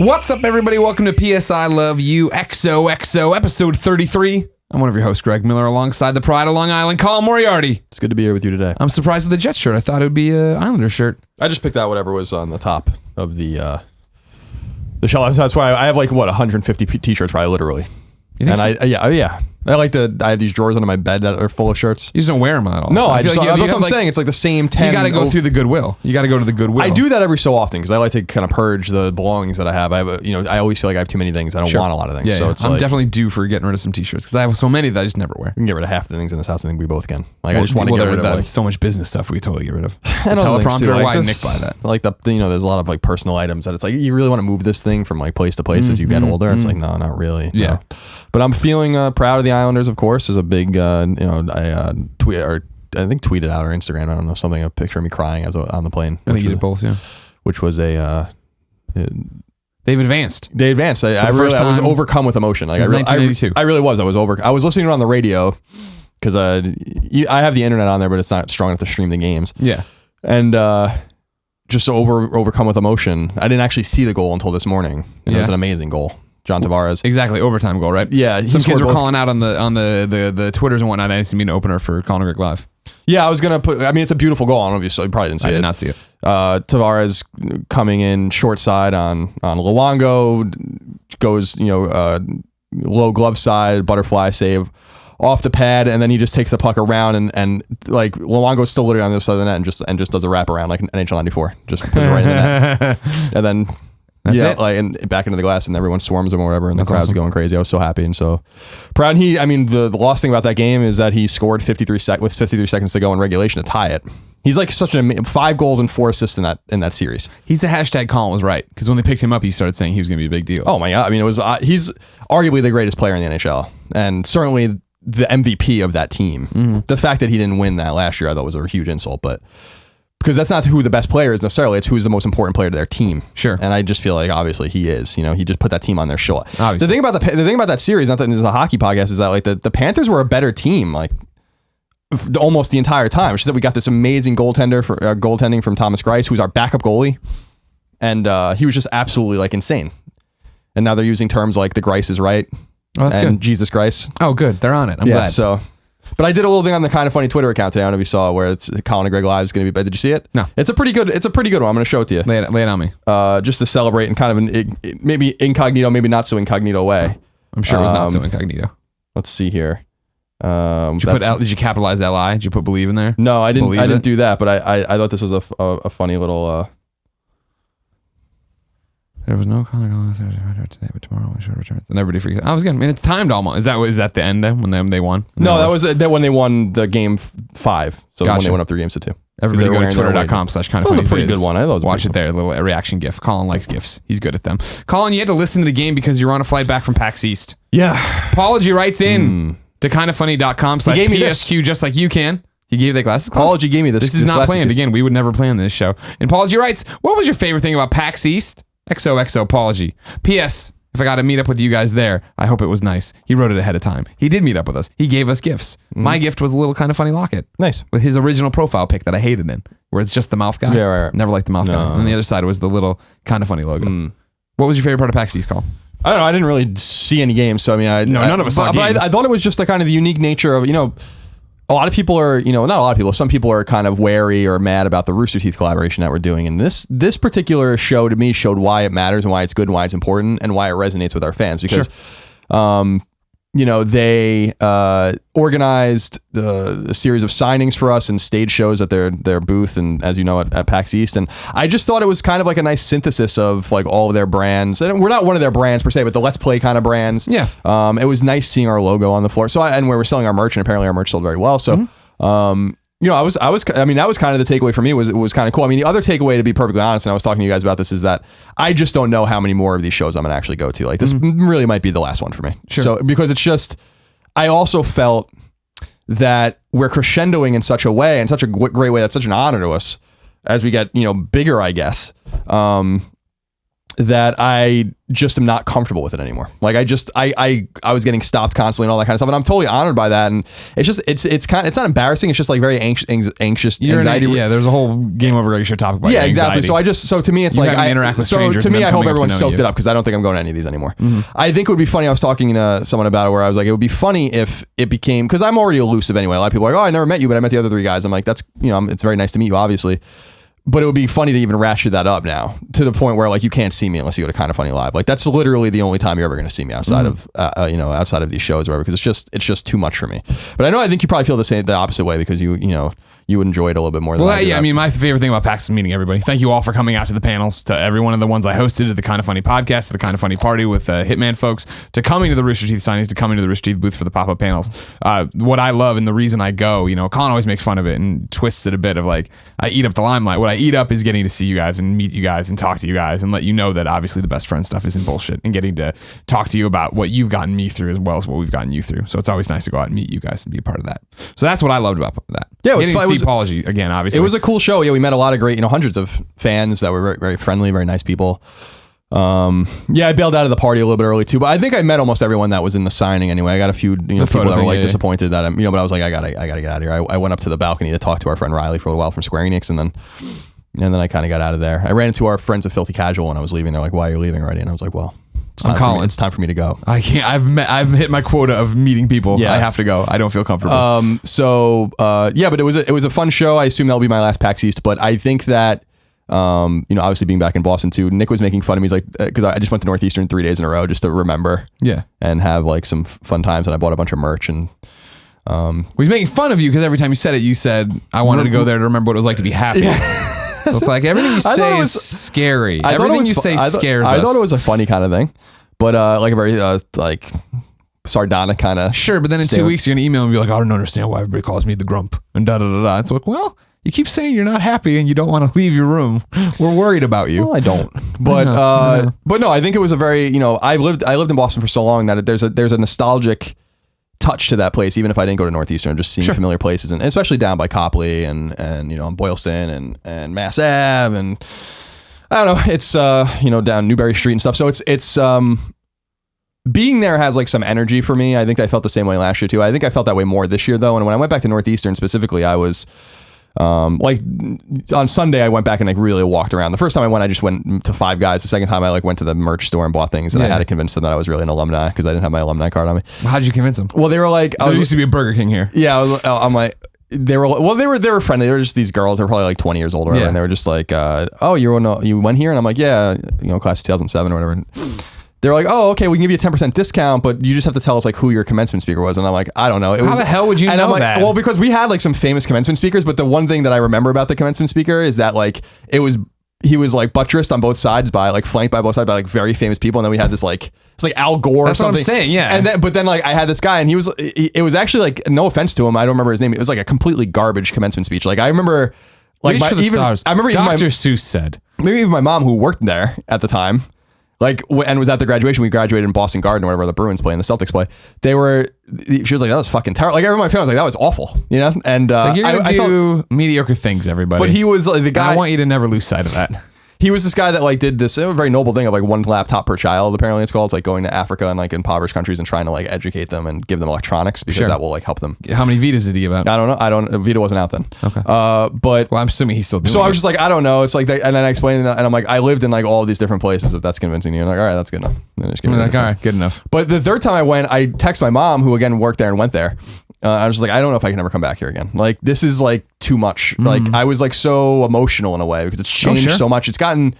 What's up, everybody? Welcome to PS I Love You XOXO, episode 33. I'm one of your hosts, Greg Miller, alongside the pride of Long Island, Colin Moriarty. It's good to be here with you today. I'm surprised with the Jet shirt. I thought it would be an Islander shirt. I just picked out whatever was on the top of the shelf. That's why I have 150 t-shirts, probably literally. You think so? Yeah. I have these drawers under my bed that are full of shirts. You just don't wear them at all. No, that's what I'm saying. It's like the same 10. You got to go through the Goodwill. You got to go to the Goodwill. I do that every so often because I like to kind of purge the belongings that I have. I always feel like I have too many things. I don't want a lot of things. Yeah, so I'm definitely due for getting rid of some t-shirts because I have so many that I just never wear. We can get rid of half the things in this house. I think we both can. I just want to get rid of so much business stuff we totally get rid of. And teleprompter, why Nick buy that? There's a lot of personal items that it's like you really want to move this thing from place to place as you get older. It's like no, not really. Yeah, no. But I'm feeling proud of the Islanders. Of course, is a big I think tweeted out or Instagram. I don't know, something, a picture of me crying as on the plane. I think you did both. Yeah, which was they've advanced. They advanced. I was overcome with emotion. Like I really was. I was listening to it on the radio because I have the internet on there, but it's not strong enough to stream the games. Yeah, and just overcome with emotion. I didn't actually see the goal until this morning. And It was an amazing goal. John Tavares. Exactly, overtime goal, right? Yeah. Some kids were calling out on the Twitters and whatnot. I didn't see me an opener for Colin and Greg Live. Yeah, I was going to put, it's a beautiful goal. I don't know if you probably didn't see it. I did not see it. Tavares coming in short side on Luongo, goes, low glove side, butterfly save off the pad, and then he just takes the puck around and Luongo's still literally on the other side of the net and just does a wrap around like NHL 94. Just puts it right in the net. And then that's it. And back into the glass, and everyone swarms him or whatever, and the crowd's going crazy. I was so happy and so proud. The lost thing about that game is that he scored 53 seconds to go in regulation to tie it. He's like such 5 goals and 4 assists in that series. He's the hashtag Colin was right, because when they picked him up, he started saying he was going to be a big deal. Oh my God. It was he's arguably the greatest player in the NHL, and certainly the MVP of that team. Mm-hmm. The fact that he didn't win that last year, I thought was a huge insult, but because that's not who the best player is necessarily, it's who's the most important player to their team. Sure. And I just feel like obviously he is. He just put that team on their show. Obviously. The thing about that series, not that this is a hockey podcast, is that the Panthers were a better team almost the entire time. It's just that we got this amazing goaltending from Thomas Greiss, who's our backup goalie, and he was just absolutely insane. And now they're using terms like the Greiss is right. Oh, that's good. Jesus Greiss. Oh, good. They're on it. I'm glad. So. But I did a little thing on the Kind of Funny Twitter account today. I don't know if you saw, where it's Colin and Greg Live is going to be. Did you see it? No. It's a pretty good one. I'm going to show it to you. Lay it on me. Just to celebrate in kind of maybe incognito, maybe not so incognito way. I'm sure it was not so incognito. Let's see here. Did you capitalize LI? Did you put believe in there? No, I didn't. I didn't do that. But I thought this was a funny little. There was no Colin today, but tomorrow we should return. And everybody freaks out. I was good. It's timed almost. Is that the end then when they won? No, that was when they won the game 5. So when they went up 3 games to 2. Everybody go to twitter.com/kindoffunny. That was a pretty good one. Watch it there. A little reaction gif. Colin likes gifs. He's good at them. Colin, you had to listen to the game because you were on a flight back from PAX East. Yeah. Apology writes in to kindoffunny.com/PSQ just like you can. He gave you the glasses. Apology gave me this. This is not planned. Again, we would never plan this show. And Apology writes, what was your favorite thing about PAX East? XOXO apology. P.S. If I got to meet up with you guys there, I hope it was nice. He wrote it ahead of time. He did meet up with us. He gave us gifts. My gift was a little Kind of Funny locket. Nice. With his original profile pic that I hated in, where it's just the mouth guy. Yeah, right. Never liked the mouth guy. And on the other side was the little Kind of Funny logo. What was your favorite part of PAX East, Call? I don't know. I didn't really see any games, so none of us saw games. I thought it was just the kind of the unique nature of a lot of people are, not a lot of people, some people are kind of wary or mad about the Rooster Teeth collaboration that we're doing. And this particular show to me showed why it matters and why it's good and why it's important and why it resonates with our fans. Because, they organized a series of signings for us and stage shows at their booth and, as you know, at PAX East. And I just thought it was kind of like a nice synthesis of all of their brands. And we're not one of their brands per se, but the Let's Play kind of brands. Yeah. It was nice seeing our logo on the floor. So and we were selling our merch, and apparently our merch sold very well. So, that was kind of the takeaway for me. It was kind of cool. The other takeaway, to be perfectly honest, and I was talking to you guys about this, is that I just don't know how many more of these shows I'm going to actually go to. This really might be the last one for me. Sure. So, because it's just, I also felt that we're crescendoing in such a way, in such a great way, that's such an honor to us as we get, bigger, I guess. that I just am not comfortable with it anymore. Like I was getting stopped constantly and all that kind of stuff, and I'm totally honored by that. And it's just it's not embarrassing. It's just like very anxious anxiety. Yeah, there's a whole game over regular topic about yeah, anxiety. exactly. So to me, it's like I interact with so strangers. To me, I hope everyone everyone soaked it up because I don't think I'm going to any of these anymore. Mm-hmm. I think it would be funny. I was talking to someone about it where I was like, it would be funny if it became, because I'm already elusive anyway. A lot of people are like, oh, I never met you, but I met the other 3 guys. I'm like, that's it's very nice to meet you, obviously. But it would be funny to even ratchet that up now to the point where like you can't see me unless you go to Kind of Funny Live. Like that's literally the only time you're ever going to see me outside of outside of these shows or whatever, because it's just too much for me. But I think you probably feel the opposite way because you would enjoy it a little bit more than I do. I mean, my favorite thing about PAX is meeting everybody. Thank you all for coming out to the panels, to every one of the ones I hosted, to the Kind of Funny podcast, to the Kind of Funny party with Hitman folks, to coming to the Rooster Teeth signings, to coming to the Rooster Teeth booth for the pop-up panels. What I love and the reason I go, Colin always makes fun of it and twists it a bit of like, I eat up the limelight. What I eat up is getting to see you guys and meet you guys and talk to you guys and let you know that obviously the best friend stuff isn't bullshit, and getting to talk to you about what you've gotten me through as well as what we've gotten you through. So it's always nice to go out and meet you guys and be a part of that. So that's what I loved about that. Yeah, getting to see Apology again, obviously. It was a cool show. Yeah, we met a lot of great, hundreds of fans that were very, very friendly, very nice people. I bailed out of the party a little bit early too, but I think I met almost everyone that was in the signing anyway. I got a few people that were like disappointed that I'm, but I was like, I gotta get out of here. I went up to the balcony to talk to our friend Riley for a little while from Square Enix, and then I kind of got out of there. I ran into our friends of Filthy Casual when I was leaving. They're like, why are you leaving already? And I was like, well, I'm Colin. It's time for me to go. I can't. I've hit my quota of meeting people. Yeah. I have to go. I don't feel comfortable. But it was a fun show. I assume that'll be my last PAX East. But I think that obviously being back in Boston too, Nick was making fun of me. He's like, because I just went to Northeastern 3 days in a row just to remember. Yeah. And have like some fun times. And I bought a bunch of merch and. He's making fun of you because every time you said it, you said, I wanted to go there to remember what it was like to be happy. Yeah. So it's like everything you say is scary. Everything you say scares us. I thought it was a funny kind of thing, but like a very like sardonic kind of. Sure, but then in 2 weeks you're gonna email and be like, I don't understand why everybody calls me the grump and da da da da. It's like, well, you keep saying you're not happy and you don't want to leave your room. We're worried about you. Well, I don't. But but no, I think it was a very I lived in Boston for so long that there's a nostalgic touch to that place, even if I didn't go to Northeastern, just seeing familiar places, and especially down by Copley and on Boylston and Mass Ave, and I don't know, it's down Newbury Street and stuff. So it's being there has like some energy for me. I think I felt the same way last year too. I think I felt that way more this year though. And when I went back to Northeastern specifically, I was like on Sunday I went back and like really walked around. The first time I went, I just went to Five Guys. The second time I like went to the merch store and bought things, and I had to convince them that I was really an alumni because I didn't have my alumni card on me. How did you convince them? Well, they were like, there used to be a Burger King here. Yeah, I'm like, they were friendly. They were just these girls. They were probably like 20 years older, and they were just like, oh, you went here, and I'm like, yeah, class of 2007 or whatever. They're like, oh, okay, we can give you a 10% discount, but you just have to tell us like who your commencement speaker was. And I'm like, I don't know. How the hell would you know that? Well, because we had like some famous commencement speakers, but the one thing that I remember about the commencement speaker is that like he was like buttressed on both sides flanked by both sides by like very famous people. And then we had this like, it's like Al Gore or something. That's what I'm saying, yeah. And but then like I had this guy and it was actually like, no offense to him, I don't remember his name. It was like a completely garbage commencement speech. Like I remember like Dr. Seuss said. Maybe even my mom who worked there at the time, like, and was at the graduation. We graduated in Boston Garden or whatever the Bruins play and the Celtics play. She was like, that was fucking terrible. Like everyone in my family was like, that was awful, And so you're gonna do mediocre things, everybody. But he was like the guy. I want you to never lose sight of that. He was this guy that like did this very noble thing of like one laptop per child. Apparently it's called. It's like going to Africa and like impoverished countries and trying to like educate them and give them electronics because that will like help them. How many Vitas did he give out? I don't know. Vita wasn't out then. Okay. But well, I'm assuming he's still doing it. So I was just like, I don't know. It's like, and then I explained it and I'm like, I lived in like all these different places. If that's convincing you, I'm like, all right, that's good enough. I'm like, all right, good enough. But the third time I went, I texted my mom, who again worked there and went there. I was just like, I don't know if I can ever come back here again. Like, this is like too much. Like, I was like so emotional in a way because it's changed so much. It's gotten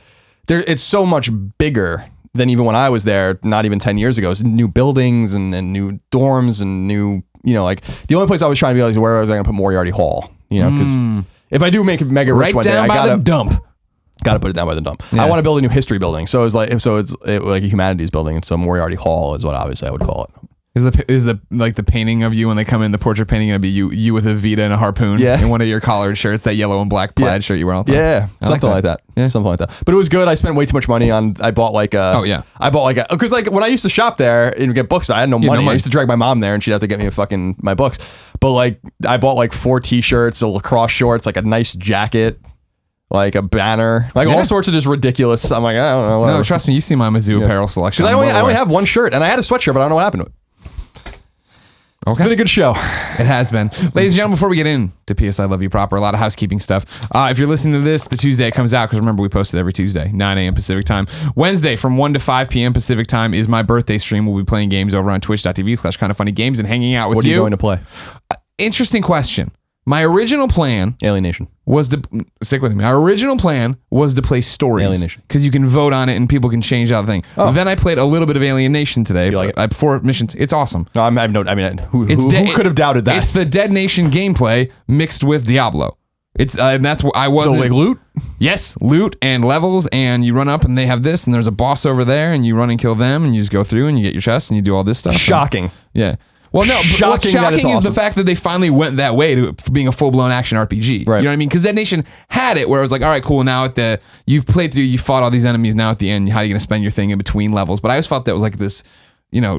there. It's so much bigger than even when I was there, not even 10 years ago. It's new buildings and new dorms and new, like the only place I was trying to be like, where was I going to put Moriarty Hall? Because if I do make it mega rich one day, I gotta put it down by the dump. Yeah. I want to build a new history building. So it's like a humanities building. And so Moriarty Hall is what obviously I would call it. Is the like the painting of you when they come in, the portrait painting gonna be you with a Vita and a harpoon in one of your collared shirts, that yellow and black plaid shirt you wear all the time? Yeah, something like that. Yeah. Something like that. But it was good. I spent way too much money on. I bought like a. Because like when I used to shop there and get books, I had no money. I used to drag my mom there and she'd have to get me my books. But like I bought like 4 t-shirts, a lacrosse shorts, like a nice jacket. like a banner, like all sorts of just ridiculous. I'm like, I don't know. Whatever. No, trust me, you see my Mizzou apparel selection. I only have one shirt, and I had a sweatshirt, but I don't know what happened to it. Okay. It's been a good show. It has been. Ladies and gentlemen, before we get into PS I Love You Proper, a lot of housekeeping stuff. If you're listening to this, the Tuesday it comes out, because remember, we post it every Tuesday, 9 a.m. Pacific time. Wednesday, from 1 to 5 p.m. Pacific time, is my birthday stream. We'll be playing games over on twitch.tv/kindoffunnygames and hanging out with What are you going to play? Interesting question. My original plan Alienation. was to stick with me. My original plan was to play stories. Alienation. Because you can vote on it and people can change out the thing. Oh. Then I played a little bit of Alienation today. You like it? 4 missions. It's awesome. No, who could have doubted that? It's the Dead Nation gameplay mixed with Diablo. It's and that's what I was. So like loot? Yes, loot and levels, and you run up and they have this, and there's a boss over there, and you run and kill them, and you just go through and you get your chest and you do all this stuff. Shocking. Yeah. Well, no, but what's shocking is the fact that they finally went that way to being a full-blown action RPG. Right. You know what I mean? Because Dead Nation had it where it was like, all right, cool, now you've played through, you fought all these enemies, now at the end, how are you going to spend your thing in between levels? But I always felt that was like this,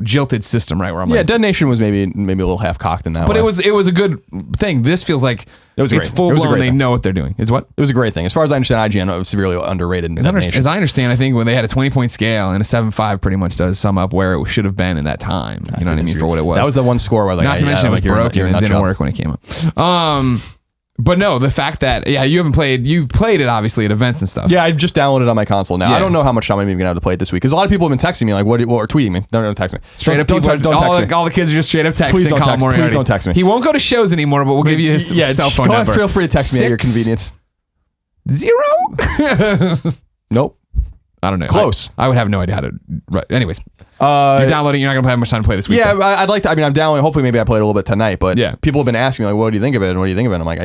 jilted system, right? Where I'm like, Dead Nation was maybe a little half-cocked in that way. But it was a good thing. This feels like it's full-blown, they know what they're doing. Is what? It was a great thing. As far as I understand, IGN was severely underrated in Dead Nation. As I understand, I think when they had a 20-point scale and a 7.5 pretty much does sum up where it should have been in that time. You know what I mean? For what it was. That was the one score where Not to mention it was broken and it didn't work when it came up. But no, the fact that, you've played it obviously at events and stuff. Yeah, I just downloaded it on my console now. Yeah. I don't know how much time I'm even going to have to play it this week. Because a lot of people have been texting me, like, or tweeting me. Don't text me. Straight up, don't text me. all the kids are just straight up texting. Please don't text me. He won't go to shows anymore, but we'll give you his cell phone number. Feel free to text me at your convenience. 0? Nope. I don't know. Close. I would have no idea how to. Right. Anyways, you're downloading. You're not gonna have much time to play this week. Yeah, I'd like to. I'm downloading. Hopefully, maybe I played a little bit tonight. But yeah, people have been asking me like, "What do you think of it? And what do you think of it?" And I'm like,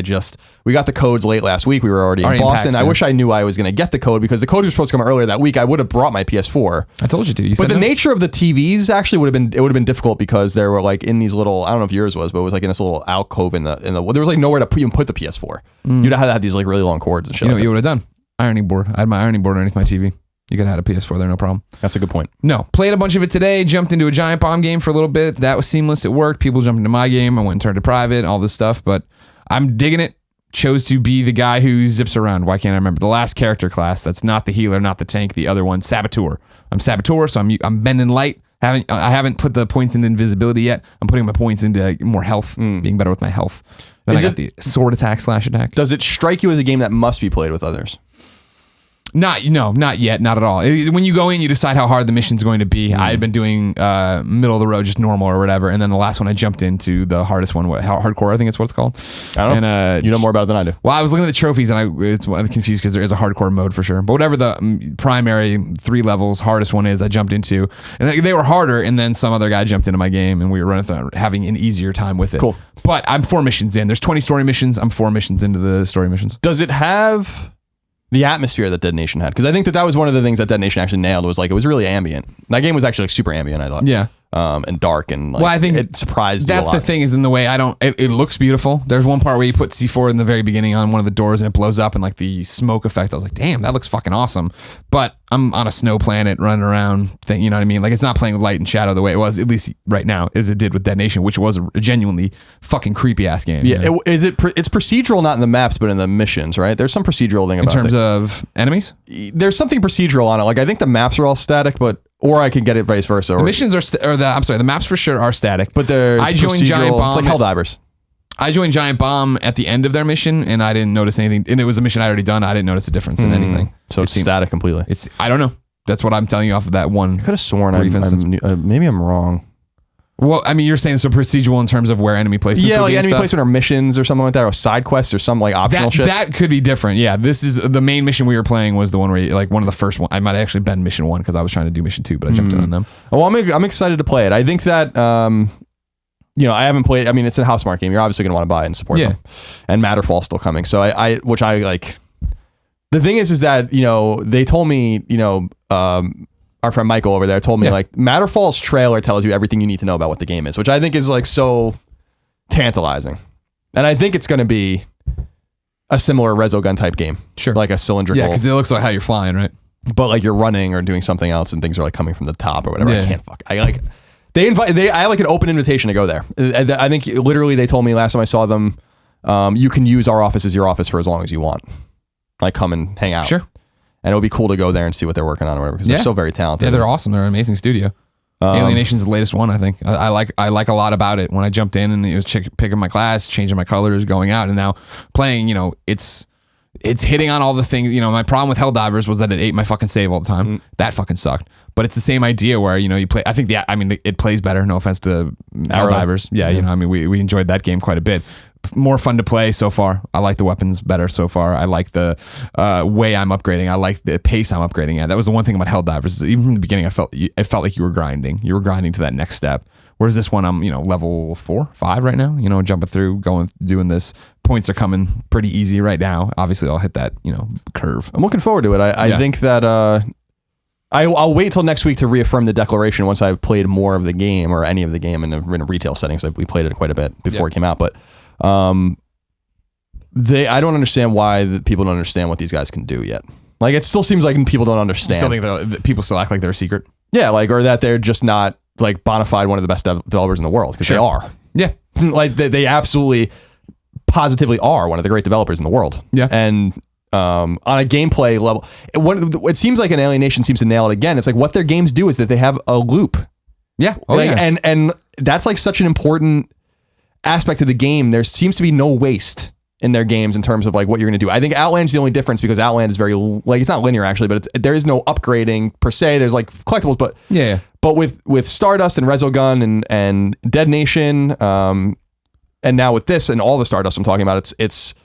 we got the codes late last week. We were already in Boston. I wish I knew I was gonna get the code because the code was supposed to come earlier that week. I would have brought my PS4. I told you to. But the nature of the TVs actually would have been difficult because they were like in these little. I don't know if yours was, but it was like in this little alcove in the. There was like nowhere to even put the PS4. You'd have had to have these like really long cords and shit. You know what you would have done? Ironing board. I had my ironing board underneath my TV. You could have had a PS4 there, no problem. That's a good point. No, played a bunch of it today, jumped into a Giant Bomb game for a little bit. That was seamless. It worked. People jumped into my game. I went and turned to private, all this stuff, but I'm digging it. Chose to be the guy who zips around. Why can't I remember? The last character class that's not the healer, not the tank, the other one, Saboteur. I'm Saboteur, so I'm bending light. I haven't put the points into invisibility yet. I'm putting my points into more health, being better with my health. Then I got the sword attack, slash attack. Does it strike you as a game that must be played with others? Not yet, not at all. When you go in, you decide how hard the mission's going to be. I had been doing middle of the road, just normal or whatever, and then the last one I jumped into the hardest one, hardcore, I think it's what it's called. I don't know. You know more about it than I do. Well, I was looking at the trophies and I'm confused because there is a hardcore mode for sure. But whatever the primary 3 levels hardest one is, I jumped into, and they were harder. And then some other guy jumped into my game, and we were running through, having an easier time with it. Cool. But I'm 4 missions in. There's 20 story missions. I'm 4 missions into the story missions. Does it have the atmosphere that Dead Nation had? Because I think that was one of the things that Dead Nation actually nailed. Was like it was really ambient. That game was actually like super ambient, I thought. Yeah. And dark and like, well, I think it surprised you a lot. That's the thing is in the way it looks beautiful. There's one part where you put C4 in the very beginning on one of the doors and it blows up and like the smoke effect. I was like, damn, that looks fucking awesome. But I'm on a snow planet running around thing, you know what I mean? Like it's not playing with light and shadow the way it was, at least right now, as it did with Dead Nation, which was a genuinely fucking creepy ass game. Yeah, you know? it's procedural, not in the maps, but in the missions, right? There's some procedural thing about it. In terms of enemies? There's something procedural on it. Like I think the maps are all static, or I can get it vice versa. The missions are, the maps for sure are static. But there's I joined Giant Bomb. It's like Helldivers. I joined Giant Bomb at the end of their mission, and I didn't notice anything. And it was a mission I already done. I didn't notice a difference in anything. So it's static completely. I don't know. That's what I'm telling you off of that one. I could have sworn maybe I'm wrong. Well, I mean, you're saying so procedural in terms of where enemy placements. Yeah, like enemy stuff? placement or missions or something like that, or side quests or some like optional shit. That could be different. Yeah, this is the main mission we were playing was the one where like one of the first one. I might have actually been mission 1 because I was trying to do mission 2, but I jumped in on them. Well, I'm excited to play it. I think that I haven't played. I mean, it's a Housemarque game. You're obviously going to want to buy it and support them. And Matterfall's still coming. So which I like. The thing is that they told me our friend Michael over there told me like Matterfall's trailer tells you everything you need to know about what the game is, which I think is like so tantalizing. And I think it's going to be a similar Resogun type game. Sure. Like a cylindrical. Yeah, because it looks like how you're flying, right? But like you're running or doing something else and things are like coming from the top or whatever. Yeah. I have like an open invitation to go there. I think literally they told me last time I saw them, you can use our office as your office for as long as you want. like come and hang out. Sure. And it would be cool to go there and see what they're working on or whatever, because they're so very talented. Yeah, they're awesome. They're an amazing studio. Alienation's the latest one, I think. I like a lot about it. When I jumped in and it was picking my class, changing my colors, going out, and now playing, it's hitting on all the things. My problem with Helldivers was that it ate my fucking save all the time. That fucking sucked. But it's the same idea where, you play, I think it plays better. No offense to Helldivers. Yeah, we enjoyed that game quite a bit. More fun to play so far. I like the weapons better so far. I like the way I'm upgrading. I like the pace I'm upgrading at. That was the one thing about Helldivers. Is even from the beginning, it felt like you were grinding. You were grinding to that next step. Whereas this one, I'm level 4, 5 right now. jumping through, doing this. Points are coming pretty easy right now. Obviously, I'll hit that curve. I'm looking forward to it. I think that I'll wait till next week to reaffirm the declaration once I've played more of the game or any of the game in a retail setting. So we played it quite a bit before it came out, but. I don't understand why people don't understand what these guys can do yet. Like, it still seems like people don't understand. Still think that people still act like they're a secret. Yeah, or that they're just not bona fide one of the best developers in the world, because they are. Yeah, they absolutely, positively are one of the great developers in the world. Yeah, and on a gameplay level, it seems like an Alienation seems to nail it again. It's like what their games do is that they have a loop. Yeah, and that's such an important aspect of the game. There seems to be no waste in their games in terms of what you're going to do. I think Outland's the only difference, because Outland is very it's not linear actually, but there is no upgrading per se. There's collectibles, but but with Stardust and Resogun and Dead Nation, and now with this and all the Stardust I'm talking about, it's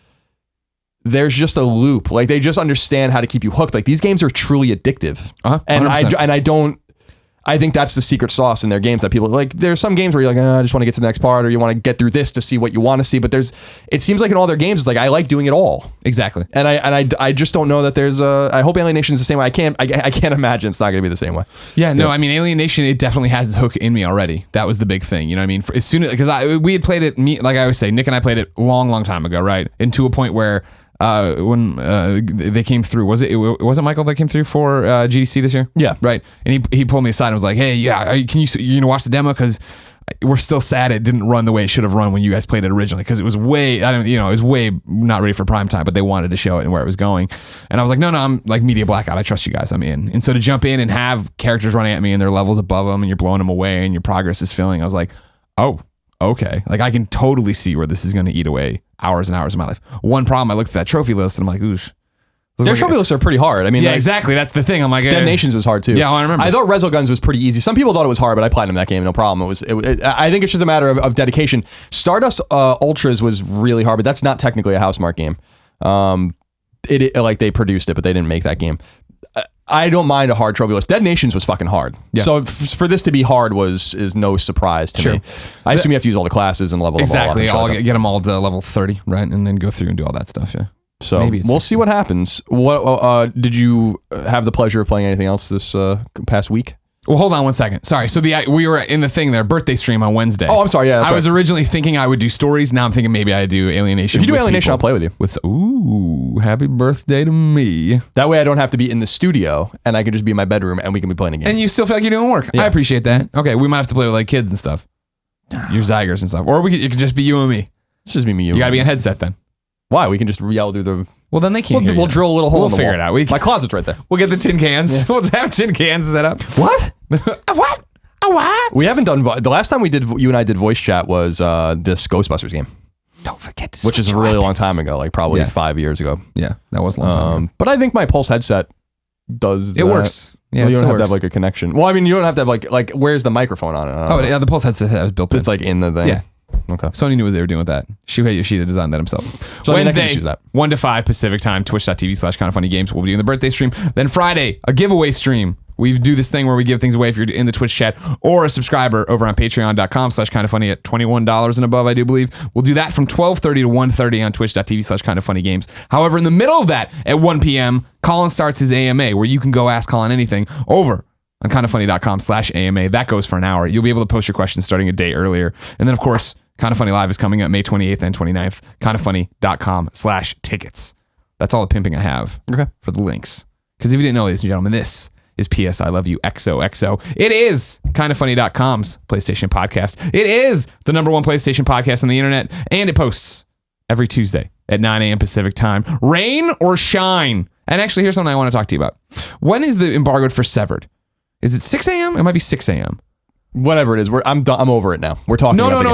there's just a loop. They just understand how to keep you hooked. These games are truly addictive, and I think that's the secret sauce in their games that people there's some games where you're I just want to get to the next part, or you want to get through this to see what you want to see. But it seems like in all their games, it's I like doing it all. Exactly. And I just don't know that there's I hope Alienation's the same way. I can't imagine it's not going to be the same way. Yeah, no, I mean, Alienation, it definitely has its hook in me already. That was the big thing. You know what I mean? As soon as, because we had played it, like I always say, Nick and I played it long time ago, right? And to a point where when they came through, was it Michael that came through for GDC this year? Yeah, right. And he pulled me aside and was like, "Hey, can you watch the demo, because we're still sad it didn't run the way it should have run when you guys played it originally, because it was way it was way not ready for prime time, but they wanted to show it and where it was going." And I was like, no, I'm media blackout. I trust you guys. I'm in. And so to jump in and have characters running at me and their levels above them and you're blowing them away and your progress is filling, I was like, oh, okay. I can totally see where this is going to eat away hours and hours of my life. One problem, I looked at that trophy list and I'm like, oosh. Their trophy lists are pretty hard. I mean, exactly. That's the thing. I'm like, Dead Nations was hard too. Yeah, I remember. I thought Resoguns was pretty easy. Some people thought it was hard, but I platinumed that game, no problem. I think it's just a matter of dedication. Stardust Ultras was really hard, but that's not technically a Housemarque game. They produced it, but they didn't make that game. I don't mind a hard trophy list. Dead Nations was fucking hard. Yeah. So for this to be hard is no surprise to me. I assume you have to use all the classes and level exactly. them all up. Exactly. I'll get them all to level 30, right? And then go through and do all that stuff, yeah. So we'll see what happens. What did you have the pleasure of playing anything else this past week? Well, hold on one second. Sorry. So we were in the thing there, birthday stream on Wednesday. Oh, I'm sorry. Yeah, I was originally thinking I would do stories. Now I'm thinking maybe I do Alienation. If you do Alienation, I'll play with you. Ooh, happy birthday to me. That way I don't have to be in the studio and I can just be in my bedroom and we can be playing a game. And you still feel like you're doing work. Yeah. I appreciate that. Okay, we might have to play with kids and stuff. Your Zygers and stuff. Or it could just be you and me. It's just me and you. You gotta be in headset then. Why? We can just yell through the... Well, then they can't hear We'll drill a little hole in the wall. We'll figure it out. My closet's right there. We'll get the tin cans. Yeah. We'll have tin cans set up. What? What? What? We haven't done... The last time you and I did voice chat was this Ghostbusters game. Don't forget to which is a really long time ago, probably 5 years ago. Yeah, that was a long time ago. But I think my Pulse headset does it works. Yeah, well, you don't have to have a connection. Well, I mean, you don't have to have where's the microphone on it? Yeah, the Pulse headset was built in. It's in the thing. Yeah. Okay. Sony knew what they were doing with that. Shuhei Yoshida designed that himself. So Wednesday, 1 to 5 Pacific time, twitch.tv/kindoffunnygames. We'll be doing the birthday stream. Then Friday, a giveaway stream. We do this thing where we give things away if you're in the Twitch chat or a subscriber over on patreon.com/kindoffunny at $21 and above, I do believe. We'll do that from 12:30 to 1:30 on twitch.tv/kindoffunnygames. However, in the middle of that, at 1 p.m., Colin starts his AMA, where you can go ask Colin anything over on kindoffunny.com/AMA. That goes for an hour. You'll be able to post your questions starting a day earlier. And then, of course, Kind of Funny Live is coming up May 28th and 29th. kindoffunny.com/tickets. That's all the pimping I have for the links. Because if you didn't know, ladies and gentlemen, this is P.S. I Love You XOXO. It is kindoffunny.com's PlayStation podcast. It is the #1 PlayStation podcast on the internet, and it posts every Tuesday at 9 a.m. Pacific time. Rain or shine? And actually, here's something I want to talk to you about. When is the embargo for Severed? Is it 6 a.m.? It might be 6 a.m. Whatever it is, I'm done. I'm over it now. We're talking. No. Don't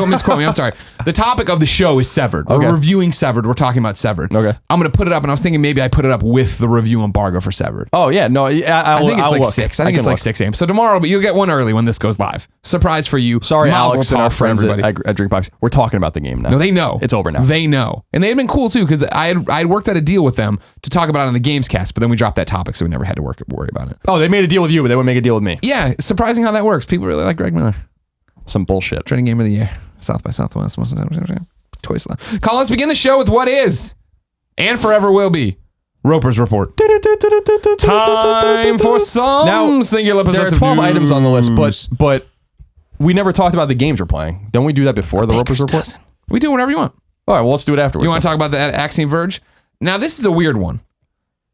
misquote me. I'm sorry. The topic of the show is Severed. Okay. We're reviewing Severed. We're talking about Severed. Okay. I'm gonna put it up, and I was thinking maybe I put it up with the review embargo for Severed. Oh yeah, no, I think it's I'll like look. 6. I think it's like 6 a.m. So tomorrow, but you'll get one early when this goes live. Surprise for you. Sorry, Mazel Alex and tov our for friends at everybody. Drinkbox. We're talking about the game now. No, they know. It's over now. They know. And they had been cool too, because I had worked out a deal with them to talk about it on the Gamescast, but then we dropped that topic, so we never had to worry about it. Oh, they made a deal with you, but they wouldn't make a deal with me. Yeah, surprising how that works. People really like Greg Miller. Some bullshit. Trending game of the year. South by Southwest. Toy Slam. Colin, let's begin the show with what is and forever will be Roper's Report. Time for some Now, singular There are possessive 12 items on the list, news. but we never talked about the games we're playing. Don't we do that before the Roper's Report? Doesn't. We do whatever you want. All right, well, let's do it afterwards. You want to talk about the Axiom Verge? Now, this is a weird one.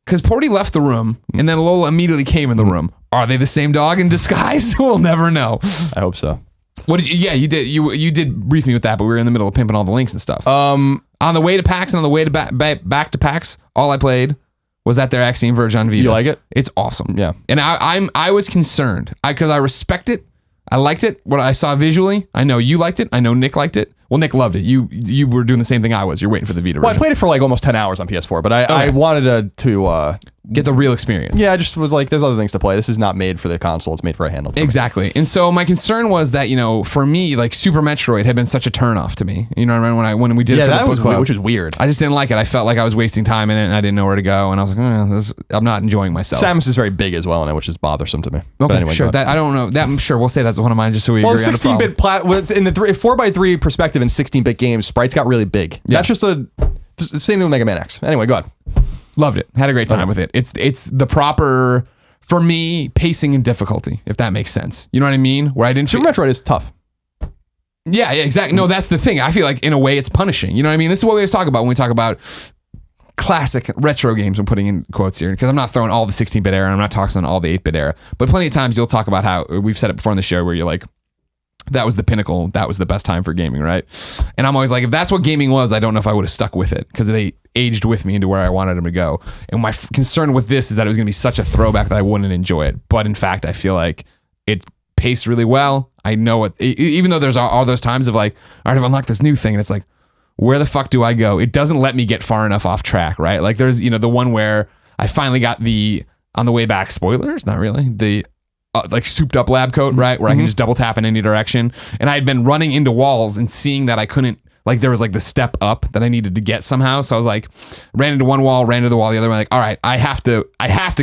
Because Porty left the room, and then Lola immediately came in the room. Are they the same dog in disguise? We'll never know. I hope so. What did you? Yeah, you did. You did brief me with that, but we were in the middle of pimping all the links and stuff. On the way to PAX and on the way to back to PAX, all I played was at their Axiom Verge on Vita. You like it? It's awesome. Yeah. And I was concerned because I respect it. I liked it. What I saw visually, I know you liked it. I know Nick liked it. Well, Nick loved it. You were doing the same thing I was. You're waiting for the Vita version. Well, I played it for like almost 10 hours on PS4, but I wanted to get the real experience. yeah, I just was like, there's other things to play. This is not made for the console. It's made for a handheld. Exactly. And so my concern was that, for me, like Super Metroid had been such a turnoff to me. You know what I mean? When we did it for the book club, which is weird. I just didn't like it. I felt like I was wasting time in it and I didn't know where to go. And I was like, I'm not enjoying myself. Samus is very big as well in it, which is bothersome to me. Okay, But anyway, sure. That I don't know. That I'm sure we'll say that's one of mine just so we well, agree on the problem. 16-bit in the 4x3 perspective in 16-bit games, sprites got really big. Yeah. That's just the same thing with Mega Man X. Anyway, go ahead. Loved it. Had a great time with it. It's the proper, for me, pacing and difficulty, if that makes sense. You know what I mean? Where I didn't Super Metroid is tough. Yeah, exactly. No, that's the thing. I feel like in a way it's punishing. You know what I mean? This is what we always talk about when we talk about classic retro games. I'm putting in quotes here because I'm not throwing all the 16-bit era and I'm not talking on all the 8-bit era. But plenty of times you'll talk about how we've said it before on the show where you're like, that was the pinnacle. That was the best time for gaming, right? And I'm always like, if that's what gaming was, I don't know if I would have stuck with it because they aged with me into where I wanted them to go. And my concern with this is that it was going to be such a throwback that I wouldn't enjoy it. But in fact, I feel like it paced really well. I know it, even though there's all those times of like, all right, I've unlocked this new thing. And it's like, where the fuck do I go? It doesn't let me get far enough off track, right? Like there's, the one where I finally got on the way back, spoilers, not really, the like souped up lab coat, right? Where I can just double tap in any direction. And I had been running into walls and seeing that I couldn't, like there was like the step up that I needed to get somehow. So I was like, ran into one wall, ran into the wall, the other one, like, all right, I have to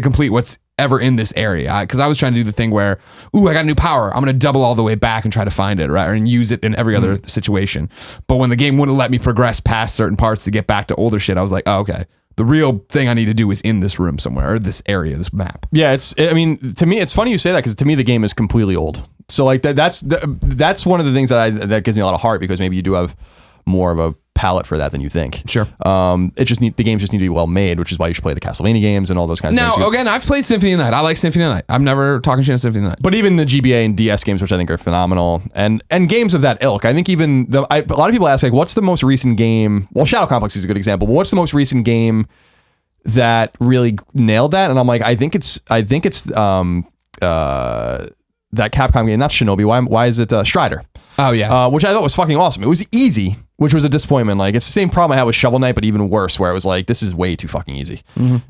complete what's ever in this area. Because I was trying to do the thing where, ooh, I got new power. I'm going to double all the way back and try to find it, right? And use it in every other situation. But when the game wouldn't let me progress past certain parts to get back to older shit, I was like, oh, okay. The real thing I need to do is in this room somewhere or this area, this map. Yeah, to me, it's funny you say that because to me the game is completely old. So like that's one of the things that gives me a lot of heart because maybe you do have more of a palette for that than you think. Sure. The games just need to be well made, which is why you should play the Castlevania games and all those kinds of things. Now, again, I've played Symphony of the Night. I like Symphony of the Night. I'm never talking shit on Symphony of the Night. But even the GBA and DS games, which I think are phenomenal, and games of that ilk, I think even a lot of people ask like, what's the most recent game? Well, Shadow Complex is a good example. But what's the most recent game that really nailed that? And I'm like, I think it's that Capcom game, not Shinobi. Why is it Strider? Oh yeah, which I thought was fucking awesome. It was easy, which was a disappointment. Like it's the same problem I had with Shovel Knight, but even worse, where it was like, this is way too fucking easy.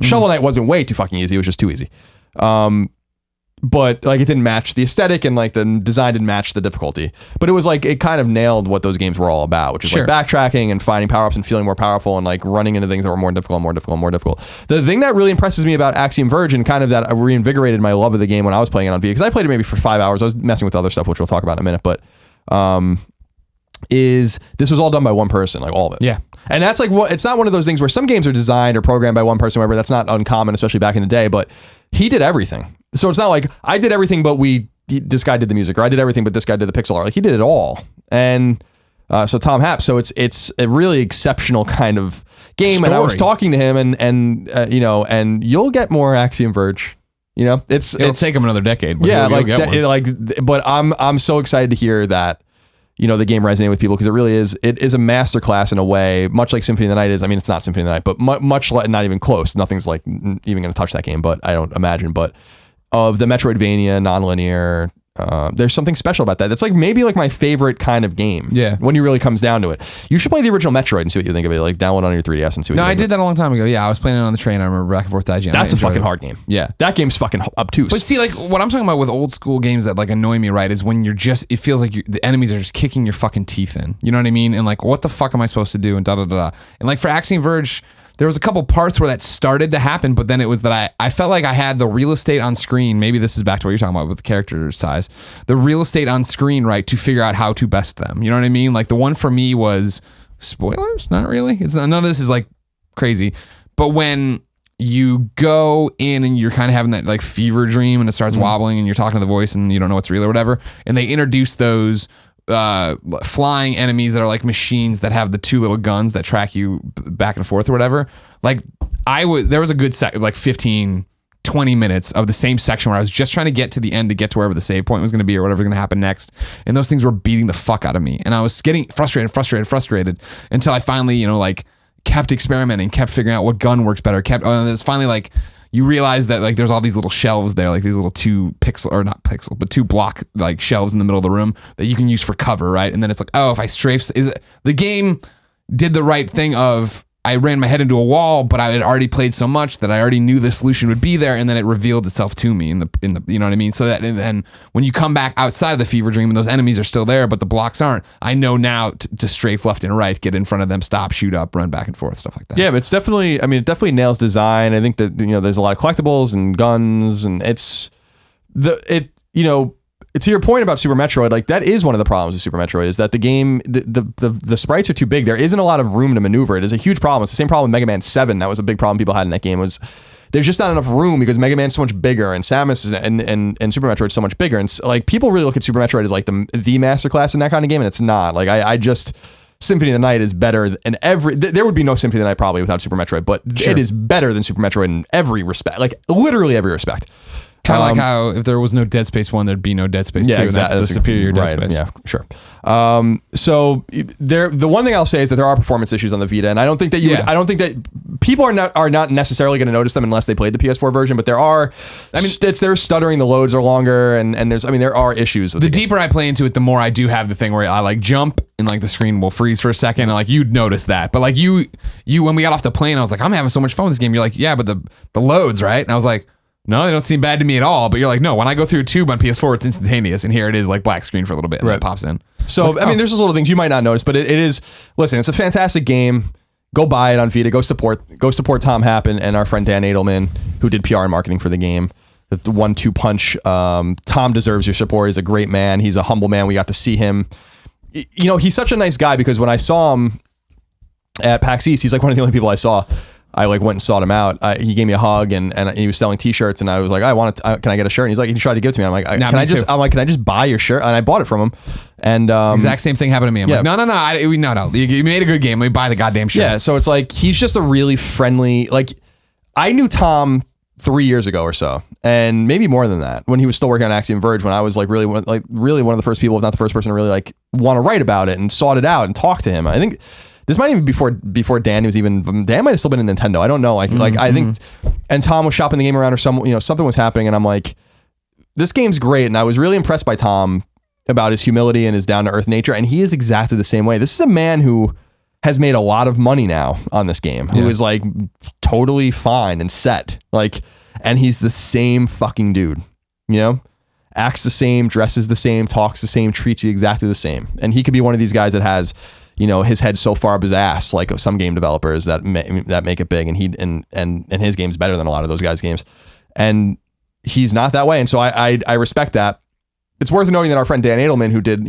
Shovel Knight wasn't way too fucking easy. It was just too easy. But like it didn't match the aesthetic and like the design didn't match the difficulty. But it was like it kind of nailed what those games were all about, which is like backtracking and finding power-ups and feeling more powerful and like running into things that were more difficult. The thing that really impresses me about Axiom Verge and kind of that reinvigorated my love of the game when I was playing it on Vita, because I played it maybe for 5 hours. I was messing with other stuff, which we'll talk about in a minute, but is this was all done by one person, like all of it. Yeah. And that's like it's not one of those things where some games are designed or programmed by one person, whatever. That's not uncommon, especially back in the day, but he did everything. So it's not like I did everything, but this guy did the music, or I did everything, but this guy did the pixel art. Like he did it all. And so Tom Happ, so it's a really exceptional kind of game. Story. And I was talking to him and you'll get more Axiom Verge. It'll take him another decade. But yeah, you'll get one. but I'm so excited to hear that. the game resonated with people, because it is a masterclass in a way, much like Symphony of the Night is. I mean, it's not Symphony of the Night, but much like, not even close. Nothing's like even going to touch that game, but I don't imagine. But of the Metroidvania, nonlinear, there's something special about that. That's like maybe like my favorite kind of game. Yeah. When you really comes down to it, you should play the original Metroid and see what you think of it. Like download on your 3DS and see what you think. No, I did that a long time ago. Yeah, I was playing it on the train. I remember back and forth to IGN. That's a fucking hard game. Yeah. That game's fucking obtuse. But see, like what I'm talking about with old school games that like annoy me, right, is when it feels like the enemies are just kicking your fucking teeth in. You know what I mean? And like, what the fuck am I supposed to do? And da da da. And like for Axiom Verge, there was a couple parts where that started to happen, but then it was that I felt like I had the real estate on screen. Maybe this is back to what you're talking about with the character size. The real estate on screen, right, to figure out how to best them. You know what I mean? Like the one for me was spoilers. Not really. None of this is like crazy, but when you go in and you're kind of having that like fever dream and it starts wobbling and you're talking to the voice and you don't know what's real or whatever, and they introduce those flying enemies that are like machines that have the two little guns that track you back and forth or whatever. Like there was a good like 15 20 minutes of the same section where I was just trying to get to the end to get to wherever the save point was going to be or whatever was going to happen next, and those things were beating the fuck out of me, and I was getting frustrated until I finally like kept experimenting, kept figuring out what gun works better, and it's finally like you realize that like there's all these little shelves there, like these little 2 block like shelves in the middle of the room that you can use for cover, right? And then it's like, oh, if I strafe, the game did the right thing of I ran my head into a wall, but I had already played so much that I already knew the solution would be there, and then it revealed itself to me in the you know what I mean? So that, and then when you come back outside of the fever dream and those enemies are still there, but the blocks aren't, I know now to strafe left and right, get in front of them, stop, shoot up, run back and forth, stuff like that. Yeah, but it's definitely, I mean, it definitely nails design. I think that, there's a lot of collectibles and guns, and to your point about Super Metroid, like that is one of the problems with Super Metroid, is that the game, the sprites are too big. There isn't a lot of room to maneuver. It is a huge problem. It's the same problem with Mega Man 7. That was a big problem people had in that game, was there's just not enough room because Mega Man's so much bigger and Samus is, and Super Metroid's so much bigger. And like people really look at Super Metroid as like the masterclass in that kind of game, and it's not. Like I just Symphony of the Night is better in there would be no Symphony of the Night probably without Super Metroid, but It is better than Super Metroid in every respect, like literally every respect. Kind of like how if there was no Dead Space 1, there'd be no Dead Space 2, and that's the superior Dead Space. Yeah, sure. So the one thing I'll say is that there are performance issues on the Vita, and I don't think that I don't think that people are not necessarily going to notice them unless they played the PS4 version, but there are, they're stuttering, the loads are longer, and there are issues with the deeper I play into it, the more I do have the thing where I like jump and like the screen will freeze for a second, and like you'd notice that. But like you when we got off the plane, I was like, I'm having so much fun with this game. You're like, yeah, but the loads, right? And I was like, no, they don't seem bad to me at all. But you're like, no, when I go through a tube on PS4, it's instantaneous. And here it is like black screen for a little bit and then it pops in. So, like, there's those little things you might not notice, but it is, listen, it's a fantastic game. Go buy it on Vita. Go support Tom Happ and our friend Dan Edelman, who did PR and marketing for the game. The 1-2 punch. Tom deserves your support. He's a great man. He's a humble man. We got to see him. He's such a nice guy, because when I saw him at PAX East, he's like one of the only people I saw. I like went and sought him out. He gave me a hug, and he was selling T-shirts, and I was like, can I get a shirt? And he's like, he tried to give it to me. I'm like, can I just buy your shirt? And I bought it from him. And exact same thing happened to me. I'm like, no. You made a good game. Let me buy the goddamn shirt. Yeah. So it's like he's just a really friendly. Like I knew Tom 3 years ago or so, and maybe more than that, when he was still working on Axiom Verge, when I was like really one of the first people, if not the first person, to really like want to write about it and sought it out and talk to him. I think. This might even before Dan might have still been in Nintendo. I don't know. I think, and Tom was shopping the game around, or something was happening, and I'm like, this game's great. And I was really impressed by Tom about his humility and his down to earth nature. And he is exactly the same way. This is a man who has made a lot of money now on this game, who is like totally fine and set, and he's the same fucking dude, acts the same, dresses the same, talks the same, treats you exactly the same. And he could be one of these guys that has, his head so far up his ass, like some game developers that make it big, and his game's better than a lot of those guys' games, and he's not that way. And so I respect that. It's worth noting that our friend Dan Edelman, who did,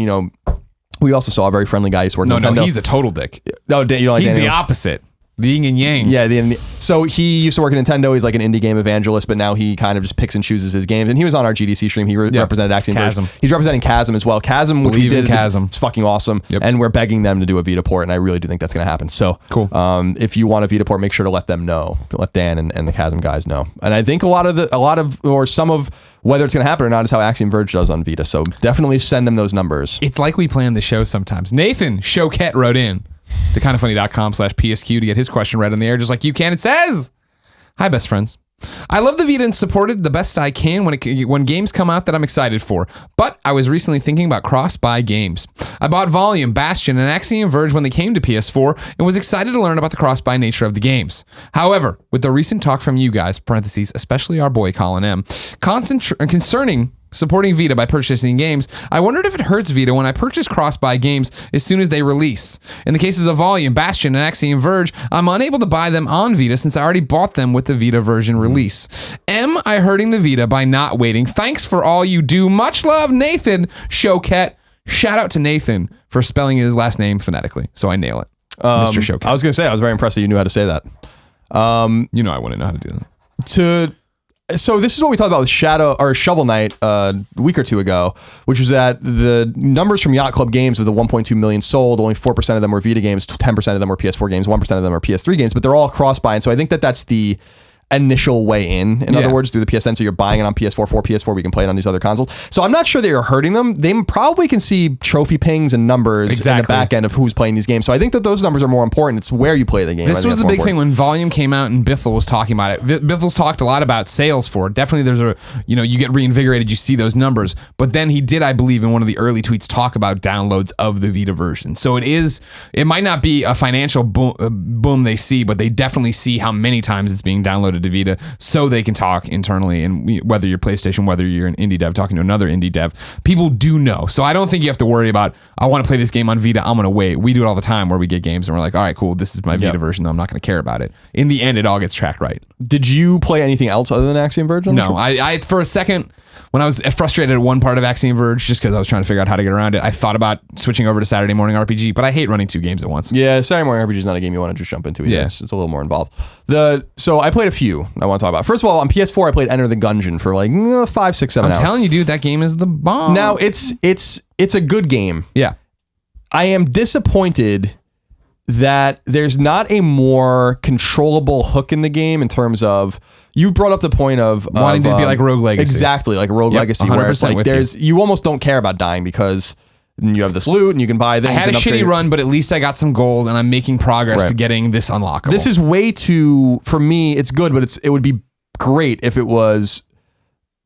we also saw a very friendly guy who's working. No, he's a total dick. No, you don't like he's Dan the Edelman? opposite. The yin and yang. Yeah, so he used to work at Nintendo. He's like an indie game evangelist, but now he kind of just picks and chooses his games. And he was on our GDC stream. He represented Axiom Verge. He's representing Chasm as well. Chasm, which we did, it's fucking awesome. Yep. And we're begging them to do a Vita port, and I really do think that's going to happen. So cool. If you want a Vita port, make sure to let them know. Let Dan and the Chasm guys know. And I think some of whether it's going to happen or not is how Axiom Verge does on Vita. So definitely send them those numbers. It's like we plan the show sometimes. Nathan Choquette wrote in to kindafunny.com/PSQ to get his question read on the air, just like you can. It says, "Hi, best friends. I love the Vita and supported the best I can when games come out that I'm excited for. But I was recently thinking about cross-buy games. I bought Volume, Bastion, and Axiom Verge when they came to PS4 and was excited to learn about the cross-buy nature of the games. However, with the recent talk from you guys, parentheses, especially our boy Colin M, concerning supporting Vita by purchasing games, I wondered if it hurts Vita when I purchase cross-buy games as soon as they release. In the cases of Volume, Bastion, and Axiom Verge, I'm unable to buy them on Vita since I already bought them with the Vita version release. Am I hurting the Vita by not waiting? Thanks for all you do. Much love, Nathan Choquette." Shout out to Nathan for spelling his last name phonetically, so I nail it. Mr. Choquette. I was going to say, I was very impressed that you knew how to say that. I wouldn't know how to do that. So this is what we talked about with Shovel Knight a week or two ago, which was that the numbers from Yacht Club Games with the 1.2 million sold, only 4% of them were Vita games, 10% of them were PS4 games, 1% of them are PS3 games, but they're all cross-buy. And so I think that's the initial way in other words, through the PSN. So you're buying it on PS4 for PS4. We can play it on these other consoles. So I'm not sure that you're hurting them. They probably can see trophy pings and numbers in the back end of who's playing these games. So I think that those numbers are more important. It's where you play the game. This was the big thing when Volume came out and Bithell was talking about it. Bithel's talked a lot about sales for it. Definitely there's you get reinvigorated, you see those numbers. But then he did, I believe, in one of the early tweets talk about downloads of the Vita version. So it might not be a financial boom they see, but they definitely see how many times it's being downloaded to Vita. So they can talk internally, and whether you're PlayStation, whether you're an indie dev talking to another indie dev, people do know. So I don't think you have to worry about, I want to play this game on Vita, I'm going to wait. We do it all the time where we get games and we're like, all right, cool, this is my Vita version, I'm not going to care about it. In the end, it all gets tracked right. Did you play anything else other than Axiom Verge? No, I for a second, when I was frustrated at one part of Axiom Verge, just because I was trying to figure out how to get around it, I thought about switching over to Saturday Morning RPG, but I hate running two games at once. Yeah, Saturday Morning RPG is not a game you want to just jump into either. Yeah. It's a little more involved. So I played a few I want to talk about. First of all, on PS4, I played Enter the Gungeon for like 5, 6, 7 hours. I'm telling you, dude, that game is the bomb. Now, it's a good game. Yeah. I am disappointed that there's not a more controllable hook in the game in terms of, you brought up the point of wanting to be like Rogue Legacy. Exactly, like Rogue Legacy, where it's like you almost don't care about dying because you have this loot and you can buy things. I had a shitty run, but at least I got some gold and I'm making progress to getting this unlockable. This is way too, for me, it's good, but it would be great if it was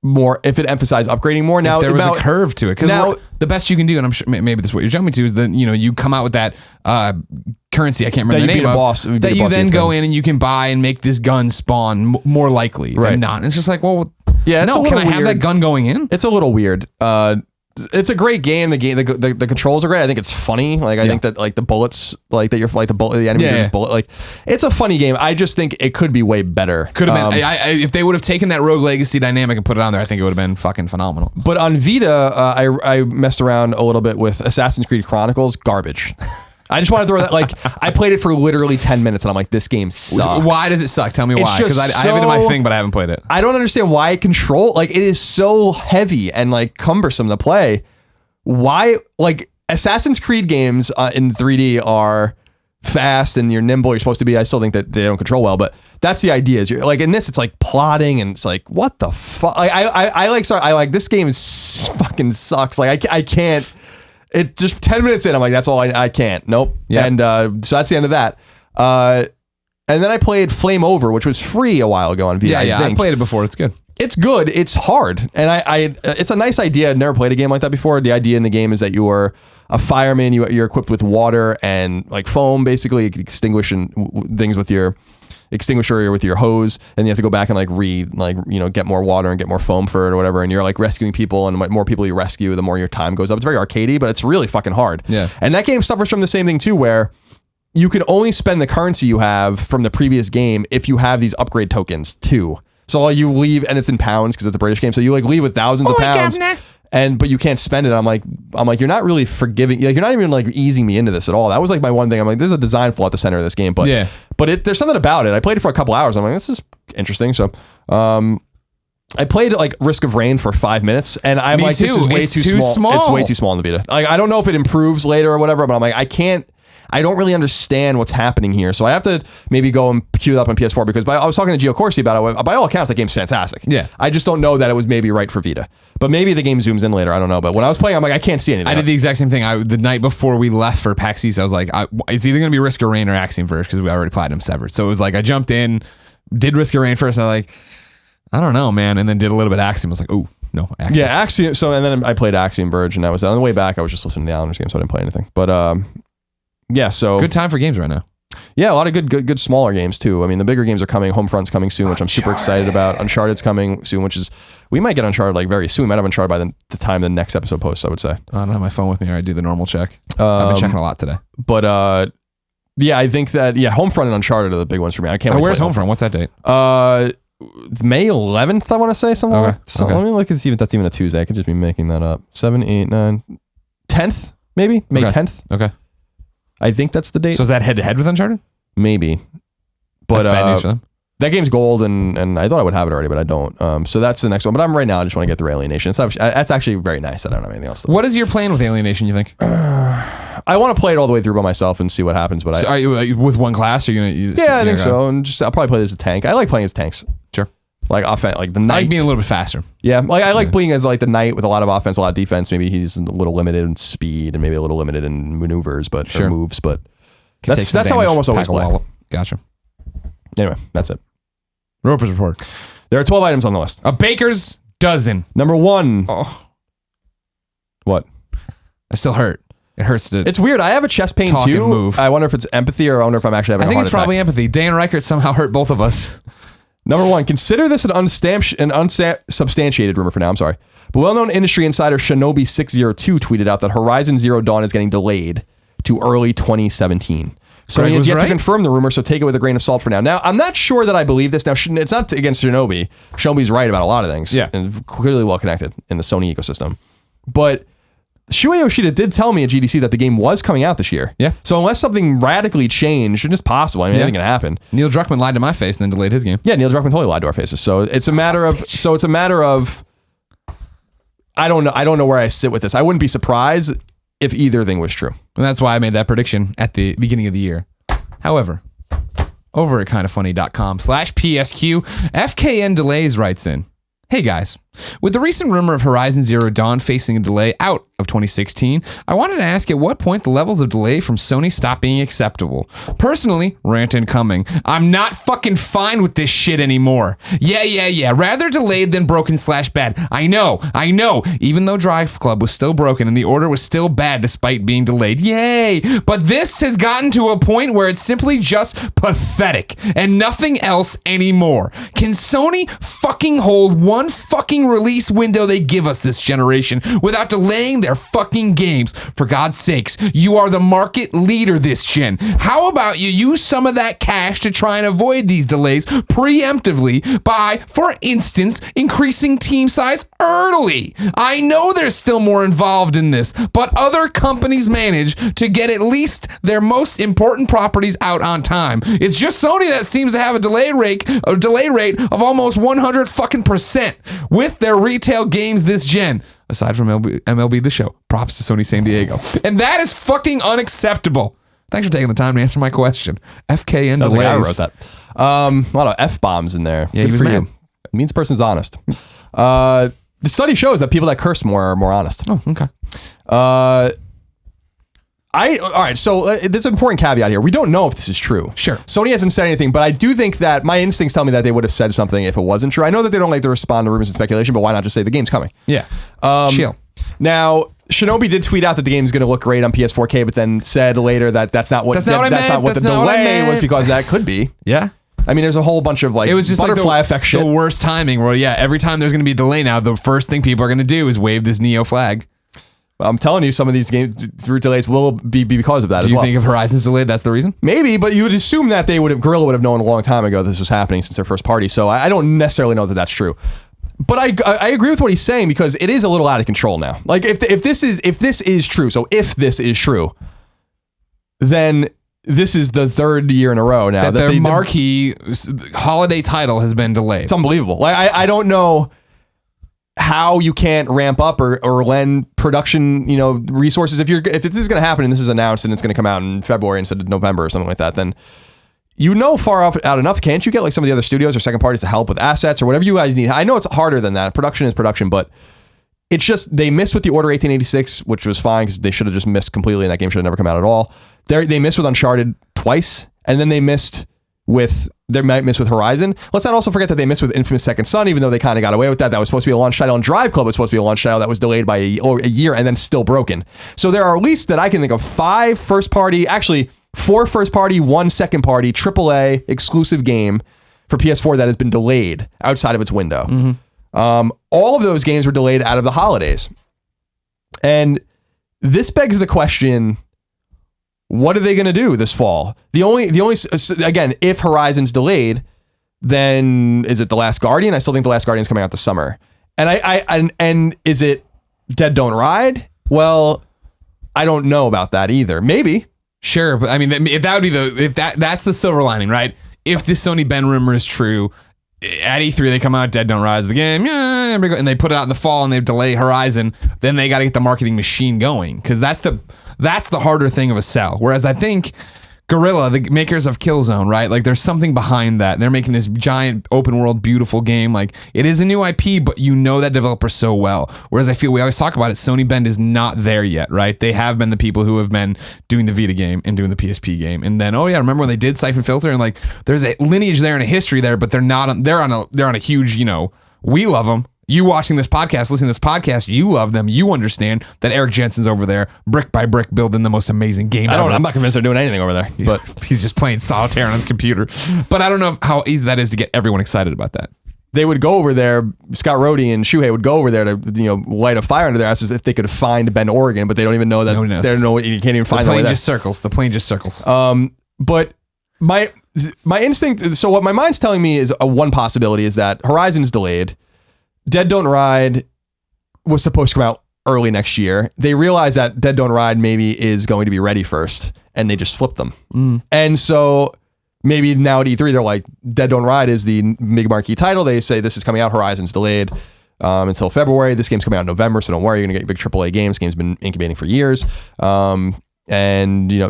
more, if it emphasized upgrading more. Now, if there was a curve to it, because the best you can do, and I'm sure maybe this is what you're jumping to, is that you come out with that currency, I can't remember the name of, that you then go in and you can buy and make this gun spawn more likely than not. And it's just like, well, can I have that gun going in? It's a little weird. It's a great game. The controls are great. I think it's funny. Like I think that like the bullets, like that you're like the enemies are just bullet. Like it's a funny game. I just think it could be way better. Could have been. If they would have taken that Rogue Legacy dynamic and put it on there, I think it would have been fucking phenomenal. But on Vita, I messed around a little bit with Assassin's Creed Chronicles. Garbage. I just want to throw that, like, I played it for literally 10 minutes and I'm like, this game sucks. Why does it suck? Tell me why. Because I have it in my thing, but I haven't played it. I don't understand why it it is so heavy and like cumbersome to play. Why, like, Assassin's Creed games in 3D are fast and you're nimble, you're supposed to be. I still think that they don't control well, but that's the idea. Is you're like, in this, it's like plotting and it's like, what the fuck? I like this game fucking sucks. Like, I can't. It just 10 minutes in, I'm like, that's all I can't. Nope. Yep. And so that's the end of that. And then I played Flame Over, which was free a while ago on Vita. Yeah, I've played it before. It's good. It's good. It's hard. And it's a nice idea. I've never played a game like that before. The idea in the game is that you are a fireman. You're equipped with water and like foam, basically. You can extinguish things with your extinguisher or with your hose, and you have to go back and get more water and get more foam for it or whatever, and you're like rescuing people, and the more people you rescue, the more your time goes up. It's very arcadey, but it's really fucking hard. Yeah. And that game suffers from the same thing too, where you can only spend the currency you have from the previous game if you have these upgrade tokens too. So you leave, and it's in pounds because it's a British game, so you like leave with thousands of pounds. but you can't spend it. I'm like, you're not really forgiving. Like, you're not even like easing me into this at all. That was like my one thing. I'm like, there's a design flaw at the center of this game, but there's something about it. I played it for a couple hours. I'm like, this is interesting. So, I played like Risk of Rain for 5 minutes, and I'm like, this is way too small. It's way too small in the Vita. Like, I don't know if it improves later or whatever, but I'm like, I don't really understand what's happening here. So I have to maybe go and queue it up on PS4 because I was talking to Gio Corsi about it. By all accounts, that game's fantastic. Yeah. I just don't know that it was maybe right for Vita. But maybe the game zooms in later. I don't know. But when I was playing, I'm like, I can't see anything. I did the exact same thing. The night before we left for PAX East, I was like, it's either going to be Risk of Rain or Axiom Verge because we already Platinum Severed. So it was like, I jumped in, did Risk of Rain first, and I was like, I don't know, man. And then did a little bit of Axiom. I was like, oh, no, Axiom. Yeah, Axiom. So, and then I played Axiom Verge, and that was on the way back. I was just listening to the Islanders game, so I didn't play anything. But, yeah, so good time for games right now. Yeah, a lot of good smaller games too. I mean, the bigger games are coming. Homefront's coming soon, which I'm super excited about. Uncharted's coming soon, which is we might get Uncharted like very soon. We might have Uncharted by the time the next episode posts, I would say. I don't have my phone with me, or I do the normal check. I've been checking a lot today. But yeah, I think that Homefront and Uncharted are the big ones for me. I can't. Wait where's Homefront? What's that date? May 11th, I want to say something. Okay. So let me look and see if that's even a Tuesday. I could just be making that up. 7, 8, 9, 10th, maybe May 10th. Okay. I think that's the date. So is that head-to-head with Uncharted? Maybe. But that's bad news for them. That game's gold, and I thought I would have it already, but I don't. So that's the next one. But right now, I just want to get through Alienation. That's actually very nice. I don't have anything else. What is your plan with Alienation, you think? I want to play it all the way through by myself and see what happens. But so are you with one class? Or are you gonna? Yeah, I think so. And I'll probably play this as a tank. I like playing as tanks. Sure. Like offense, like the knight. I like being a little bit faster. Yeah, like I like playing as like the knight with a lot of offense, a lot of defense. Maybe he's a little limited in speed and maybe a little limited in maneuvers, but or moves. But that's how I almost always play. Gotcha. Anyway, that's it. Roper's report. There are 12 items on the list. A baker's dozen. Number 1. Oh, what? I still hurt. It hurts to. It's weird. I have a chest pain talk too. And move. I wonder if it's empathy or I wonder if I'm actually having a heart attack. I think it's probably empathy. Dan Reichert somehow hurt both of us. Number 1, consider this an unsubstantiated rumor for now. I'm sorry. But well-known industry insider Shinobi602 tweeted out that Horizon Zero Dawn is getting delayed to early 2017. Sony has yet to confirm the rumor, so take it with a grain of salt for now. Now, I'm not sure that I believe this. Now, it's not against Shinobi. Shinobi's right about a lot of things. Yeah. And clearly well connected in the Sony ecosystem. But Shuei Yoshida did tell me at GDC that the game was coming out this year. Yeah. So unless something radically changed, it's just possible. I mean, anything can happen. Neil Druckmann lied to my face and then delayed his game. Yeah, Neil Druckmann totally lied to our faces. So it's a matter of I don't know where I sit with this. I wouldn't be surprised if either thing was true. And that's why I made that prediction at the beginning of the year. However, over at kindafunny.com/PSQ, FKN Delays writes in, "Hey guys, with the recent rumor of Horizon Zero Dawn facing a delay out of 2016, I wanted to ask at what point the levels of delay from Sony stop being acceptable. Personally, rant incoming, I'm not fucking fine with this shit anymore. Yeah. Rather delayed than broken/bad. I know. Even though Drive Club was still broken and the order was still bad despite being delayed. Yay! But this has gotten to a point where it's simply just pathetic and nothing else anymore. Can Sony fucking hold one fucking release window they give us this generation without delaying their fucking games? For God's sakes, you are the market leader this gen. How about you use some of that cash to try and avoid these delays preemptively by, for instance, increasing team size early? I know there's still more involved in this, but other companies manage to get at least their most important properties out on time. It's just Sony that seems to have a delay rate of almost 100% with their retail games this gen. Aside from MLB The Show. Props to Sony San Diego. And that is fucking unacceptable. Thanks for taking the time to answer my question. FKN Sounds delays. like I wrote that. A lot of F-bombs in there. Yeah, good for mad. you. It means the person's honest. The study shows that people that curse more are more honest. Oh, okay. All right, so there's an important caveat here. We don't know if this is true. Sure. Sony hasn't said anything, but I do think that my instincts tell me that they would have said something if it wasn't true. I know that they don't like to respond to rumors and speculation, but why not just say the game's coming? Yeah. Chill. Now, Shinobi did tweet out that the game's going to look great on PS4K, but then said later that that's not what the delay was, because that could be. Yeah. I mean, there's a whole bunch of like it was just butterfly like effect shit. The worst timing where, every time there's going to be a delay now, the first thing people are going to do is wave this Neo flag. I'm telling you, some of these games through delays will be because of that as well. Do you think if Horizon's delayed, that's the reason? Maybe, but you would assume that Guerrilla would have known a long time ago this was happening since their first party. So I don't necessarily know that that's true. But I agree with what he's saying because it is a little out of control now. Like if this is true, so if this is true, then this is the third year in a row now that their marquee holiday title has been delayed. It's unbelievable. Like I don't know how you can't ramp up or lend production, resources. If this is going to happen and this is announced and it's going to come out in February instead of November or something like that, then far out enough. Can't you get like some of the other studios or second parties to help with assets or whatever you guys need? I know it's harder than that. Production is production, but it's just they missed with the Order 1886, which was fine because they should have just missed completely and that game should have never come out at all. They missed with Uncharted twice, and then they might miss with Horizon. Let's not also forget that they missed with Infamous Second Son, even though they kind of got away with that. That was supposed to be a launch title, and Drive Club was supposed to be a launch title that was delayed by a year and then still broken. So there are at least that I can think of 4 first party, 1 second party, AAA exclusive game for PS4 that has been delayed outside of its window. Mm-hmm. All of those games were delayed out of the holidays. And this begs the question, what are they going to do this fall? The only again, if Horizon's delayed, then is it The Last Guardian? I still think The Last Guardian's coming out this summer. And is it Dead Don't Ride? Well, I don't know about that either. Maybe. Sure, but I mean, if that would be that's the silver lining, right? If the Sony Ben rumor is true, at E3 they come out, Dead Don't Rise the game, yeah, and they put it out in the fall and they delay Horizon, then they got to get the marketing machine going because that's the harder thing of a sell. Whereas I think Guerrilla, the makers of Killzone, right? Like there's something behind that. They're making this giant open world, beautiful game. Like it is a new IP, but you know that developer so well. Whereas I feel we always talk about it, Sony Bend is not there yet, right? They have been the people who have been doing the Vita game and doing the PSP game. And then, oh yeah, remember when they did Siphon Filter and like there's a lineage there and a history there, but they're on a huge, we love them. You watching this podcast, listening to this podcast, you love them. You understand that Eric Jensen's over there, brick by brick, building the most amazing game ever. I'm not convinced they're doing anything over there, but he's just playing solitaire on his computer. But I don't know how easy that is to get everyone excited about that. They would go over there, Scott Rhodey and Shuhei would go over there to light a fire under their asses if they could find Bend, Oregon, but they don't even know that. They don't know, you can't even find the plane just circles. The plane just circles. But my instinct, so what my mind's telling me is one possibility is that Horizon is delayed. Dead Don't Ride was supposed to come out early next year. They realized that Dead Don't Ride maybe is going to be ready first, and they just flipped them. And so maybe now at E3, they're like, Dead Don't Ride is the big marquee title. They say this is coming out. Horizon's delayed until February. This game's coming out in November, so don't worry. You're going to get big AAA games. This game's been incubating for years. And,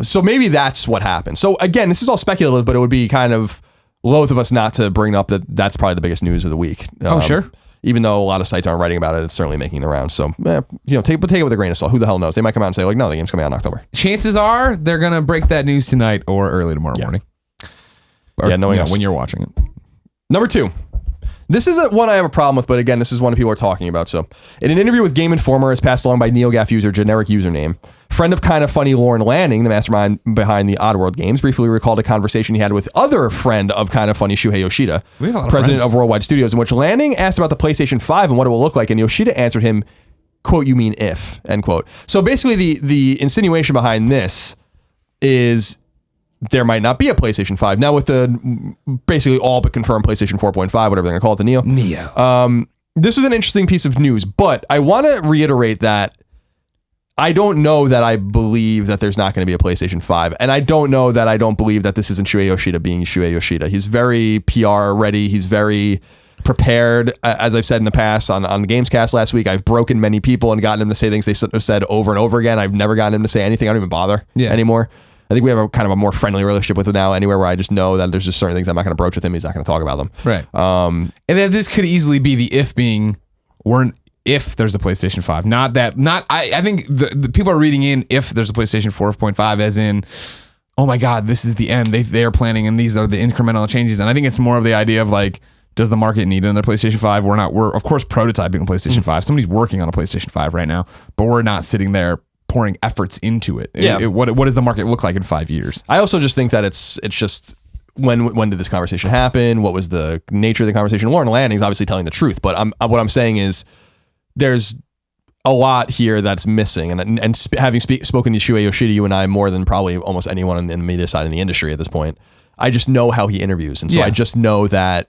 so maybe that's what happened. So again, this is all speculative, but it would be kind of loath of us not to bring up that that's probably the biggest news of the week. Sure. Even though a lot of sites aren't writing about it, it's certainly making the rounds. So, take it with a grain of salt. Who the hell knows? They might come out and say, like, no, the game's coming out in October. Chances are they're going to break that news tonight or early tomorrow morning. Or, when you're watching it. Number 2. This is one I have a problem with, but again, this is one people are talking about. So, in an interview with Game Informer, as passed along by NeoGaf user, generic username, friend of Kinda Funny Lauren Lanning, the mastermind behind the Oddworld games, briefly recalled a conversation he had with other friend of Kinda Funny, Shuhei Yoshida, president of Worldwide Studios, in which Lanning asked about the PlayStation 5 and what it will look like, and Yoshida answered him, quote, "You mean if," end quote. So basically, the insinuation behind this is there might not be a PlayStation 5. Now with the basically all but confirmed PlayStation 4.5, whatever they're going to call it, the Neo. This is an interesting piece of news, but I want to reiterate that I don't know that I believe that there's not going to be a PlayStation 5. And I don't know that I don't believe that this isn't Shuhei Yoshida being Shuhei Yoshida. He's very PR ready. He's very prepared. As I've said in the past on Gamescast last week, I've broken many people and gotten him to say things they have said over and over again. I've never gotten him to say anything. I don't even bother anymore. I think we have a kind of a more friendly relationship with him now anywhere where I just know that there's just certain things I'm not going to broach with him. He's not going to talk about them. Right. And then this could easily be the if being, if there's a PlayStation 5. I think the people are reading in if there's a PlayStation 4.5 as in, oh my God, this is the end. They are planning and these are the incremental changes. And I think it's more of the idea of like, does the market need another PlayStation 5? We're of course prototyping a PlayStation 5. Somebody's working on a PlayStation 5 right now, but we're not sitting there pouring efforts into it. What does the market look like in 5 years? I also just think that it's just when did this conversation happen? What was the nature of the conversation? Lauren Lanning's obviously telling the truth, but what I'm saying is there's a lot here that's missing. And having spoken to Shuhei Yoshida, you and I, more than probably almost anyone in the media side in the industry at this point, I just know how he interviews. And so I just know that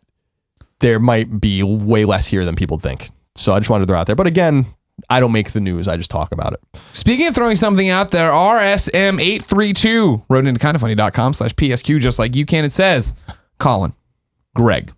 there might be way less here than people think. So I just wanted to throw it out there. But again, I don't make the news. I just talk about it. Speaking of throwing something out there, RSM832 wrote into kindafunny.com/PSQ, just like you can. It says, Colin, Greg,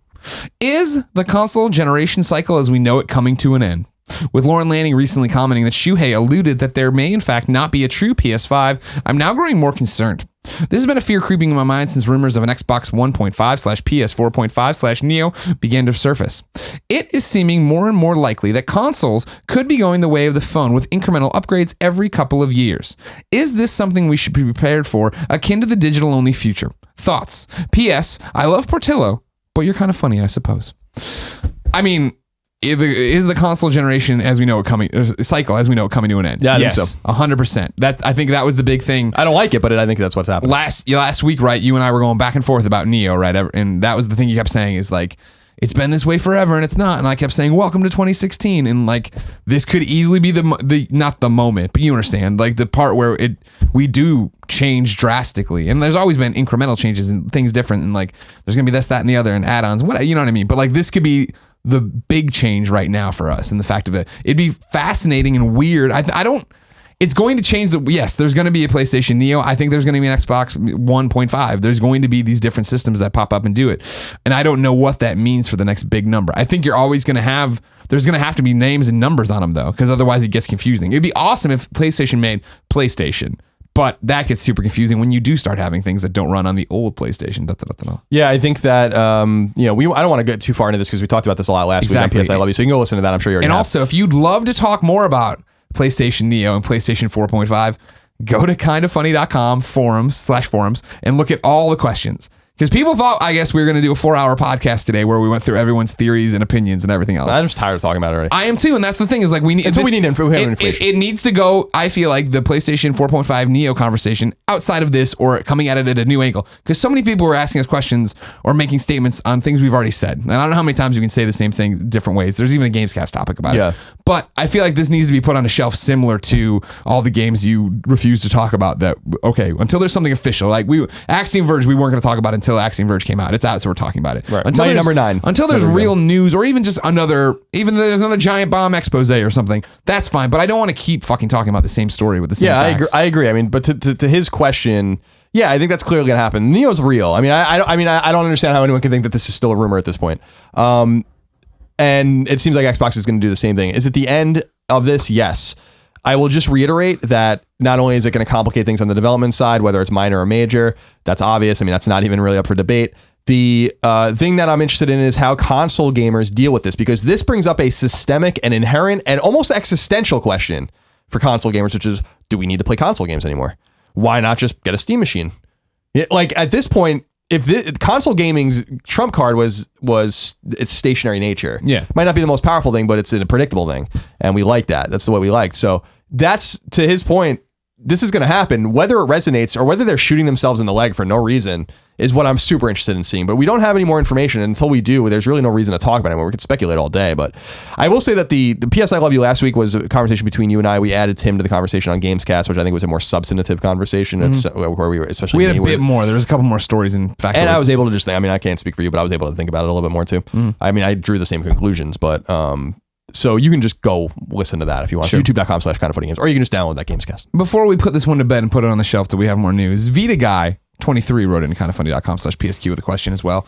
is the console generation cycle as we know it coming to an end? With Lauren Lanning recently commenting that Shuhei alluded that there may in fact not be a true PS5, I'm now growing more concerned. This has been a fear creeping in my mind since rumors of an Xbox 1.5/PS4.5/Neo began to surface. It is seeming more and more likely that consoles could be going the way of the phone with incremental upgrades every couple of years. Is this something we should be prepared for, akin to the digital-only future? Thoughts? P.S. I love Portillo, but you're kind of funny, I suppose. I mean, is the console generation as we know it coming cycle as we know it coming to an end? Yeah, I yes, think so. 100%. I think that was the big thing. I don't like it, but I think that's what's happening. Last week, right? You and I were going back and forth about Neo, right? And that was the thing you kept saying is like, it's been this way forever and it's not. And I kept saying, welcome to 2016. And like, this could easily be the not the moment, but you understand, like the part where we do change drastically. And there's always been incremental changes and things different. And like, there's going to be this, that, and the other and add-ons, what, you know what I mean? But like, this could be the big change right now for us. And the fact of it'd be fascinating and weird. It's going to change yes, there's going to be a PlayStation Neo. I think there's going to be an Xbox 1.5. There's going to be these different systems that pop up and do it. And I don't know what that means for the next big number. I think you're always going to have, there's going to have to be names and numbers on them though, because otherwise it gets confusing. It'd be awesome if PlayStation made PlayStation, but that gets super confusing when you do start having things that don't run on the old PlayStation. Yeah, I think that, I don't want to get too far into this because we talked about this a lot last week on PS I Love You. So you can go listen to that. I'm sure you're And also, if you'd love to talk more about PlayStation Neo and PlayStation 4.5, go to kindafunny.com forums and look at all the questions. Because people thought, I guess, we were going to do a 4-hour podcast today where we went through everyone's theories and opinions and everything else. I'm just tired of talking about it already. I am too, and that's the thing is like we need information. It needs to go. I feel like the PlayStation 4.5 Neo conversation outside of this or coming at it at a new angle, because so many people were asking us questions or making statements on things we've already said. And I don't know how many times you can say the same thing different ways. There's even a Gamescast topic about it. But I feel like this needs to be put on a shelf similar to all the games you refuse to talk about. That okay, until there's something official, like Axiom Verge, we weren't going to talk about until Axiom Verge came out. It's out, so we're talking about it. Right. Until number 9. Until there's real news, or even just even there's another giant bomb expose or something. That's fine, but I don't want to keep fucking talking about the same story with the same facts. I agree. I mean, but to his question, yeah, I think that's clearly gonna happen. Neo's real. I mean, I don't understand how anyone can think that this is still a rumor at this point. And it seems like Xbox is going to do the same thing. Is it the end of this? Yes. I will just reiterate that not only is it going to complicate things on the development side, whether it's minor or major, that's obvious. I mean, that's not even really up for debate. The thing that I'm interested in is how console gamers deal with this, because this brings up a systemic and inherent and almost existential question for console gamers, which is, do we need to play console games anymore? Why not just get a Steam machine? Like at this point, if the console gaming's trump card was its stationary nature, might not be the most powerful thing, but it's a predictable thing, and we like that. That's the way we liked. So that's, to his point, this is going to happen. Whether it resonates or whether they're shooting themselves in the leg for no reason is what I'm super interested in seeing. But we don't have any more information, and until we do, there's really no reason to talk about it anymore. We could speculate all day, but I will say that the PS I Love You last week was a conversation between you and I. We added Tim to the conversation on Gamescast, which I think was a more substantive conversation. It's where we were, especially we had a bit more. There was a couple more stories in fact. And I was able to just think, I mean, I can't speak for you, but I was able to think about it a little bit more too. I mean, I drew the same conclusions, but so you can just go listen to that if you want. Sure. YouTube.com/kindoffunnygames, or you can just download that Gamescast. Before we put this one to bed and put it on the shelf till we have more news, Vita Guy 23 wrote into kindoffunny.com/PSQ with a question as well.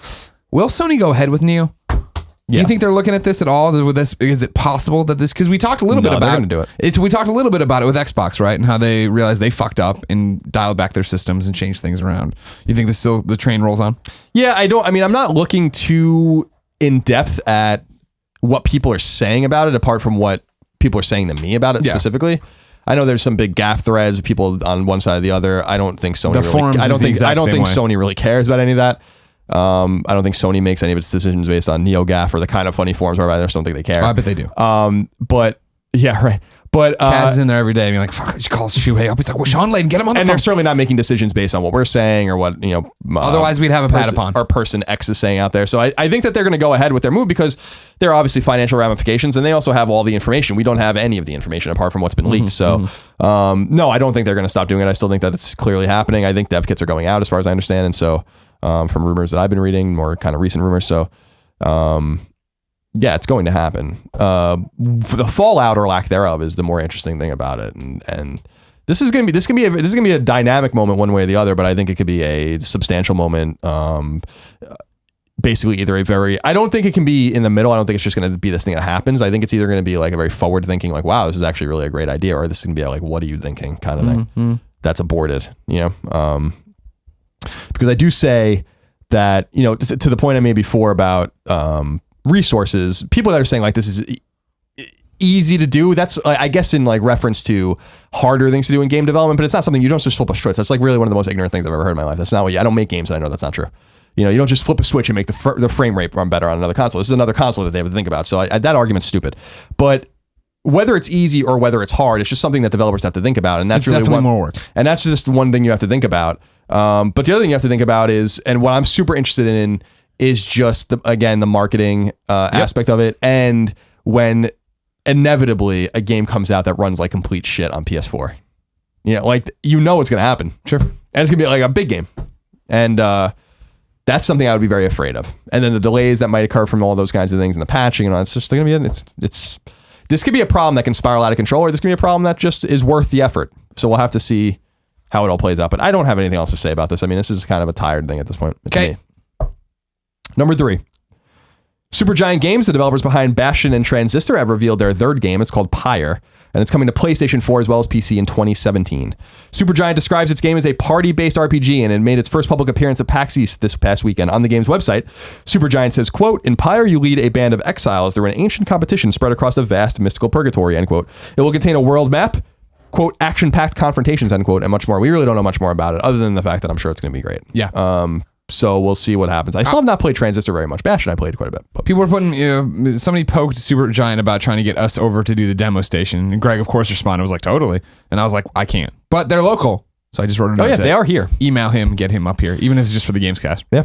Will Sony go ahead with Neo? Do you think they're looking at this at all? With this, is it possible that this? Because we talked a little bit about they're gonna do it. We talked a little bit about it with Xbox, right? And how they realized they fucked up and dialed back their systems and changed things around. You think the train rolls on? Yeah, I mean, I'm not looking too in depth at what people are saying about it, apart from what people are saying to me about it specifically. I know there's some big gaff threads, people on one side or the other. I don't think Sony Sony really cares about any of that. I don't think Sony makes any of its decisions based on NeoGAF or the Kind of Funny forums, where I just don't think they care. I bet they do. But yeah, right. But Kaz is in there every day being like, fuck, she calls Shuhei up. He's like, well, Sean Layden, get him on the phone. And they're certainly not making decisions based on what we're saying or what, otherwise we'd have a pat upon. Or person X is saying out there. So I think that they're going to go ahead with their move because there are obviously financial ramifications, and they also have all the information. We don't have any of the information apart from what's been leaked. So no, I don't think they're going to stop doing it. I still think that it's clearly happening. I think dev kits are going out as far as I understand. And so from rumors that I've been reading, more kind of recent rumors. So Yeah, it's going to happen. The fallout or lack thereof is the more interesting thing about it, and this is gonna be a dynamic moment one way or the other. But I think it could be a substantial moment. Basically, either I don't think it can be in the middle. I don't think it's just going to be this thing that happens. I think it's either going to be like a very forward thinking, like, wow, this is actually really a great idea, or this is going to be like, what are you thinking, kind of thing. That's aborted, because I do say that, to the point I made before about resources, people that are saying like this is easy to do, that's I guess in like reference to harder things to do in game development, but it's not something you don't just flip a switch. That's like really one of the most ignorant things I've ever heard in my life. That's not what I don't make games and I know that's not true. You don't just flip a switch and make the frame rate run better on another console. This is another console that they have to think about. So that argument's stupid. But whether it's easy or whether it's hard, it's just something that developers have to think about, and that's really more work. And that's just one thing you have to think about. But the other thing you have to think about is, and what I'm super interested in, is just the marketing aspect of it, and when inevitably a game comes out that runs like complete shit on PS4, it's going to happen. Sure, and it's gonna be like a big game, and that's something I would be very afraid of. And then the delays that might occur from all those kinds of things and the patching and all, it's just going to be, this could be a problem that can spiral out of control, or this could be a problem that just is worth the effort. So we'll have to see how it all plays out. But I don't have anything else to say about this. I mean, this is kind of a tired thing at this point. Okay. Number 3. Supergiant Games, the developers behind Bastion and Transistor, have revealed their third game. It's called Pyre, and it's coming to PlayStation 4 as well as PC in 2017. Supergiant describes its game as a party-based RPG, and it made its first public appearance at PAX East this past weekend. On the game's website, Supergiant says, quote, "In Pyre, you lead a band of exiles through an ancient competition spread across a vast mystical purgatory," end quote. It will contain a world map, quote, action-packed confrontations, end quote, and much more. We really don't know much more about it, other than the fact that I'm sure it's going to be great. Yeah. So we'll see what happens. I still have not played Transistor very much. Bastion I played quite a bit. But. People were putting, somebody poked Supergiant about trying to get us over to do the demo station. And Greg, of course, responded, was like, totally. And I was like, I can't. But they're local. So I just wrote a note. Oh, yeah, they are here. Email him, get him up here, even if it's just for the Gamescast. Yeah.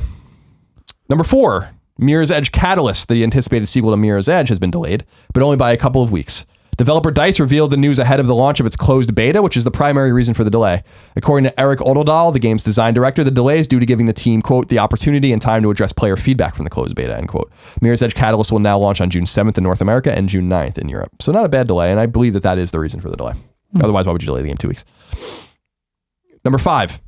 Number 4, Mirror's Edge Catalyst, the anticipated sequel to Mirror's Edge, has been delayed, but only by a couple of weeks. Developer DICE revealed the news ahead of the launch of its closed beta, which is the primary reason for the delay. According to Eric Odeldahl, the game's design director, the delay is due to giving the team, quote, the opportunity and time to address player feedback from the closed beta, end quote. Mirror's Edge Catalyst will now launch on June 7th in North America and June 9th in Europe. So not a bad delay, and I believe that is the reason for the delay. Otherwise, why would you delay the game 2 weeks? Number 5.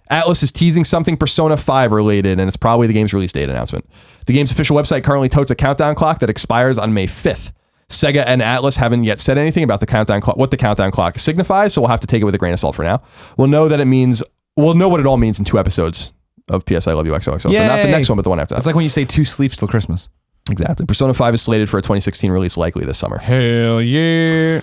Atlas is teasing something Persona 5 related, and it's probably the game's release date announcement. The game's official website currently totes a countdown clock that expires on May 5th. Sega and Atlas haven't yet said anything about the countdown clock, what the countdown clock signifies, so we'll have to take it with a grain of salt for now. We'll know what it all means in 2 episodes of PS I Love You XOXO. Yay. So not the next one, but the one after that. It's like when you say 2 sleeps till Christmas. Exactly. Persona 5 is slated for a 2016 release, likely this summer. Hell yeah.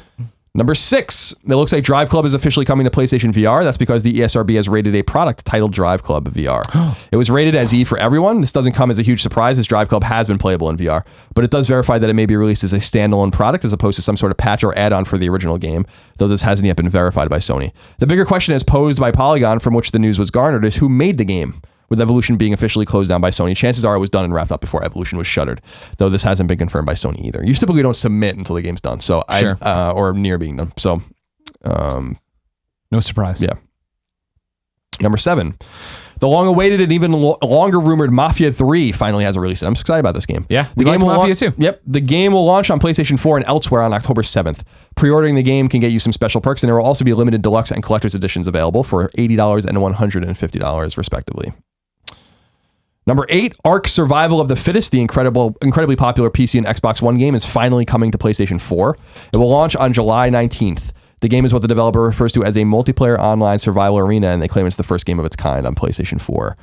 Number 6, it looks like Drive Club is officially coming to PlayStation VR. That's because the ESRB has rated a product titled Drive Club VR. It was rated as E for everyone. This doesn't come as a huge surprise, as Drive Club has been playable in VR, but it does verify that it may be released as a standalone product as opposed to some sort of patch or add-on for the original game, though this hasn't yet been verified by Sony. The bigger question is posed by Polygon, from which the news was garnered, is who made the game? With Evolution being officially closed down by Sony, chances are it was done and wrapped up before Evolution was shuttered, though this hasn't been confirmed by Sony either. You typically don't submit until the game's done, so Sure. or near being done. So, no surprise. Yeah. Number 7, the long-awaited and even longer rumored Mafia 3 finally has a release. I'm excited about this game. Yeah, the game like will Mafia too. Yep, the game will launch on PlayStation 4 and elsewhere on October 7th. Pre-ordering the game can get you some special perks, and there will also be limited deluxe and collector's editions available for $80 and $150 respectively. Number 8, Ark Survival of the Fittest, the incredibly popular PC and Xbox One game, is finally coming to PlayStation 4. It will launch on July 19th. The game is what the developer refers to as a multiplayer online survival arena, and they claim it's the first game of its kind on PlayStation 4.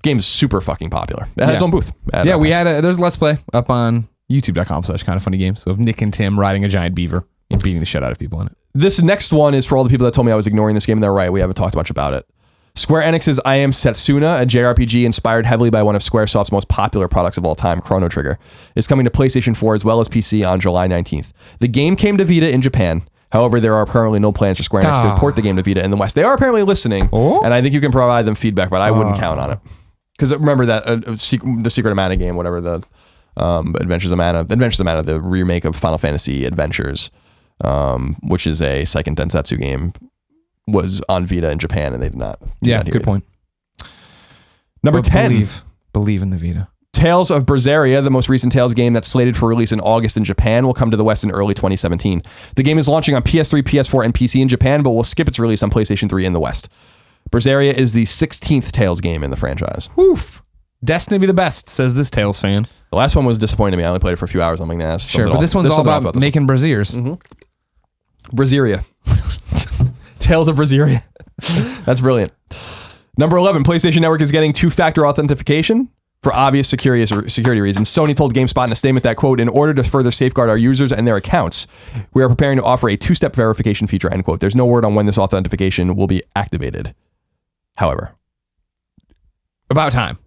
Game's super fucking popular. It had its own booth. Yeah, there's a Let's Play up on youtube.com/kindafunnygames. So of Nick and Tim riding a giant beaver and beating the shit out of people in it. This next one is for all the people that told me I was ignoring this game, and they're right. We haven't talked much about it. Square Enix's I Am Setsuna, a JRPG inspired heavily by one of Squaresoft's most popular products of all time, Chrono Trigger, is coming to PlayStation 4 as well as PC on July 19th. The game came to Vita in Japan. However, there are apparently no plans for Square Enix to port the game to Vita in the West. They are apparently listening, and I think you can provide them feedback, but I wouldn't count on it. Because remember that the Secret of Mana game, whatever, the Adventures of Mana, the remake of Final Fantasy Adventures, which is a Seiken Densetsu game, was on Vita in Japan, and they did not. Yeah, good point. Number 10. Believe in the Vita. Tales of Berseria, the most recent Tales game that's slated for release in August in Japan, will come to the West in early 2017. The game is launching on PS3, PS4, and PC in Japan, but will skip its release on PlayStation 3 in the West. Berseria is the 16th Tales game in the franchise. Oof. Destined to be the best, says this Tales fan. The last one was disappointing to me. I only played it for a few hours. I'm like, nah, that's Sure, but this one's all about making braziers. Berseria. Tales of Berseria. That's brilliant. Number 11, PlayStation Network is getting two-factor authentication for obvious security reasons. Sony told GameSpot in a statement that, quote, in order to further safeguard our users and their accounts, we are preparing to offer a two-step verification feature, end quote. There's no word on when this authentication will be activated. However. About time.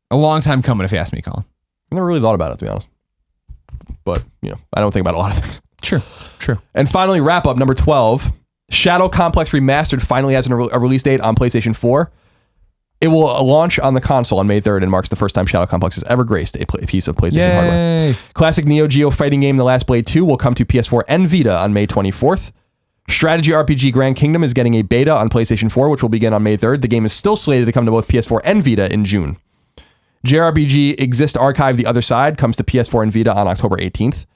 A long time coming, if you ask me, Colin. I never really thought about it, to be honest. But, I don't think about a lot of things. True. And finally, wrap up, number 12. Shadow Complex Remastered finally has a release date on PlayStation 4. It will launch on the console on May 3rd and marks the first time Shadow Complex has ever graced a piece of PlayStation hardware. Classic Neo Geo fighting game The Last Blade 2 will come to PS4 and Vita on May 24th. Strategy RPG Grand Kingdom is getting a beta on PlayStation 4, which will begin on May 3rd. The game is still slated to come to both PS4 and Vita in June. JRPG Exist Archive The Other Side comes to PS4 and Vita on October 18th.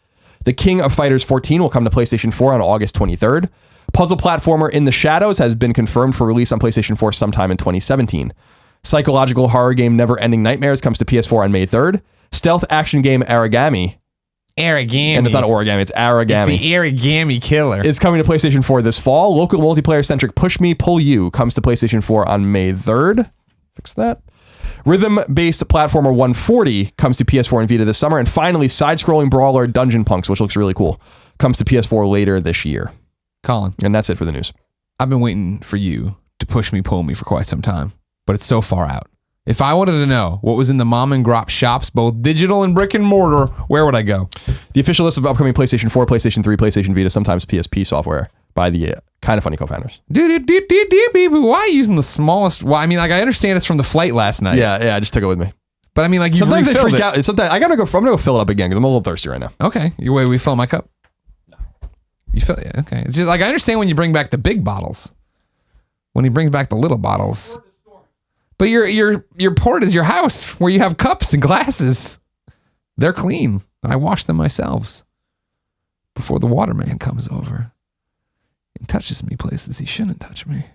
The King of Fighters 14 will come to PlayStation 4 on August 23rd. Puzzle platformer In the Shadows has been confirmed for release on PlayStation 4 sometime in 2017. Psychological horror game Never Ending Nightmares comes to PS4 on May 3rd. Stealth action game Aragami. And it's not origami, it's Aragami. It's the Aragami killer. It's coming to PlayStation 4 this fall. Local multiplayer-centric Push Me, Pull You comes to PlayStation 4 on May 3rd. Fix that. Rhythm-based platformer 140 comes to PS4 and Vita this summer. And finally, side-scrolling brawler Dungeon Punks, which looks really cool, comes to PS4 later this year. Colin. And that's it for the news. I've been waiting for you to push me, pull me for quite some time, but it's so far out. If I wanted to know what was in the mom and grop shops, both digital and brick and mortar, where would I go? The official list of upcoming PlayStation 4, PlayStation 3, PlayStation Vita, sometimes PSP software by the Kind of Funny co-founders. Why are you using the smallest? Well, I mean, like, I understand it's from the flight last night. Yeah, I just took it with me. But I mean, like, you sometimes they freak it. out. Sometimes I'm gonna go fill it up again because I'm a little thirsty right now. Okay, you wait. We fill my cup. You fill it. Okay. It's just like I understand when you bring back the big bottles. When he brings back the little bottles. But your port is your house where you have cups and glasses. They're clean. I wash them myself before the waterman comes over and touches me places he shouldn't touch me.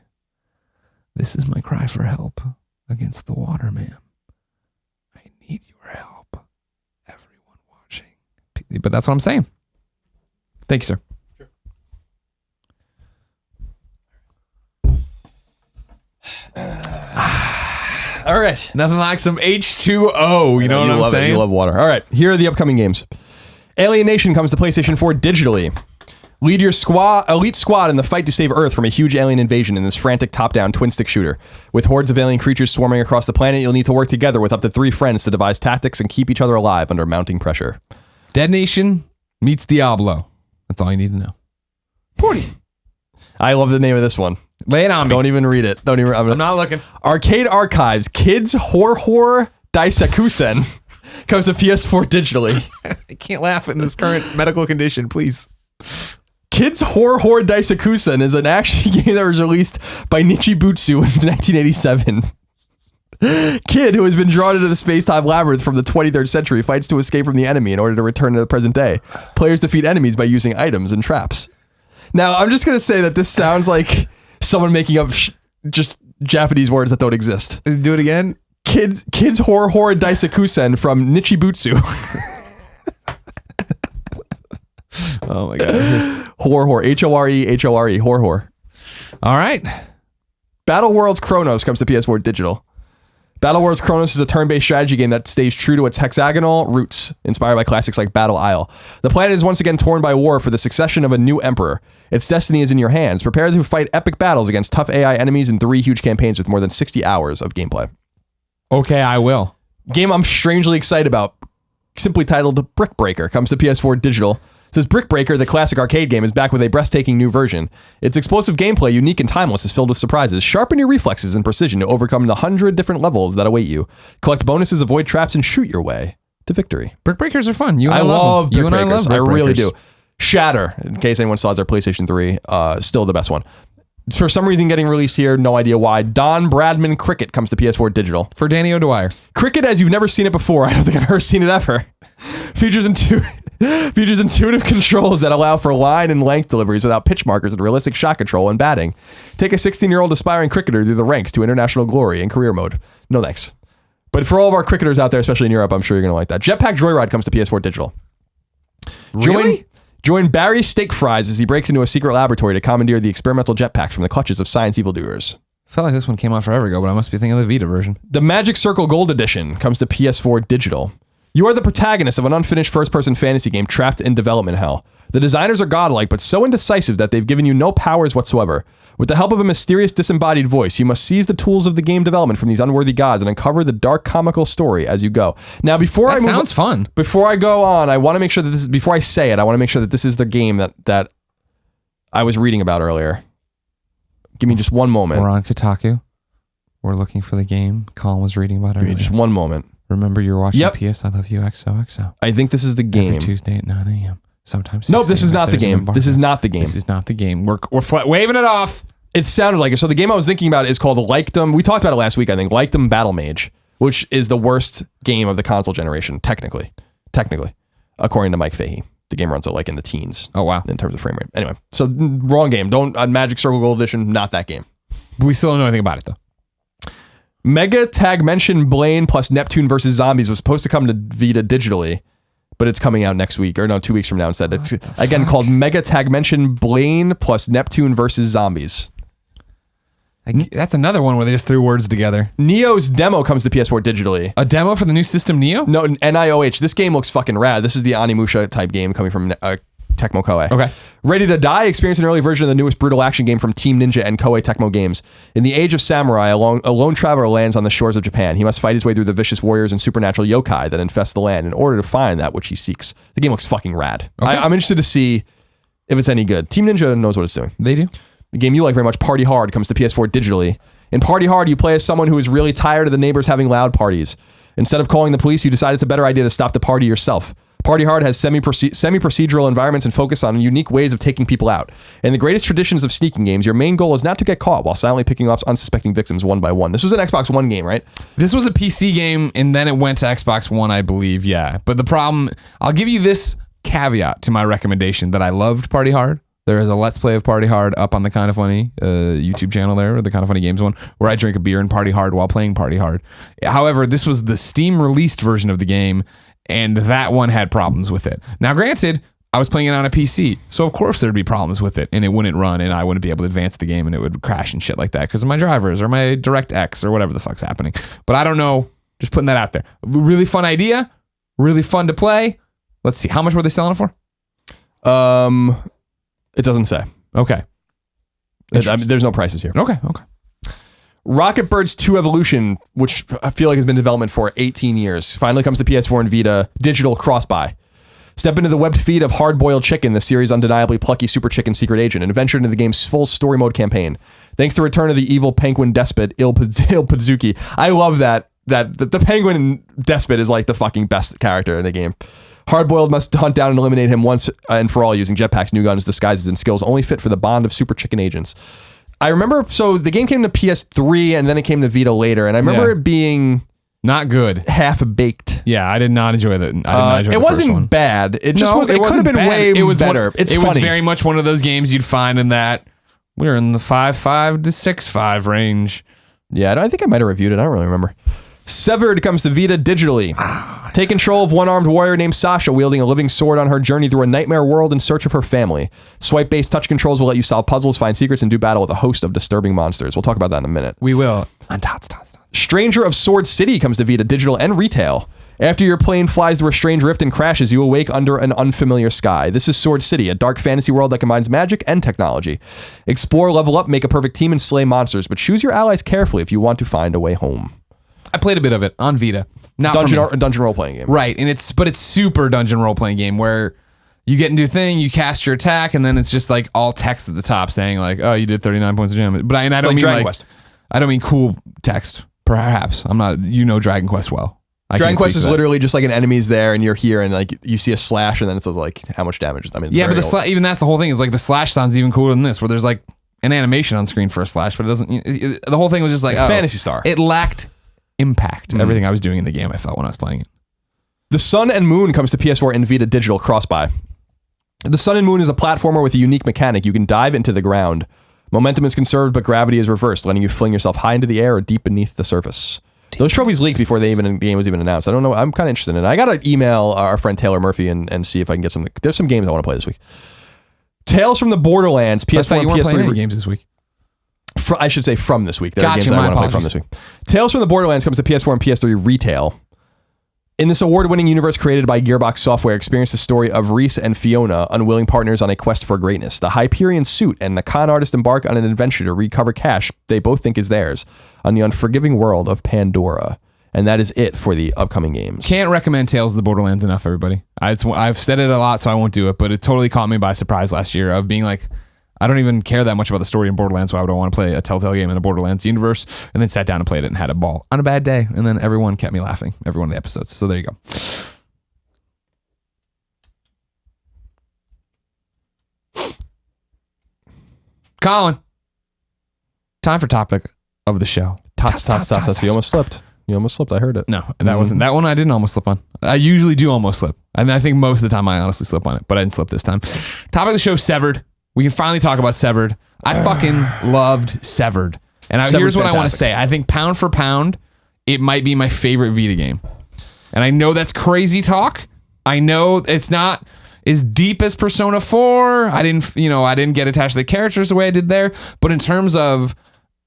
This is my cry for help against the waterman. I need your help. Everyone watching. But that's what I'm saying. Thank you, sir. All right. Nothing like some H2O. You know what I'm saying? You love water. All right. Here are the upcoming games. Alienation comes to PlayStation 4 digitally. Lead your elite squad in the fight to save Earth from a huge alien invasion in this frantic top-down twin-stick shooter. With hordes of alien creatures swarming across the planet, you'll need to work together with up to 3 friends to devise tactics and keep each other alive under mounting pressure. Dead Nation meets Diablo. That's all you need to know. 40. I love the name of this one. Lay it on me. Don't even read it. I'm not looking. Arcade Archives Kids Horror Daisakusen comes to PS4 digitally. I can't laugh in this current medical condition, please. Kids Horror Daisakusen is an action game that was released by Nichibutsu in 1987. Kid, who has been drawn into the space-time labyrinth from the 23rd century, fights to escape from the enemy in order to return to the present day. Players defeat enemies by using items and traps. Now, I'm just going to say that this sounds like someone making up just Japanese words that don't exist. Do it again. Kids Horror Daisakusen from Nichibutsu. Oh my god. Horror. H-O-R-E. Horror. All right. Battle Worlds Chronos comes to PS4 digital. Battle Worlds Chronos is a turn-based strategy game that stays true to its hexagonal roots, inspired by classics like Battle Isle. The planet is once again torn by war for the succession of a new emperor. Its destiny is in your hands. Prepare to fight epic battles against tough AI enemies in 3 huge campaigns with more than 60 hours of gameplay. Okay, I will. Game I'm strangely excited about, simply titled Brick Breaker, comes to PS4 digital. It says Brick Breaker, the classic arcade game, is back with a breathtaking new version. Its explosive gameplay, unique and timeless, is filled with surprises. Sharpen your reflexes and precision to overcome the 100 different levels that await you. Collect bonuses, avoid traps, and shoot your way to victory. Brick Breakers are fun. I love Brick Breakers. I really Breakers. do. Shatter, in case anyone still has their PlayStation 3, still the best one. For some reason getting released here, no idea why. Don Bradman Cricket comes to PS4 Digital. For Danny O'Dwyer. Cricket as you've never seen it before. I don't think I've ever seen it ever. Features intuitive controls that allow for line and length deliveries without pitch markers and realistic shot control and batting. Take a 16-year-old aspiring cricketer through the ranks to international glory in career mode. No thanks. But for all of our cricketers out there, especially in Europe, I'm sure you're going to like that. Jetpack Joyride comes to PS4 Digital. Really? Join Barry Steak Fries as he breaks into a secret laboratory to commandeer the experimental jetpacks from the clutches of science evildoers. I felt like this one came out forever ago, but I must be thinking of the Vita version. The Magic Circle Gold Edition comes to PS4 Digital. You are the protagonist of an unfinished first-person fantasy game trapped in development hell. The designers are godlike, but so indecisive that they've given you no powers whatsoever. With the help of a mysterious disembodied voice, you must seize the tools of the game development from these unworthy gods and uncover the dark comical story as you go. Now, before sounds fun. Before I go on, I want to make sure that before I say it, I want to make sure that this is the game that I was reading about earlier. Give me just one moment. We're on Kotaku. We're looking for the game Colin was reading about earlier. Just one moment. Remember, you're watching PS I Love You XOXO. I think this is the game. Every Tuesday at 9 a.m. Sometimes. Nope, this is not the game. This is not the game. This is not the game. We're waving it off. It sounded like it. So the game I was thinking about is called Likedom. We talked about it last week, I think. Likedom Battle Mage, which is the worst game of the console generation, technically, according to Mike Fahey. The game runs in the teens. Oh, wow. In terms of frame rate. Anyway, so wrong game. Magic Circle Gold Edition, not that game. We still don't know anything about it, though. Mega Tag Mention Blaine plus Neptune versus Zombies was supposed to come to Vita digitally, but it's coming out next week, or no, 2 weeks from now instead. It's again called Mega Tag Mention Blaine plus Neptune versus Zombies. That's another one where they just threw words together. Neo's demo comes to PS4 digitally. A demo for the new system Neo? No, NIOH. This game looks fucking rad. This is the Onimusha type game coming from Tecmo Koei. Okay. Ready to Die, experience an early version of the newest brutal action game from Team Ninja and Koei Tecmo Games. In the age of samurai, a lone traveler lands on the shores of Japan. He must fight his way through the vicious warriors and supernatural yokai that infest the land in order to find that which he seeks. The game looks fucking rad. Okay. I'm interested to see if it's any good. Team Ninja knows what it's doing. They do. The game you like very much, Party Hard, comes to PS4 digitally. In Party Hard, you play as someone who is really tired of the neighbors having loud parties. Instead of calling the police, you decide it's a better idea to stop the party yourself. Party Hard has semi-procedural environments and focus on unique ways of taking people out. In the greatest traditions of sneaking games, your main goal is not to get caught while silently picking off unsuspecting victims one by one. This was an Xbox One game, right? This was a PC game, and then it went to Xbox One, I believe, yeah. But the problem, I'll give you this caveat to my recommendation that I loved Party Hard. There is a Let's Play of Party Hard up on the Kind of Funny YouTube channel there, or the Kind of Funny Games one, where I drink a beer and party hard while playing Party Hard. However, this was the Steam released version of the game, and that one had problems with it. Now, granted, I was playing it on a PC, so of course there'd be problems with it, and it wouldn't run, and I wouldn't be able to advance the game, and it would crash and shit like that because of my drivers or my DirectX or whatever the fuck's happening. But I don't know. Just putting that out there. Really fun idea. Really fun to play. Let's see. How much were they selling it for? It doesn't say. Okay. There's no prices here. Okay. Rocket Birds 2 Evolution, which I feel like has been in development for 18 years, finally comes to PS4 and Vita digital cross-buy. Step into the webbed feet of Hard-Boiled Chicken, the series' undeniably plucky super chicken secret agent, and venture into the game's full story mode campaign. Thanks to the return of the evil penguin despot, Il Pizzuki. I love that the penguin despot is like the fucking best character in the game. Hardboiled must hunt down and eliminate him once and for all using jetpacks, new guns, disguises, and skills only fit for the bond of super chicken agents. I remember, so the game came to PS3 and then it came to Vita later, and I remember it being not good, half-baked. Yeah, I did not enjoy that. It wasn't bad. It just was. It could have been way better. It was very much one of those games you'd find in that we're in the 5.5 to 6.5 range. Yeah, I think I might have reviewed it. I don't really remember. Severed comes to Vita digitally. Take control of one-armed warrior named Sasha wielding a living sword on her journey through a nightmare world in search of her family. Swipe-based touch controls will let you solve puzzles, find secrets, and do battle with a host of disturbing monsters. We'll talk about that in a minute. We will. Stranger of Sword City comes to Vita digital and retail. After your plane flies through a strange rift and crashes, you awake under an unfamiliar sky. This is Sword City, a dark fantasy world that combines magic and technology. Explore, level up, make a perfect team, and slay monsters, but choose your allies carefully if you want to find a way home. I played a bit of it on Vita. Not dungeon role-playing game. Right, and it's super dungeon role-playing game where you get into a thing, you cast your attack, and then it's just like all text at the top saying like, oh, you did 39 points of damage. But I don't mean Dragon Quest. I don't mean cool text, perhaps. I'm not, Dragon Quest well. Dragon Quest is literally just like an enemy's there and you're here and like you see a slash and then it says like how much damage. I mean, yeah, but even that's the whole thing is like the slash sounds even cooler than this, where there's like an animation on screen for a slash, but it doesn't. The whole thing was just like Phantasy Star. It lacked impact. Everything I was doing in the game, I felt when I was playing it. The Sun and Moon comes to PS4 and Vita digital cross-buy. The Sun and Moon is a platformer with a unique mechanic. You can dive into the ground. Momentum is conserved, but gravity is reversed, letting you fling yourself high into the air or deep beneath the surface. Those trophies leaked before the game was even announced. I don't know. I'm kind of interested in it. I got to email our friend Taylor Murphy and see if I can get some. There's some games I want to play this week. Tales from the Borderlands, PS4 and PS3 games this week. I should say from this week. There are Gotcha, games I my want to play from apologies. this week. Tales from the Borderlands comes to PS4 and PS3 retail. In this award-winning universe created by Gearbox Software, experience the story of Reese and Fiona, unwilling partners on a quest for greatness. The Hyperion suit and the con artist embark on an adventure to recover cash they both think is theirs on the unforgiving world of Pandora. And that is it for the upcoming games. Can't recommend Tales of the Borderlands enough, everybody. I've said it a lot, so I won't do it, but it totally caught me by surprise last year of being like, I don't even care that much about the story in Borderlands, why would I want to play a Telltale game in the Borderlands universe? And then sat down and played it and had a ball on a bad day. And then everyone kept me laughing, every one of the episodes. So there you go. Colin, time for topic of the show. Tots. You almost slipped. I heard it. No, that wasn't that one. I didn't almost slip on. I usually do almost slip. And I think most of the time I honestly slip on it, but I didn't slip this time. Topic of the show, Severed. We can finally talk about Severed. I fucking loved Severed. And here's what I want to say. I think pound for pound, it might be my favorite Vita game. And I know that's crazy talk. I know it's not as deep as Persona 4. I didn't get attached to the characters the way I did there. But in terms of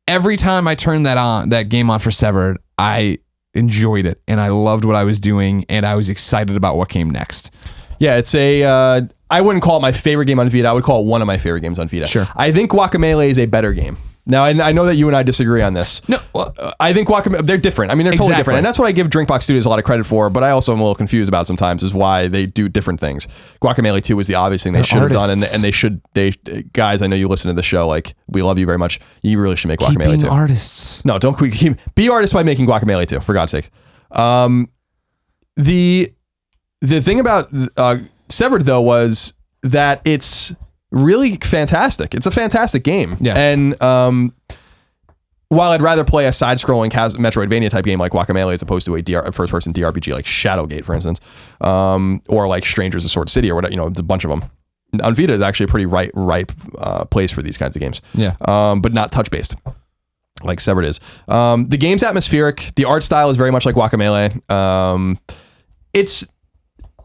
every time I turned that game on for Severed, I enjoyed it and I loved what I was doing and I was excited about what came next. Yeah, it's I wouldn't call it my favorite game on Vita. I would call it one of my favorite games on Vita. Sure. I think Guacamelee is a better game. Now, I know that you and I disagree on this. No, well, I think Guacamelee, they're different. I mean, they're totally different. And that's what I give Drinkbox Studios a lot of credit for, but I also am a little confused about sometimes is why they do different things. Guacamelee 2 was the obvious thing they should have done, and guys, I know you listen to the show, like, we love you very much. You really should make Guacamelee 2. Artists. No, don't be artists by making Guacamelee 2, for God's sake. The thing about Severed, though, was that it's really fantastic. It's a fantastic game. Yeah. And while I'd rather play a side-scrolling Metroidvania type game like Guacamelee as opposed to a first-person DRPG like Shadowgate, for instance, or like Strangers of Sword City or whatever, it's a bunch of them. On Vita is actually a pretty ripe place for these kinds of games. Yeah. But not touch-based like Severed is. The game's atmospheric. The art style is very much like Guacamelee.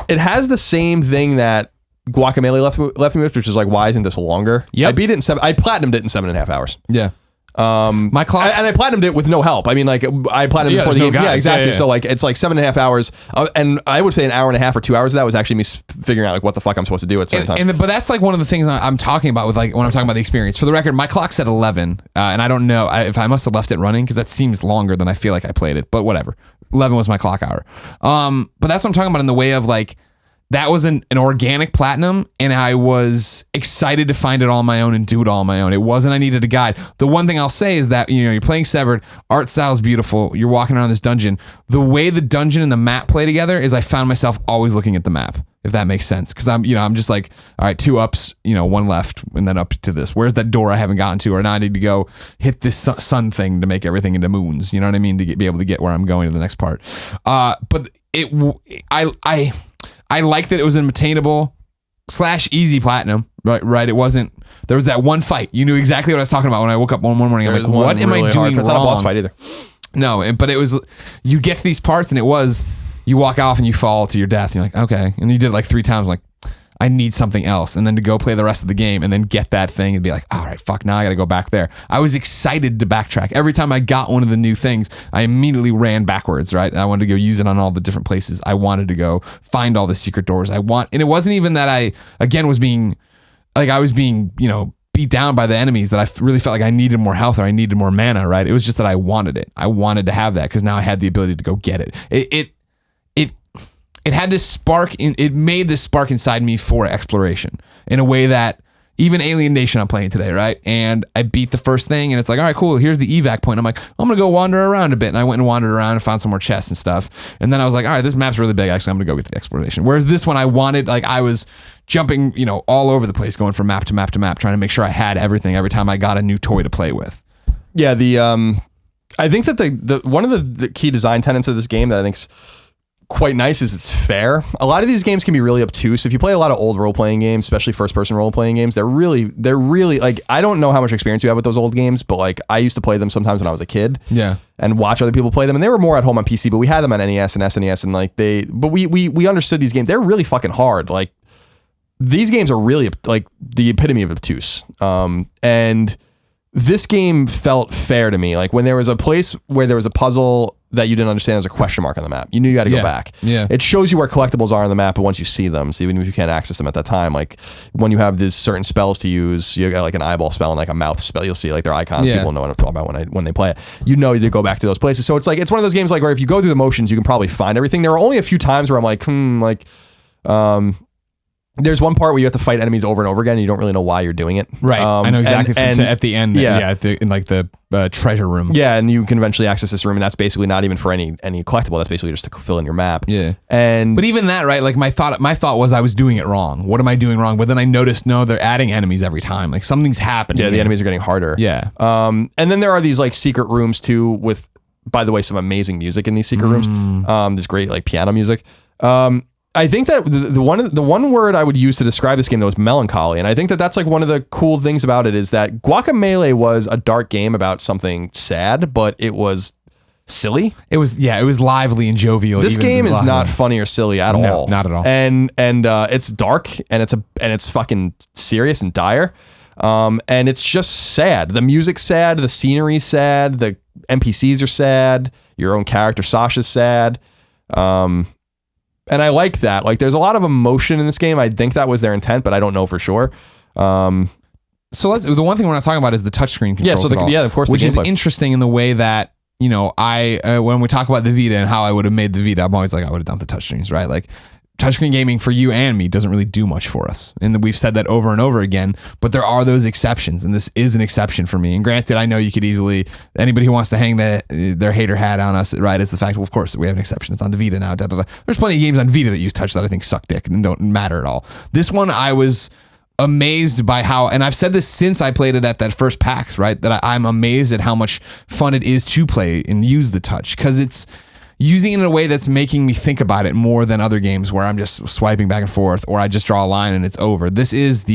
It has the same thing that Guacamelee left me with, which is like, why isn't this longer? Yep. I beat it I platinumed it in 7.5 hours. Yeah. My clock, and I platinumed it with no help. I mean, like, I platinumed before the game. No yeah, exactly. Yeah. So like, it's like 7.5 hours, and I would say an hour and a half or 2 hours of that was actually me figuring out like what the fuck I'm supposed to do at certain times. But that's like one of the things I'm talking about with like when I'm talking about the experience. For the record, my clock said 11, and I don't know if I must have left it running because that seems longer than I feel like I played it. But whatever, 11 was my clock hour. But that's what I'm talking about in the way of like. That was an organic platinum, and I was excited to find it all on my own and do it all on my own. It wasn't I needed a guide. The one thing I'll say is that you're playing Severed, art style is beautiful. You're walking around this dungeon. The way the dungeon and the map play together is I found myself always looking at the map, if that makes sense. Because I'm just like, all right, 2 ups, 1 left, and then up to this. Where's that door I haven't gotten to? Or now I need to go hit this sun thing to make everything into moons. You know what I mean? To be able to get where I'm going to the next part. But I like that it was an attainable / easy platinum, right? It wasn't. There was that one fight. You knew exactly what I was talking about when I woke up one morning. I'm like, what am I doing wrong? It's not a boss fight either. No, but it was. You get to these parts, and it was. You walk off and you fall to your death. And you're like, okay, and you did it like 3 times. I'm like, I need something else, and then to go play the rest of the game, and then get that thing and be like, all right, fuck, now I got to go back there. I was excited to backtrack. Every time I got one of the new things, I immediately ran backwards, right? I wanted to go use it on all the different places. I wanted to go find all the secret doors. And it wasn't even that I, again, was being, like, I was being, beat down by the enemies that I really felt like I needed more health or I needed more mana, right? It was just that I wanted it. I wanted to have that because now I had the ability to go get it. It had this spark it made this spark inside me for exploration in a way that even Alienation I'm playing today, right? And I beat the first thing, and it's like, all right, cool, here's the evac point. I'm like, I'm gonna go wander around a bit, and I went and wandered around and found some more chests and stuff. And then I was like, all right, this map's really big. Actually, I'm gonna go get the exploration. Whereas this one, I was jumping, all over the place, going from map to map to map, trying to make sure I had everything every time I got a new toy to play with. Yeah, I think that the one of the key design tenets of this game that I think's quite nice is it's fair. A lot of these games can be really obtuse. If you play a lot of old role-playing games, especially first-person role-playing games, they're really like, I don't know how much experience you have with those old games, but like I used to play them sometimes when I was a kid. Yeah. And watch other people play them, and they were more at home on PC, but we had them on NES and SNES, and like we understood these games. They're really fucking hard. Like these games are really like the epitome of obtuse. And this game felt fair to me. Like when there was a place where there was a puzzle that you didn't understand, as a question mark on the map, you knew you had to go back. Yeah. It shows you where collectibles are on the map, but once you see them, so even if you can't access them at that time, like when you have these certain spells to use, you got like an eyeball spell and like a mouth spell, you'll see like their icons. Yeah. People know what I'm talking about when they play it. You know to go back to those places. So it's like, it's one of those games like where if you go through the motions, you can probably find everything. There are only a few times where I'm like, there's one part where you have to fight enemies over and over again, and you don't really know why you're doing it. Right. I know exactly. At the end. Yeah. In like the treasure room. Yeah, and you can eventually access this room, and that's basically not even for any collectible. That's basically just to fill in your map. Yeah. But even that, right? Like my thought was I was doing it wrong. What am I doing wrong? But then I noticed, no, they're adding enemies every time. Like something's happening. Yeah, the enemies are getting harder. Yeah. And then there are these like secret rooms too, with, by the way, some amazing music in these secret rooms. This great like piano music. I think that the one word I would use to describe this game though is melancholy, and I think that that's like one of the cool things about it is that Guacamelee was a dark game about something sad, but it was silly. It was lively and jovial. This game is not funny or silly at all. Not at all. And it's dark, and it's fucking serious and dire. And it's just sad. The music's sad, the scenery's sad, the NPCs are sad, your own character Sasha's sad. And I like that. Like, there's a lot of emotion in this game. I think that was their intent, but I don't know for sure. So the one thing we're not talking about is the touchscreen controls. Of course, which is interesting in the way that, I when we talk about the Vita and how I would have made the Vita, I'm always like, I would have done the touchscreens, right? Like, touchscreen gaming for you and me doesn't really do much for us. And we've said that over and over again, but there are those exceptions, and this is an exception for me. And granted, I know you could easily, anybody who wants to hang their hater hat on us, right, is the fact, well, of course, we have an exception. It's on the Vita now. There's plenty of games on Vita that use touch that I think suck dick and don't matter at all. This one, I was amazed by how, and I've said this since I played it at that first PAX, right, that I'm amazed at how much fun it is to play and use the touch, because it's using it in a way that's making me think about it more than other games where I'm just swiping back and forth, or I just draw a line and it's over. This is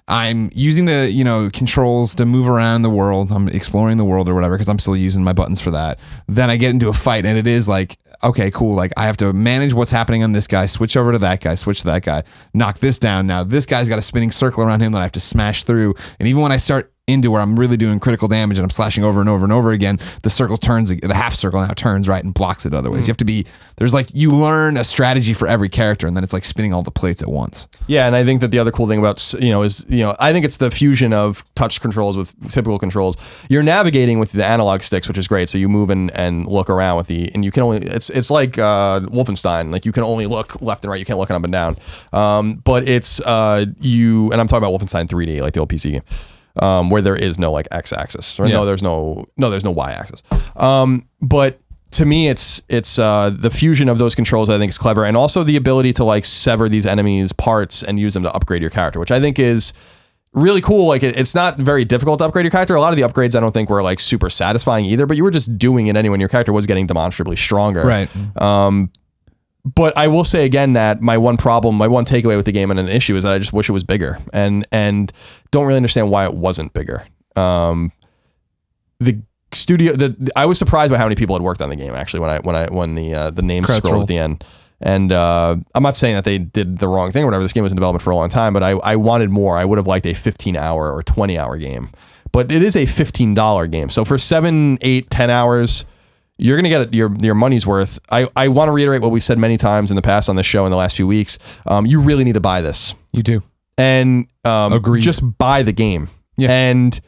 I'm using the, controls to move around the world. I'm exploring the world or whatever, because I'm still using my buttons for that. Then I get into a fight, and it is like, okay, cool. Like, I have to manage what's happening on this guy, switch over to that guy, switch to that guy, knock this down. Now this guy's got a spinning circle around him that I have to smash through. And even when I start into where I'm really doing critical damage and I'm slashing over and over and over again, the circle turns, the half circle now turns right and blocks it other ways. You have to you learn a strategy for every character, and then it's like spinning all the plates at once. Yeah, and I think that the other cool thing about, is, I think it's the fusion of touch controls with typical controls. You're navigating with the analog sticks, which is great. So you move and look around with and you can only, it's like Wolfenstein, like you can only look left and right, you can't look up and down. But it's, and I'm talking about Wolfenstein 3D, like the old PC game. Where there is no like x-axis, or there's no y-axis. But to me, it's the fusion of those controls I think is clever, and also the ability to like sever these enemies' parts and use them to upgrade your character, which I think is really cool. Like it's not very difficult to upgrade your character. A lot of the upgrades I don't think were like super satisfying either, but you were just doing it anyway, and your character was getting demonstrably stronger. Right. But I will say again that my one takeaway with the game and an issue is that I just wish it was bigger, and don't really understand why it wasn't bigger. The studio, I was surprised by how many people had worked on the game actually when the names scrolled at the end. And I'm not saying that they did the wrong thing or whatever. This game was in development for a long time, but I wanted more. I would have liked a 15-hour or 20-hour game, but it is a $15 game. So for 7, 8, 10 hours. You're going to get your money's worth. I want to reiterate what we've said many times in the past on this show in the last few weeks. You really need to buy this. You do. And Agreed. Just buy the game. Yeah. And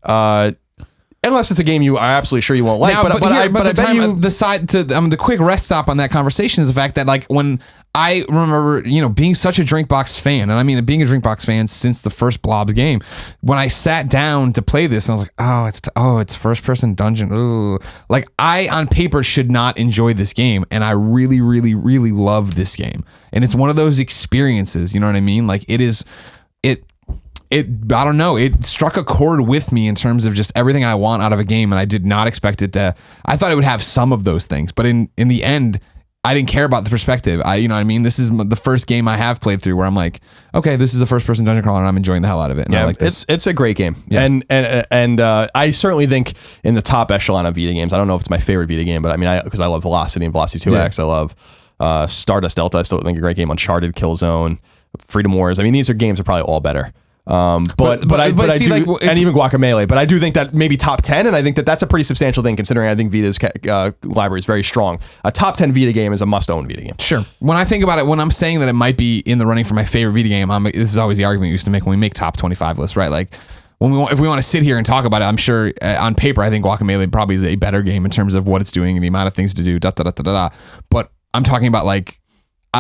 unless it's a game you are absolutely sure you won't like. Now, but I bet you... the quick rest stop on that conversation is the fact that like when I remember, being such a Drinkbox fan, and I mean being a Drinkbox fan since the first Blobs game. When I sat down to play this, I was like, it's first person dungeon. Ooh. Like, I on paper should not enjoy this game, and I really, really, really love this game. And it's one of those experiences, you know what I mean? Like, I don't know, it struck a chord with me in terms of just everything I want out of a game, and I did not expect it to. I thought it would have some of those things, but in the end, I didn't care about the perspective. You know what I mean? This is the first game I have played through where I'm like, okay, this is a first person dungeon crawler and I'm enjoying the hell out of it. And I like this. It's a great game. Yeah. And I certainly think in the top echelon of Vita games, I don't know if it's my favorite Vita game, but I mean, because I love Velocity and Velocity 2X. I love Stardust Delta. I still think a great game. Uncharted, Killzone, Freedom Wars. I mean, these games are probably all better. But I see, do, like, and even Guacamelee, but I do think that maybe top 10, and I think that that's a pretty substantial thing considering I think Vita's library is very strong. A top 10 Vita game is a must-own Vita game. Sure. When I think about it, when I'm saying that it might be in the running for my favorite Vita game, this is always the argument we used to make when we make top 25 lists, right? Like, if we want to sit here and talk about it, I'm sure on paper, I think Guacamelee probably is a better game in terms of what it's doing and the amount of things to do, But I'm talking about, like,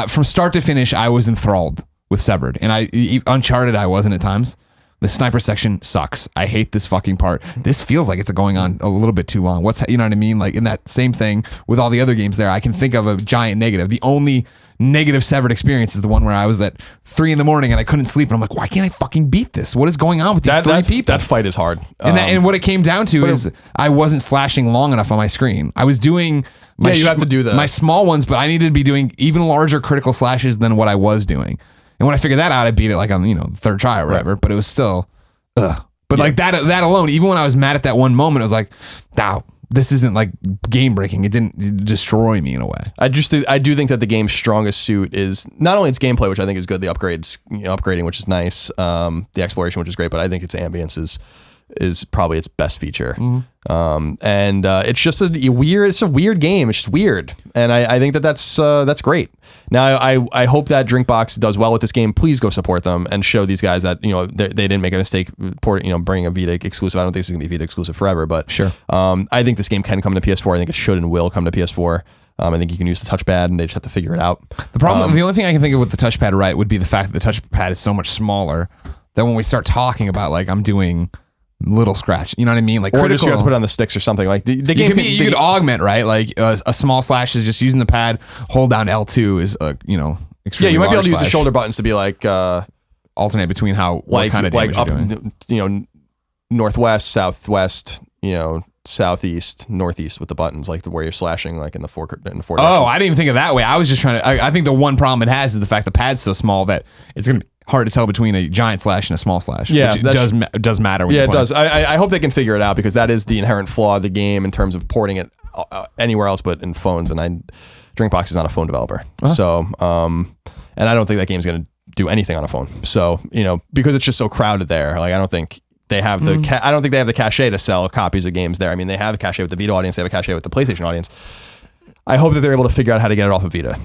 from start to finish, I was enthralled with Severed, and Uncharted I wasn't at times. The sniper section sucks. I hate this fucking part. This feels like it's going on a little bit too long. You know what I mean? Like, in that same thing with all the other games there, I can think of a giant negative. The only negative Severed experience is the one where I was at 3 a.m. and I couldn't sleep, and I'm like, why can't I fucking beat this? What is going on with these three people? That fight is hard. And what it came down to is I wasn't slashing long enough on my screen. I was doing you have to do my small ones, but I needed to be doing even larger critical slashes than what I was doing. And when I figured that out, I beat it like on third try or whatever. But it was still, ugh. But like that alone, even when I was mad at that one moment, I was like, wow, this isn't like game breaking. It didn't destroy me in a way. I do think that the game's strongest suit is not only its gameplay, which I think is good, the upgrades, upgrading, which is nice, the exploration, which is great, but I think its ambience is probably its best feature. Mm-hmm. And it's just it's a weird game. It's just weird. And I think that's great. Now I hope that Drinkbox does well with this game. Please go support them and show these guys that, they didn't make a mistake bringing a Vita exclusive. I don't think this is gonna be Vita exclusive forever, but sure. I think this game can come to PS4. I think it should and will come to PS4. I think you can use the touchpad and they just have to figure it out. The problem, the only thing I can think of with the touchpad, right, would be the fact that the touchpad is so much smaller that when we start talking about, like, I'm doing little scratch, you know what I mean? Like, or just you have to put it on the sticks or something. Like the game you could augment, right? Like a small slash is just using the pad. Hold down L2 is extremely. Yeah, you might be able to use the slash. shoulder buttons to be like alternate between what kind of damage up, you're doing. Northwest, southwest, southeast, northeast with the buttons, like where you're slashing, like in the four directions. Oh, I didn't even think of that way. I was just trying to. I think the one problem it has is the fact the pad's so small that it's gonna be hard to tell between a giant slash and a small slash. Yeah, which does matter. When it does. I hope they can figure it out because that is the inherent flaw of the game in terms of porting it anywhere else but in phones. And Drinkbox is not a phone developer, so and I don't think that game's gonna do anything on a phone. So because it's just so crowded there, like I don't think they have the I don't think they have the cachet to sell copies of games there. I mean, they have a cachet with the Vita audience, they have a cachet with the PlayStation audience. I hope that they're able to figure out how to get it off of Vita.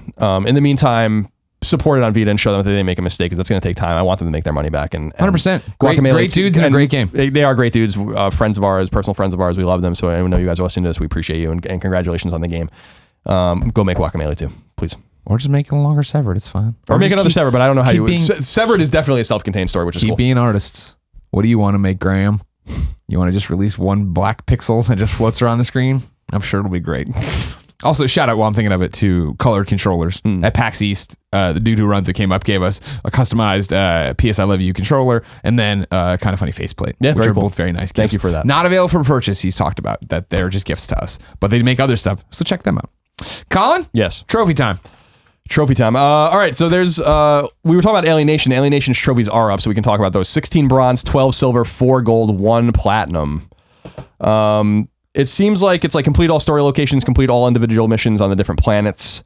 In the meantime, support it on Vita and show them that they didn't make a mistake because that's going to take time. I want them to make their money back. And 100%. Great dudes and a great game. They are great dudes, friends of ours, personal friends of ours. We love them. So I know you guys are listening to this. We appreciate you and congratulations on the game. Go make Guacamelee too, please. Or just make a longer Severed. It's fine. Or make another Severed, but I don't know how you would. Severed is definitely a self-contained story, which is cool. Keep being artists. What do you want to make, Graham? You want to just release one black pixel that just floats around the screen? I'm sure it'll be great. Also, shout out while I'm thinking of it to Colored Controllers. At PAX East, the dude who runs it came up, gave us a customized PS I Love You controller, and then Kind of Funny faceplate. Yeah, which very are cool. both very nice gifts. Thank you for that. Not available for purchase, he's talked about, that they're just gifts to us. But they make other stuff, so check them out. Colin? Yes. Trophy time. Trophy time. All right, so there's we were talking about Alienation. Alienation's trophies are up, so we can talk about those. 16 bronze, 12 silver, 4 gold, 1 platinum. It seems like it's like complete all story locations, complete all individual missions on the different planets,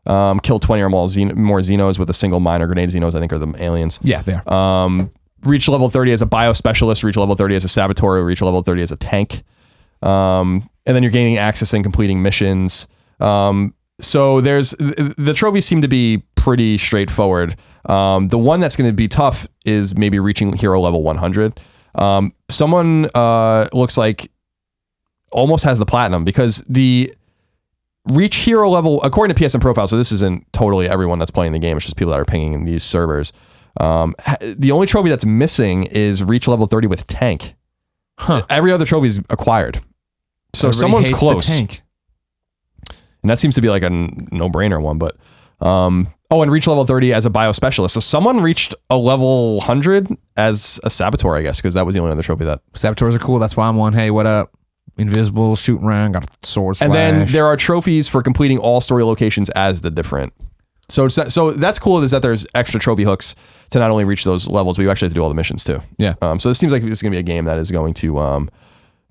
kill 20 or more Xenos with a single mine or grenade. Xenos, I think, are the aliens. Yeah, they are. Reach level 30 as a biospecialist, reach level 30 as a saboteur, reach level 30 as a tank. And then you're gaining access and completing missions. So the trophies seem to be pretty straightforward. The one that's going to be tough is maybe reaching hero level 100. Someone looks like almost has the platinum because the reach hero level, according to PSN Profile, so this isn't totally everyone that's playing the game, it's just people that are pinging in these servers. The only trophy that's missing is reach level 30 with tank. Every other trophy is acquired. So Everybody someone's hates close. the tank. And that seems to be like a no-brainer one, but and reach level 30 as a bio specialist. So someone reached a level 100 as a saboteur, I guess, because that was the only other trophy that. Saboteurs are cool. That's why I'm one. Hey, what up? Invisible, shooting around, got a sword slash. And then there are trophies for completing all story locations as the different. So that's cool, is that there's extra trophy hooks to not only reach those levels, but you actually have to do all the missions too. Yeah. So this seems like this is going to be a game that is going to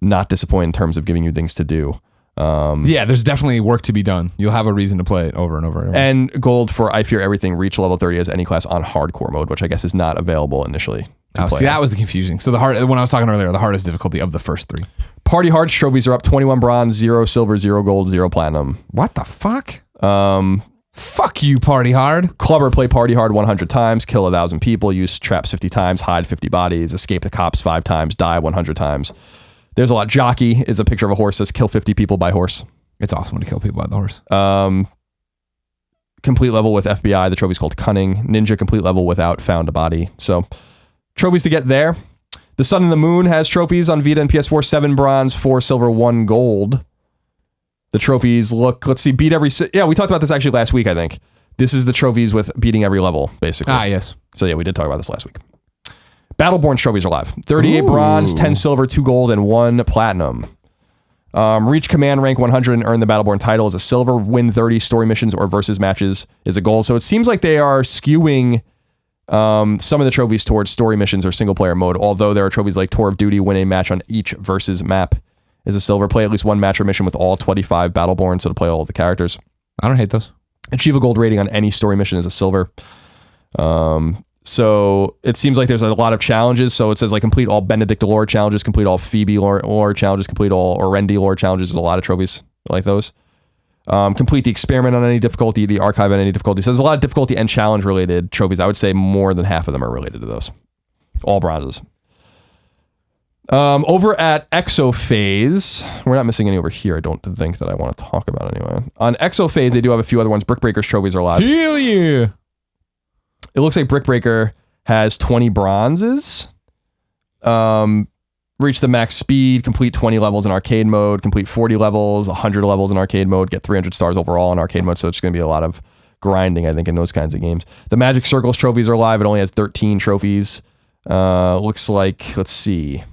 not disappoint in terms of giving you things to do. Yeah, there's definitely work to be done. You'll have a reason to play it over and over and over. And gold for I Fear Everything, reach level 30 as any class on hardcore mode, which I guess is not available initially. See, that was the confusing. So when I was talking earlier, the hardest difficulty of the first three. Party Hearts trophies are up 21 bronze, 0 silver, 0 gold, 0 platinum. What the fuck? Fuck you, Party Hard. Clubber, play Party Hard 100 times, kill 1,000 people, use traps 50 times, hide 50 bodies, escape the cops 5 times, die 100 times. There's a lot. Jockey is a picture of a horse, says kill 50 people by horse. It's awesome when you kill people by the horse. Complete level with FBI. The trophy's called Cunning. Ninja, complete level without found a body. So trophies to get there. The Sun and the Moon has trophies on Vita and PS4, 7 bronze, 4 silver, 1 gold. The trophies look, let's see, beat every, yeah, we talked about this actually last week, I think. This is the trophies with beating every level, basically. Ah, yes. So yeah, we did talk about this last week. Battleborn's trophies are live. 38 bronze, 10 silver, 2 gold, and 1 platinum. Reach command rank 100 and earn the Battleborn title is a silver. Win 30 story missions or versus matches is a gold. So it seems like they are skewing some of the trophies towards story missions or single player mode, although there are trophies like Tour of Duty, win a match on each versus map is a silver. Play at least one match or mission with all 25 Battleborn, so to play all of the characters. I don't hate those. Achieve a gold rating on any story mission is a silver. So it seems like there's a lot of challenges. So it says like complete all Benedict lore challenges, complete all Phoebe lore challenges, complete all Orendi lore challenges. There's a lot of trophies like those. Complete the experiment on any difficulty, the archive on any difficulty. So there's a lot of difficulty and challenge related trophies. I would say more than half of them are related to those. All bronzes. Over at XO Phase, we're not missing any over here, I don't think, that I want to talk about anyway. On XO Phase, they do have a few other ones. Brick Breaker's trophies are live. Hell yeah. It looks like Brick Breaker has 20 bronzes. Reach the max speed, complete 20 levels in arcade mode, complete 40 levels, 100 levels in arcade mode, get 300 stars overall in arcade mode. So it's going to be a lot of grinding, I think, in those kinds of games. The Magic Circles trophies are live. It only has 13 trophies. Looks like, let's see,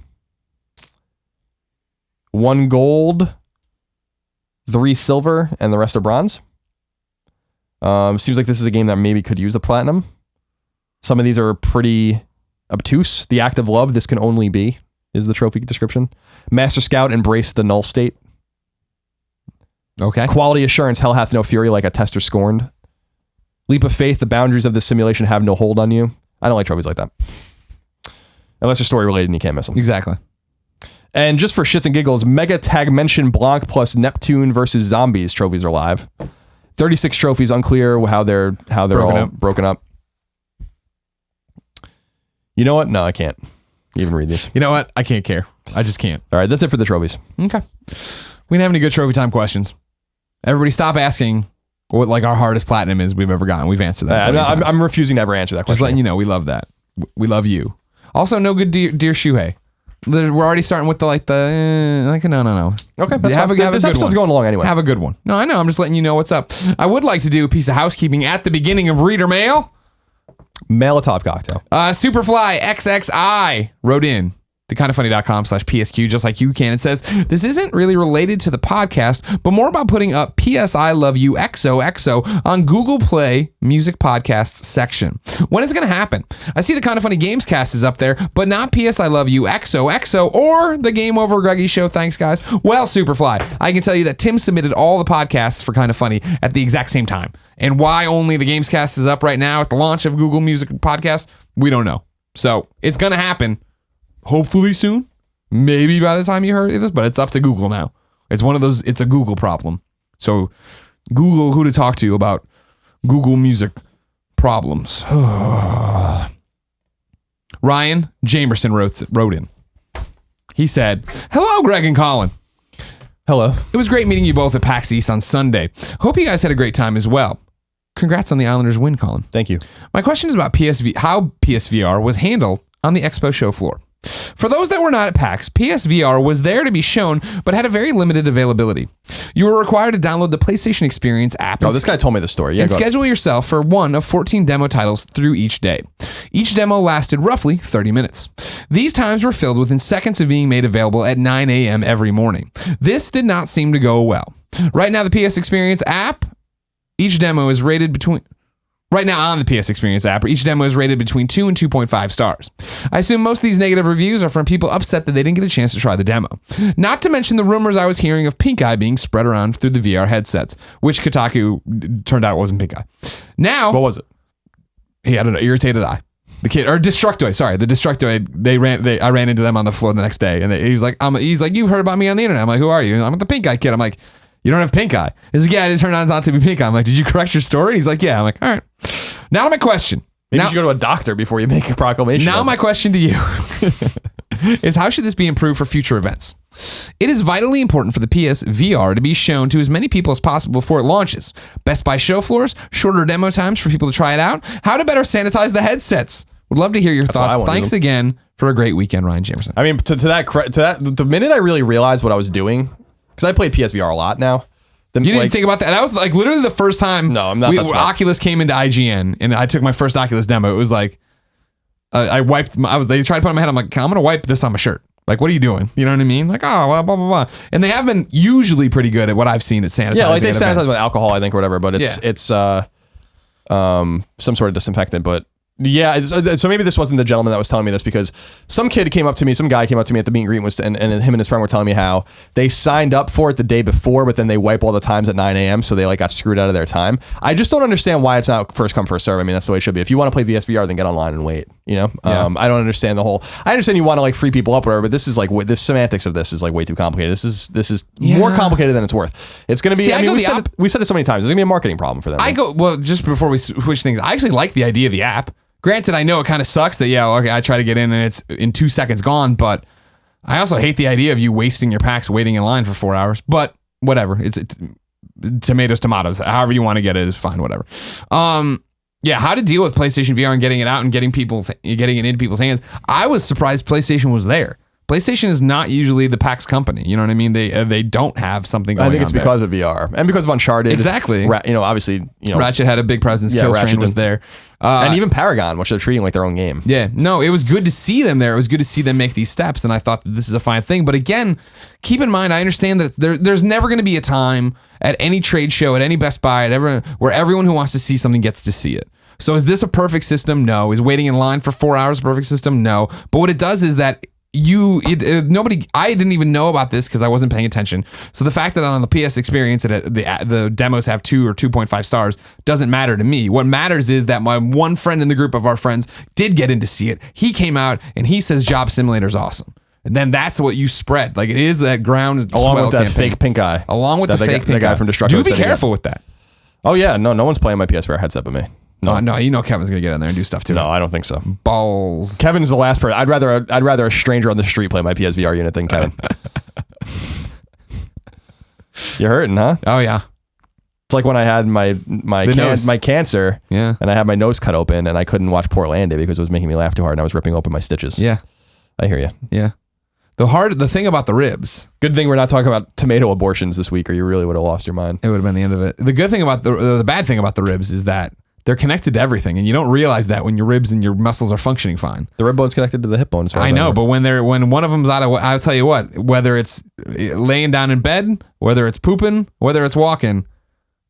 1 gold, 3 silver, and the rest are bronze. Seems like this is a game that maybe could use a platinum. Some of these are pretty obtuse. The Act of Love, this can only be, is the trophy description. Master Scout, embrace the null state. Okay. Quality Assurance, hell hath no fury like a tester scorned. Leap of Faith, the boundaries of the simulation have no hold on you. I don't like trophies like that. Unless they're story related and you can't miss them. Exactly. And just for shits and giggles, Mega Tag Mention Blanc plus Neptune versus Zombies trophies are live. 36 trophies, unclear how they're broken up. You know what? No, I can't even read these. You know what? I can't care. I just can't. All right, that's it for the trophies. Okay. We didn't have any good trophy time questions. Everybody stop asking what like our hardest platinum is we've ever gotten. We've answered that. I'm refusing to ever answer that question. Just letting you know, we love that. We love you. Also, no good dear Shuhei. We're already starting with no. Okay, that's fine. This episode's going along anyway. Have a good one. No, I know. I'm just letting you know what's up. I would like to do a piece of housekeeping at the beginning of Reader Mail. Mail a top cocktail. Superfly XXI wrote in to kindoffunny.com/PSQ, just like you can. It says, this isn't really related to the podcast, but more about putting up PS I Love You XOXO on Google Play Music Podcasts section. When is it going to happen? I see the Kind of Funny Games cast is up there, but not PS I Love You XOXO or the Game Over Greggy Show. Thanks, guys. Well, Superfly, I can tell you that Tim submitted all the podcasts for Kind of Funny at the exact same time. And why only the Gamescast is up right now at the launch of Google Music Podcast, we don't know. So it's going to happen. Hopefully soon, maybe by the time you heard this, but it's up to Google now. It's one of those, it's a Google problem. So Google who to talk to about Google Music problems. Ryan Jamerson wrote in. He said, hello, Greg and Colin. Hello. It was great meeting you both at PAX East on Sunday. Hope you guys had a great time as well. Congrats on the Islanders win, Colin. Thank you. My question is about how PSVR was handled on the expo show floor. For those that were not at PAX, PSVR was there to be shown, but had a very limited availability. You were required to download the PlayStation Experience app. Oh, this guy told me the story. Yeah, and schedule yourself for one of 14 demo titles through each day. Each demo lasted roughly 30 minutes. These times were filled within seconds of being made available at 9 a.m. every morning. This did not seem to go well. Right now, the PS Experience app, each demo is rated between... Right now on the PS Experience app, each demo is rated between 2 and 2.5 stars. I assume most of these negative reviews are from people upset that they didn't get a chance to try the demo. Not to mention the rumors I was hearing of pink eye being spread around through the VR headsets, which Kotaku turned out wasn't pink eye. Now, what was it? I don't know, irritated eye. The kid, or Destructoid, sorry, the Destructoid, I ran into them on the floor the next day, and he's like, you've heard about me on the internet. I'm like, who are you? I'm the pink eye kid. I'm like, you don't have pink eye. He's like, yeah, it turned out not to be pink eye. I'm like, did you correct your story? He's like, yeah. I'm like, all right. Now to my question. Maybe you should go to a doctor before you make a proclamation. Now my question to you is, how should this be improved for future events? It is vitally important for the PS VR to be shown to as many people as possible before it launches. Best by show floors, shorter demo times for people to try it out, how to better sanitize the headsets. Would love to hear your thoughts. Thanks again for a great weekend, Ryan Jamerson. I mean, to that, the minute I really realized what I was doing, because I play PSVR a lot now. You didn't think about that? That was like literally the first time I'm not Oculus came into IGN and I took my first Oculus demo. It was like, they tried to put it on my head. I'm like, I'm going to wipe this on my shirt. Like, what are you doing? You know what I mean? Like, oh, blah, blah, blah, blah. And they have been usually pretty good at what I've seen at sanitizing. Yeah, like they sanitize with alcohol, I think, or whatever, but it's some sort of disinfectant, but yeah, so maybe this wasn't the gentleman that was telling me this, because some guy came up to me at the meet and greet, and him and his friend were telling me how they signed up for it the day before, but then they wipe all the times at 9 a.m. so they like got screwed out of their time. I just don't understand why it's not first come first serve. I mean, that's the way it should be. If you want to play VSVR, then get online and wait. You know, I don't understand the whole. I understand you want to like free people up, or whatever, but this is like this semantics of this is like way too complicated. This is more complicated than it's worth. It's going to be. We've said it so many times. It's going to be a marketing problem for them. Just before we switch things, I actually like the idea of the app. Granted, I know it kind of sucks that, I try to get in and it's in 2 seconds gone, but I also hate the idea of you wasting your packs waiting in line for 4 hours, but whatever. It's tomatoes. However you want to get it is fine, whatever. How to deal with PlayStation VR and getting it out and getting it into people's hands. I was surprised PlayStation was there. PlayStation is not usually the PAX company. You know what I mean? They don't have something going on. I think it's because of VR and because of Uncharted. Exactly. Obviously, Ratchet had a big presence. Killstrain was there. And even Paragon, which they're treating like their own game. Yeah. No, it was good to see them there. It was good to see them make these steps. And I thought that this is a fine thing. But again, keep in mind, I understand that there's never going to be a time at any trade show, at any Best Buy, where everyone who wants to see something gets to see it. So is this a perfect system? No. Is waiting in line for 4 hours a perfect system? No. But what it does is that I didn't even know about this because I wasn't paying attention. So the fact that on the PS Experience the demos have 2 or 2.5 stars doesn't matter to me. What matters is that my one friend in the group of our friends did get in to see it. He came out and he says Job Simulator is awesome. And then that's what you spread. Like, it is that ground along with that campaign. Fake pink eye. Along with the fake pink guy eye. from Destructoid. Do be careful with that. Oh yeah, no one's playing my PSVR headset but me. No, Kevin's gonna get in there and do stuff too. No, I don't think so. Balls. Kevin's the last person. I'd rather a stranger on the street play my PSVR unit than Kevin. You're hurting, huh? Oh yeah. It's like when I had my cancer, and I had my nose cut open and I couldn't watch Portlandia because it was making me laugh too hard and I was ripping open my stitches. Yeah, I hear you. Yeah. The thing about the ribs. Good thing we're not talking about tomato abortions this week, or you really would have lost your mind. It would have been the end of it. The good thing about the bad thing about the ribs is that they're connected to everything, and you don't realize that when your ribs and your muscles are functioning fine. The rib bone's connected to the hip bone. I know, but when one of them's out of, I'll tell you what, whether it's laying down in bed, whether it's pooping, whether it's walking,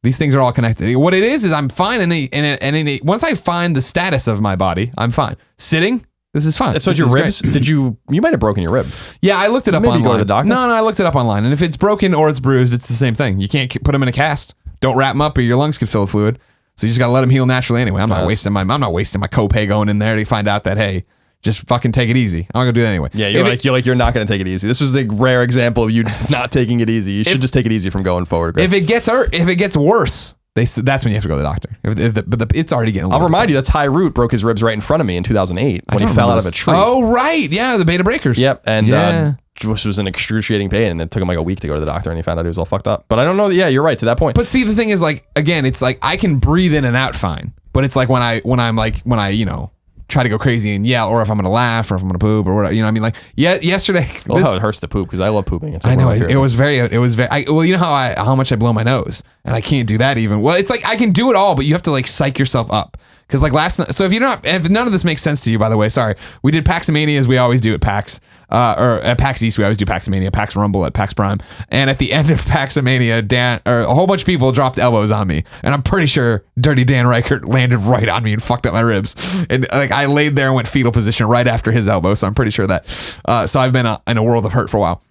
these things are all connected. What it is I'm fine, and once I find the status of my body, I'm fine. Sitting. This is fine. So your ribs, great. You might have broken your rib. Yeah, I looked it up online. Maybe go to the doctor? No, I looked it up online. And if it's broken or it's bruised, it's the same thing. You can't put them in a cast. Don't wrap them up or your lungs could fill with fluid. So you just got to let them heal naturally anyway. I'm not wasting my copay going in there to find out that, hey, just fucking take it easy. I'm going to do it anyway. Yeah, you're not going to take it easy. This was the rare example of you not taking it easy. You should just take it easy from going forward. Greg. If it gets worse, that's when you have to go to the doctor. But it's already getting. I'll remind you that Ty Root broke his ribs right in front of me in 2008 when he fell out of a tree. Oh right, yeah, the beta breakers. Yep, and just was in excruciating pain, and it took him like a week to go to the doctor, and he found out he was all fucked up. But I don't know. Yeah, you're right to that point. But see, the thing is, like, again, it's like I can breathe in and out fine, but it's like when I try to go crazy and yell, or if I'm gonna laugh, or if I'm gonna poop, or whatever. You know what I mean? Like, yesterday. How it hurts to poop, because I love pooping. It's like I know it was very. Well, you know how much I blow my nose, and I can't do that even. Well, it's like I can do it all, but you have to like psych yourself up. Because like last night, so if none of this makes sense to you, by the way, sorry, we did Paximania as we always do at PAX, or at PAX East we always do Paximania, PAX Rumble at PAX Prime, and at the end of Paximania, a whole bunch of people dropped elbows on me, and I'm pretty sure Dirty Dan Reichert landed right on me and fucked up my ribs, and like I laid there and went fetal position right after his elbow, so I'm pretty sure that. So I've been in a world of hurt for a while.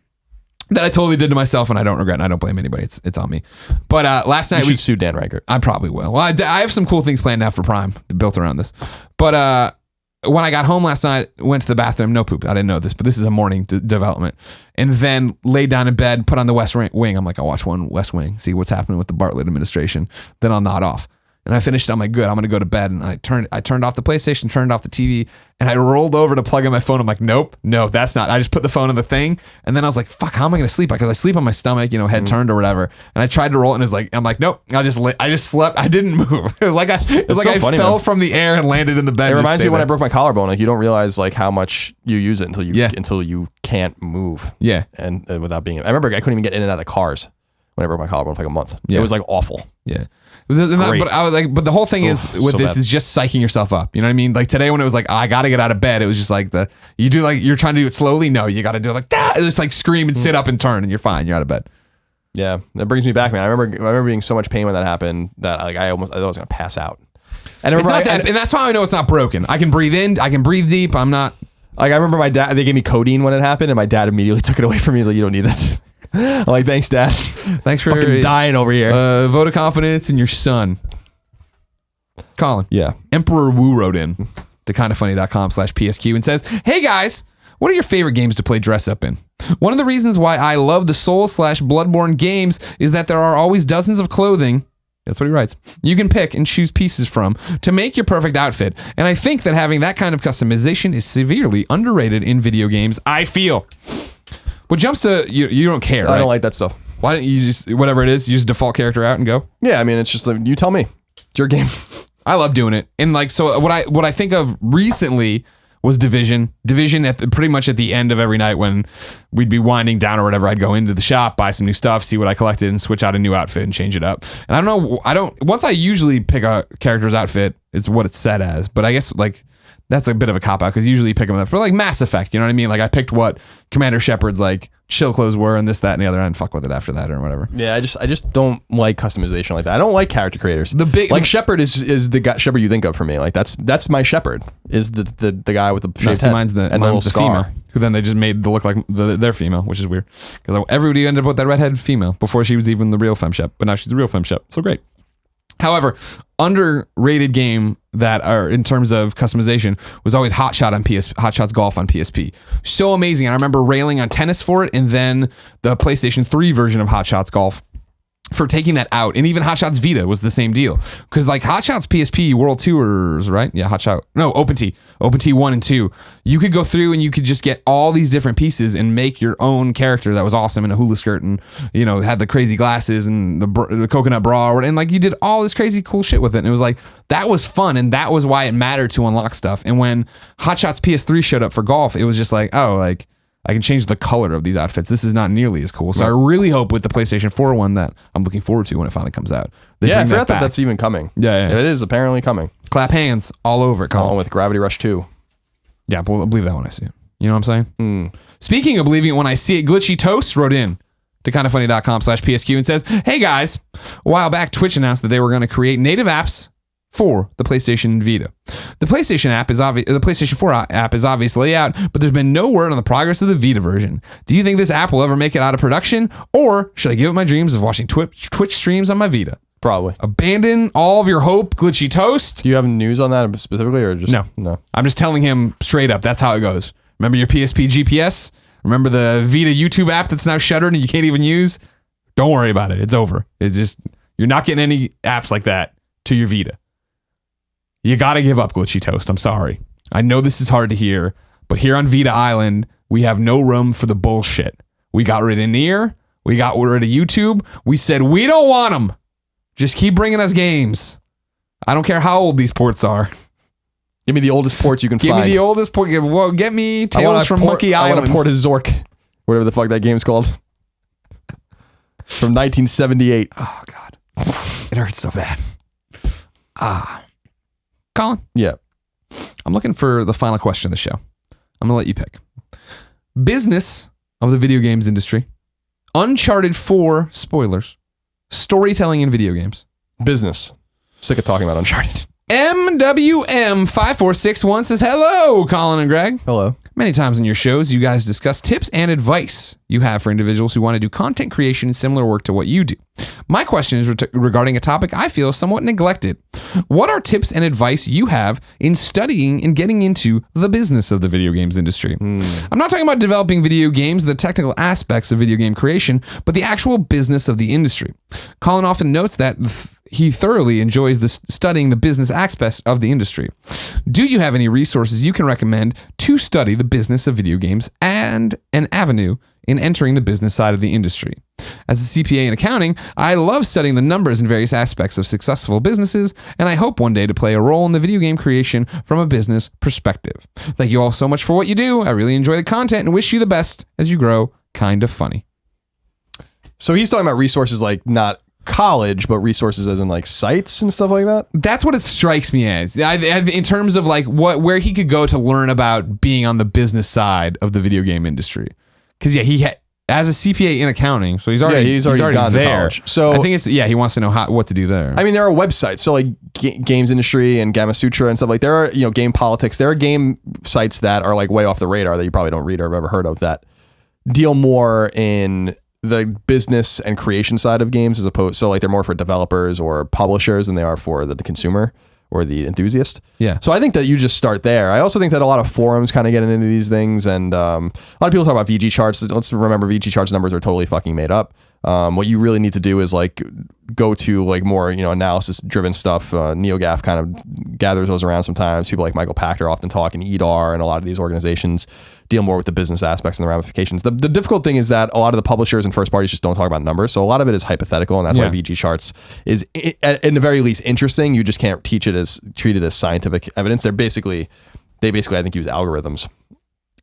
That I totally did to myself, and I don't regret, and I don't blame anybody. It's on me. But last night we should sue Dan Reichert. I probably will. Well, I have some cool things planned now for Prime built around this. But when I got home last night, went to the bathroom, no poop. I didn't know this, but this is a morning development. And then laid down in bed, put on the West Wing. I'm like, I'll watch one West Wing, see what's happening with the Bartlett administration. Then I'll nod off. And I finished it. I'm like, good, I'm going to go to bed. And I turned off the PlayStation, turned off the TV, and I rolled over to plug in my phone. I'm like, nope, no, that's not. I just put the phone in the thing. And then I was like, fuck, how am I going to sleep? Because I sleep on my stomach, head turned or whatever. And I tried to roll it, and I'm like, nope, I just slept. I didn't move. It was like I fell from the air and landed in the bed. It reminds me when I broke my collarbone. Like, you don't realize like how much you use it until you can't move. Yeah. And without being, I remember I couldn't even get in and out of cars when I broke my collarbone for like a month. Yeah. It was like awful. Yeah. But I was like, but the whole thing is with this is just psyching yourself up. You know what I mean? Like today when it was like, I got to get out of bed. It was just like you're trying to do it slowly. No, you got to do it like that. Just like scream and sit up and turn, and you're fine. You're out of bed. Yeah, that brings me back, man. I remember being so much pain when that happened that like I thought I was gonna pass out. And and that's how I know it's not broken. I can breathe in. I can breathe deep. I'm not. Like I remember my dad. They gave me codeine when it happened, and my dad immediately took it away from me. He's like, you don't need this. I'm like, thanks, Dad. Thanks for fucking dying over here. Vote of confidence in your son. Colin. Yeah. Emperor Wu wrote in to kindafunny.com/PSQ and says, hey guys, what are your favorite games to play dress up in? One of the reasons why I love the Soul/Bloodborne games is that there are always dozens of clothing. That's what he writes. You can pick and choose pieces from to make your perfect outfit. And I think that having that kind of customization is severely underrated in video games. I feel. What jumps to you don't care, right? I don't like that stuff. Why don't you just, whatever it is, you just default character out and go? Yeah, I mean, it's just like, you tell me. It's your game. I love doing it. And like, so what I think of recently was Division. Division pretty much at the end of every night when we'd be winding down or whatever, I'd go into the shop, buy some new stuff, see what I collected, and switch out a new outfit and change it up. And once I usually pick a character's outfit, it's what it's set as. But I guess like that's a bit of a cop out because usually you pick them up for like Mass Effect. You know what I mean? Like I picked what Commander Shepard's like chill clothes were and this, that, and the other, and fuck with it after that or whatever. Yeah, I just don't like customization like that. I don't like character creators. Shepard is the guy, Shepard you think of for me. Like that's my Shepard is the guy with the shaved head mine's the little scar. female, who then they just made to look like their female, which is weird because everybody ended up with that redhead female before she was even the real femme shep, but now she's the real femme shep. So great. However, underrated game that are in terms of customization was always Hot Shots Golf on PSP. So amazing. I remember railing on tennis for it, and then the PlayStation 3 version of Hot Shots Golf for taking that out. And even Hot Shots Vita was the same deal. Because like Hot Shots PSP World Tours, right? Yeah, OpenT 1 and 2. You could go through and you could just get all these different pieces and make your own character that was awesome in a hula skirt and, had the crazy glasses and the coconut bra. And like you did all this crazy cool shit with it. And it was like, that was fun. And that was why it mattered to unlock stuff. And when Hot Shots PS3 showed up for golf, it was just like, oh, like, I can change the color of these outfits. This is not nearly as cool. So I really hope with the PlayStation 4 one that I'm looking forward to when it finally comes out. I forgot that that's even coming. Yeah. It is apparently coming. Clap hands all over it, Colin. Along with Gravity Rush 2. Yeah, but I'll believe that when I see it. You know what I'm saying? Speaking of believing it when I see it, Glitchy Toast wrote in to kindafunny.com/PSQ and says, hey guys, a while back Twitch announced that they were going to create native apps for the PlayStation Vita. The PlayStation 4 app is obviously out, but there's been no word on the progress of the Vita version. Do you think this app will ever make it out of production, or should I give up my dreams of watching Twitch streams on my Vita? Probably. Abandon all of your hope, Glitchy Toast. Do you have news on that specifically, or just no? I'm just telling him straight up. That's how it goes. Remember your PSP GPS? Remember the Vita YouTube app that's now shuttered and you can't even use? Don't worry about it. It's over. It's just you're not getting any apps like that to your Vita. You got to give up, Glitchy Toast. I'm sorry. I know this is hard to hear, but here on Vita Island, we have no room for the bullshit. We got rid of Nier. We got rid of YouTube. We said, we don't want them. Just keep bringing us games. I don't care how old these ports are. Give me the oldest ports you can Give find. me the oldest port. Well, get me Tales from Monkey I Island. want to port a Zork. Whatever the fuck that game's called. From 1978. Oh, God. It hurts so bad. Colin, Yeah. I'm looking for the final question of the show. I'm going to let you pick. Business of the video games industry. Uncharted 4 spoilers. Storytelling in video games. Business. Sick of talking about Uncharted. MWM5461 says, hello, Colin and Greg. Hello. Many times in your shows, you guys discuss tips and advice you have for individuals who want to do content creation and similar work to what you do. My question is regarding a topic I feel somewhat neglected. What are tips and advice you have in studying and getting into the business of the video games industry? I'm not talking about developing video games, the technical aspects of video game creation, but the actual business of the industry. Colin often notes that he thoroughly enjoys studying the business aspects of the industry. Do you have any resources you can recommend to study the business of video games and an avenue in entering the business side of the industry? As a CPA in accounting, I love studying the numbers in various aspects of successful businesses, and I hope one day to play a role in the video game creation from a business perspective. Thank you all so much for what you do. I really enjoy the content and wish you the best as you grow. Kind of funny. So he's talking about resources like not college, but resources as in like sites and stuff like that. That's what it strikes me as. In terms of like where he could go to learn about being on the business side of the video game industry. Because yeah, as a CPA in accounting, so he's already gone there. to college. So I think he wants to know what to do there. I mean, there are websites. So like Games Industry and Gamma Sutra and stuff like there are, Game Politics. There are game sites that are like way off the radar that you probably don't read or have ever heard of that deal more in the business and creation side of games as opposed. So like they're more for developers or publishers than they are for the consumer or the enthusiast. Yeah. So I think that you just start there. I also think that a lot of forums kind of get into these things, and a lot of people talk about VG charts. Let's remember VG charts numbers are totally fucking made up. What you really need to do is like go to like more, analysis driven stuff. NeoGAF kind of gathers those around sometimes. People like Michael Pachter often talk, and EDAR and a lot of these organizations deal more with the business aspects and the ramifications. The difficult thing is that a lot of the publishers and first parties just don't talk about numbers. So a lot of it is hypothetical, and that's why VG charts is in the very least interesting. You just can't treat it as scientific evidence. They basically I think use algorithms.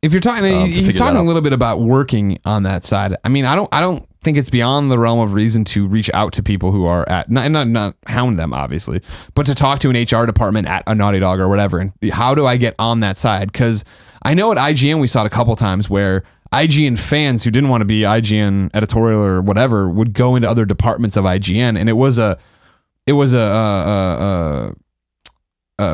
If you're talking, he's talking a little bit about working on that side. I mean, I don't think it's beyond the realm of reason to reach out to people who are at not hound them obviously, but to talk to an HR department at a Naughty Dog or whatever. And how do I get on that side? Because I know at IGN we saw it a couple times where IGN fans who didn't want to be IGN editorial or whatever would go into other departments of IGN, and it was a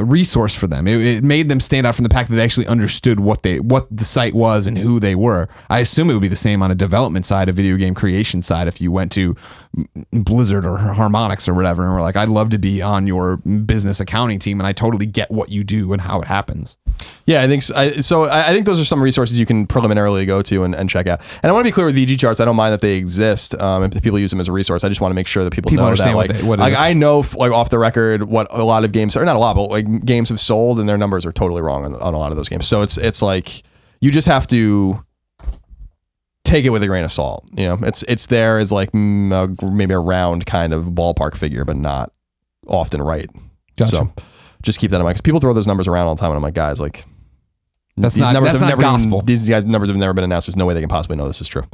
resource for them. It made them stand out from the fact that they actually understood what the site was and who they were. I assume it would be the same on a development side, a video game creation side. If you went to Blizzard or Harmonix or whatever, and were like, I'd love to be on your business accounting team, and I totally get what you do and how it happens. Yeah, I think so. I think those are some resources you can preliminarily go to and check out. And I want to be clear with VG charts. I don't mind that they exist. If people use them as a resource, I just want to make sure that people know understand that. what I know like off the record what a lot of games, or not a lot, but like games have sold, and their numbers are totally wrong on a lot of those games. So it's like you just have to take it with a grain of salt. It's there as like maybe a round kind of ballpark figure, but not often right. Gotcha. So just keep that in mind, because people throw those numbers around all the time, and I'm like, guys, like that's not gospel. These guys' numbers have never been announced. There's no way they can possibly know this is true.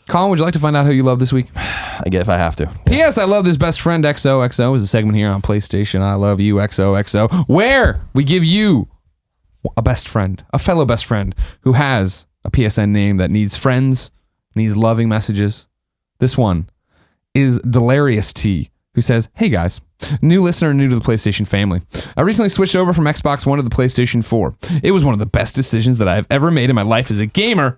Colin, would you like to find out who you love this week? I get if I have to. Yeah. P.S. I love this best friend XOXO is a segment here on PlayStation. I love you XOXO, where we give you a best friend, a fellow best friend who has a PSN name that needs friends, needs loving messages. This one is Delarious T, who says, "Hey guys, new listener, new to the PlayStation family. I recently switched over from Xbox One to the PlayStation 4. It was one of the best decisions that I have ever made in my life as a gamer.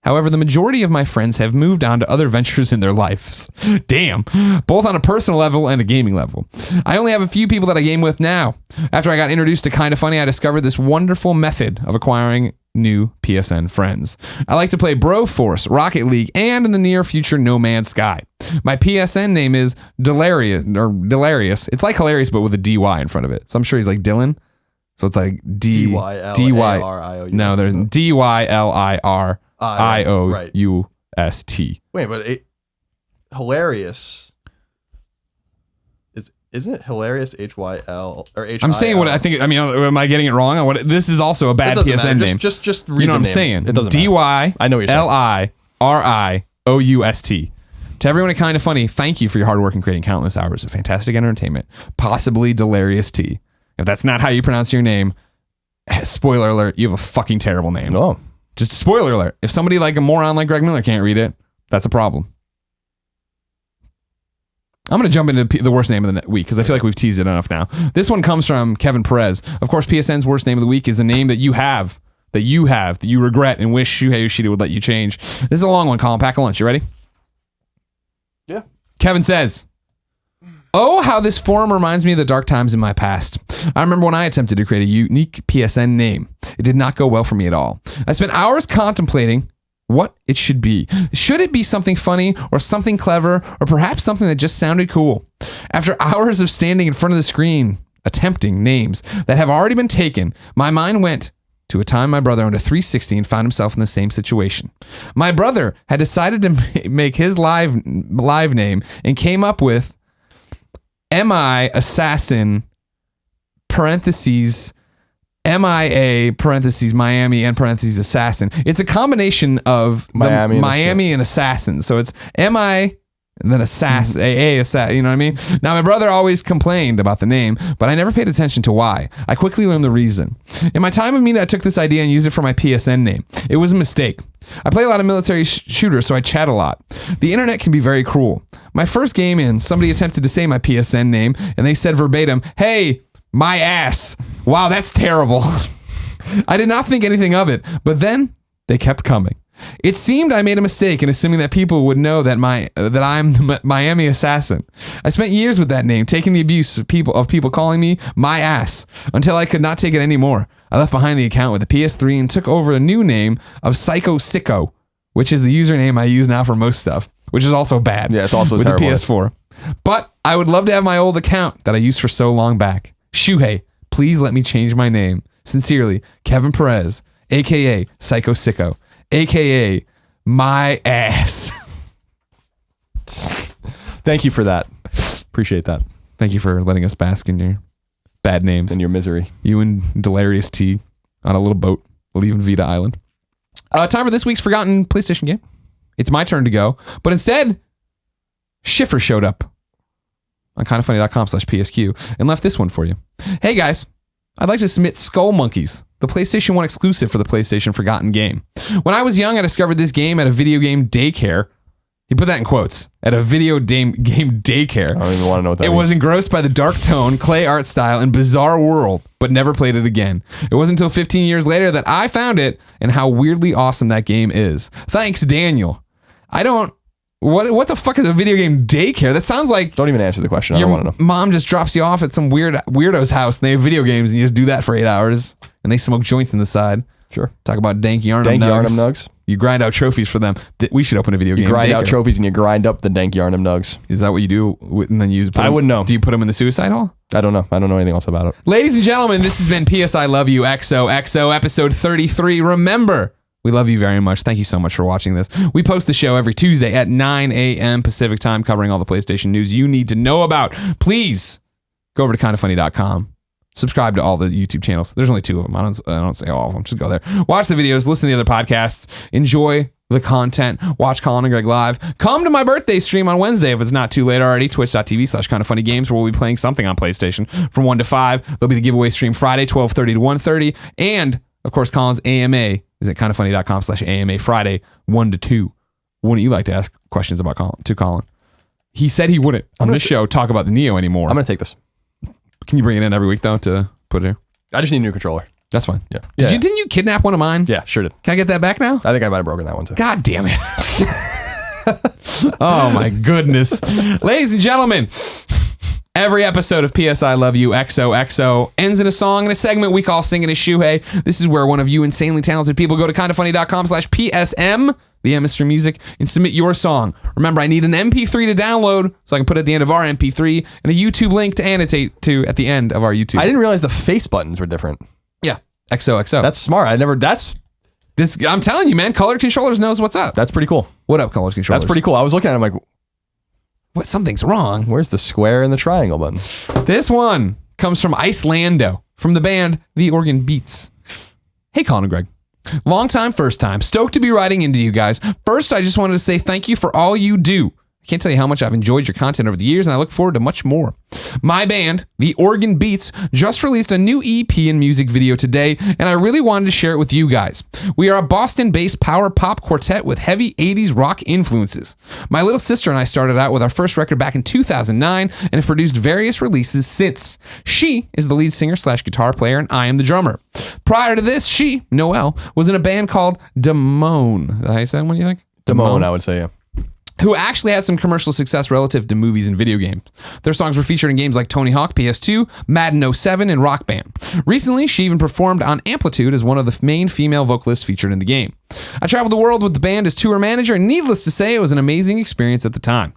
However, the majority of my friends have moved on to other ventures in their lives. Damn. Both on a personal level and a gaming level. I only have a few people that I game with now. After I got introduced to Kinda Funny, I discovered this wonderful method of acquiring new PSN friends. I like to play Broforce, Rocket League, and in the near future, No Man's Sky. My PSN name is Delarious. It's like hilarious, but with a DY in front of it. So I'm sure he's like Dylan. So it's like DYLARIOU. No, there's DYLIR. IOUST. Wait, but hilarious. Isn't it hilarious? HYL or HIL? I'm saying what I think. I mean, am I getting it wrong? This is also a bad PSN name. Just read you know the what I'm name. saying? It doesn't matter. I know what you're saying. DYLIRIOUST. To everyone at Kind of Funny, thank you for your hard work in creating countless hours of fantastic entertainment. Possibly Delirious T. If that's not how you pronounce your name, spoiler alert, you have a fucking terrible name. Oh. Just spoiler alert. If somebody like a moron like Greg Miller can't read it, that's a problem. I'm going to jump into the worst name of the week because I feel like we've teased it enough now. This one comes from Kevin Perez. Of course, PSN's worst name of the week is a name that you regret and wish Shuhei Yoshida would let you change. This is a long one, Colin. Pack a lunch. You ready? Yeah. Kevin says, "Oh, how this forum reminds me of the dark times in my past. I remember when I attempted to create a unique PSN name. It did not go well for me at all. I spent hours contemplating what it should be. Should it be something funny or something clever or perhaps something that just sounded cool? After hours of standing in front of the screen, attempting names that have already been taken, my mind went to a time my brother owned a 360 and found himself in the same situation. My brother had decided to make his live name and came up with MI Assassin parentheses MIA parentheses Miami and parentheses Assassin. It's a combination of Miami and Assassin. So it's MI and then Assassin, AA Assassin. You know what I mean? Now my brother always complained about the name, but I never paid attention to why. I quickly learned the reason. In my time of media, I took this idea and used it for my PSN name. It was a mistake. I play a lot of military shooters, so I chat a lot. The internet can be very cruel. My first game in, somebody attempted to say my PSN name, and they said verbatim, "Hey, my ass." Wow, that's terrible. I did not think anything of it, but then they kept coming. It seemed I made a mistake in assuming that people would know that I'm the Miami Assassin. I spent years with that name, taking the abuse of people calling me my ass until I could not take it anymore. I left behind the account with the PS3 and took over a new name of Psycho Sicko, which is the username I use now for most stuff, which is also bad. Yeah, it's also with terrible. The PS4. But I would love to have my old account that I used for so long back. Shuhei, please let me change my name. Sincerely, Kevin Perez, aka Psycho Sicko, aka my ass. Thank you for that. Appreciate that. Thank you for letting us bask in your bad names and your misery. You and Delirious T on a little boat leaving Vita Island. Time for this week's forgotten PlayStation game. It's my turn to go, but instead, Schiffer showed up on kindoffunny.com/PSQ and left this one for you. Hey guys, I'd like to submit Skull Monkeys, the PlayStation 1 exclusive for the PlayStation Forgotten game. When I was young, I discovered this game at a video game daycare. He put that in quotes. At a video game daycare. I don't even want to know what that means. It was engrossed by the dark tone, clay art style, and bizarre world, but never played it again. It wasn't until 15 years later that I found it and how weirdly awesome that game is. Thanks, Daniel. What the fuck is a video game daycare? That sounds like... Don't even answer the question. I don't want to know. Mom just drops you off at some weirdo's house and they have video games and you just do that for 8 hours and they smoke joints on the side. Sure. Talk about dank Yarnum nugs. You grind out trophies for them. We should open a video game. You grind daycare. out trophies and you grind up the dank Yarnum nugs. Is that what you do? And then I wouldn't know. Do you put them in the suicide hall? I don't know. I don't know anything else about it. Ladies and gentlemen, this has been PS I Love You XOXO episode 33. Remember, we love you very much. Thank you so much for watching this. We post the show every Tuesday at 9 a.m. Pacific time, covering all the PlayStation news you need to know about. Please go over to kindoffunny.com. Subscribe to all the YouTube channels. There's only 2 of them. I don't say all of them. Just go there. Watch the videos. Listen to the other podcasts. Enjoy the content. Watch Colin and Greg live. Come to my birthday stream on Wednesday if it's not too late already. Twitch.tv/kindoffunnygames, where we'll be playing something on PlayStation from 1 to 5. There'll be the giveaway stream Friday, 12:30 to 1:30. And, of course, Colin's AMA is at kindoffunny.com/AMA Friday, 1 to 2. Wouldn't you like to ask questions about Colin? He said he wouldn't on this show talk about the Neo anymore. I'm going to take this. Can you bring it in every week, though, to put it here? I just need a new controller. That's fine. Yeah. Didn't you kidnap one of mine? Yeah, sure did. Can I get that back now? I think I might have broken that one, too. God damn it. Oh, my goodness. Ladies and gentlemen, every episode of PS I Love You XOXO ends in a song and a segment we call Singing a Shuhei. This is where one of you insanely talented people go to kindoffunny.com/PSM, the M is for music, and submit your song. Remember, I need an MP3 to download so I can put it at the end of our MP3 and a YouTube link to annotate to at the end of our YouTube. I didn't realize the face buttons were different. Yeah. XOXO. That's smart. That's I'm telling you, man, Color Controllers knows what's up. That's pretty cool. What up, Color Controllers? That's pretty cool. I was looking at it, I'm like, What? Something's wrong. where's the square and the triangle button? This one comes from Icelando, from the band The Organ Beats. Hey, Colin and Greg. Long time, first time. Stoked to be writing into you guys. First, I just wanted to say thank you for all you do. I can't tell you how much I've enjoyed your content over the years, and I look forward to much more. My band, The Organ Beats, just released a new EP and music video today, and I really wanted to share it with you guys. We are a Boston-based power pop quartet with heavy 80s rock influences. My little sister and I started out with our first record back in 2009 and have produced various releases since. She is the lead singer / guitar player, and I am the drummer. Prior to this, she, Noelle, was in a band called Damone. Is that how you say it? What do you think? Damone, I would say, yeah. Who actually had some commercial success relative to movies and video games. Their songs were featured in games like Tony Hawk PS2, Madden 07, and Rock Band. Recently, she even performed on Amplitude as one of the main female vocalists featured in the game. I traveled the world with the band as tour manager, and needless to say, it was an amazing experience at the time.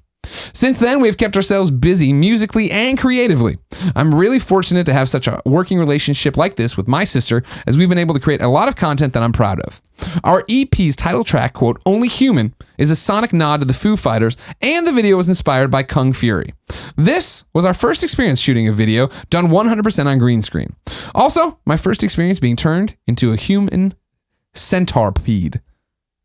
Since then, we've kept ourselves busy musically and creatively. I'm really fortunate to have such a working relationship like this with my sister, as we've been able to create a lot of content that I'm proud of. Our EP's title track, quote, Only Human, is a sonic nod to the Foo Fighters, and the video was inspired by Kung Fury. This was our first experience shooting a video done 100% on green screen. Also, my first experience being turned into a human centipede.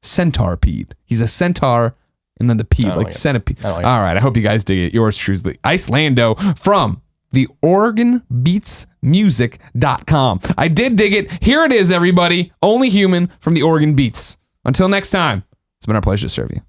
Centipede. He's a centaur. And then the P, like centipede. All right, I hope you guys dig it. Yours truly, Icelando from the organbeatsmusic.com. I did dig it. Here it is, everybody. Only Human from the Organ Beats. Until next time, it's been our pleasure to serve you.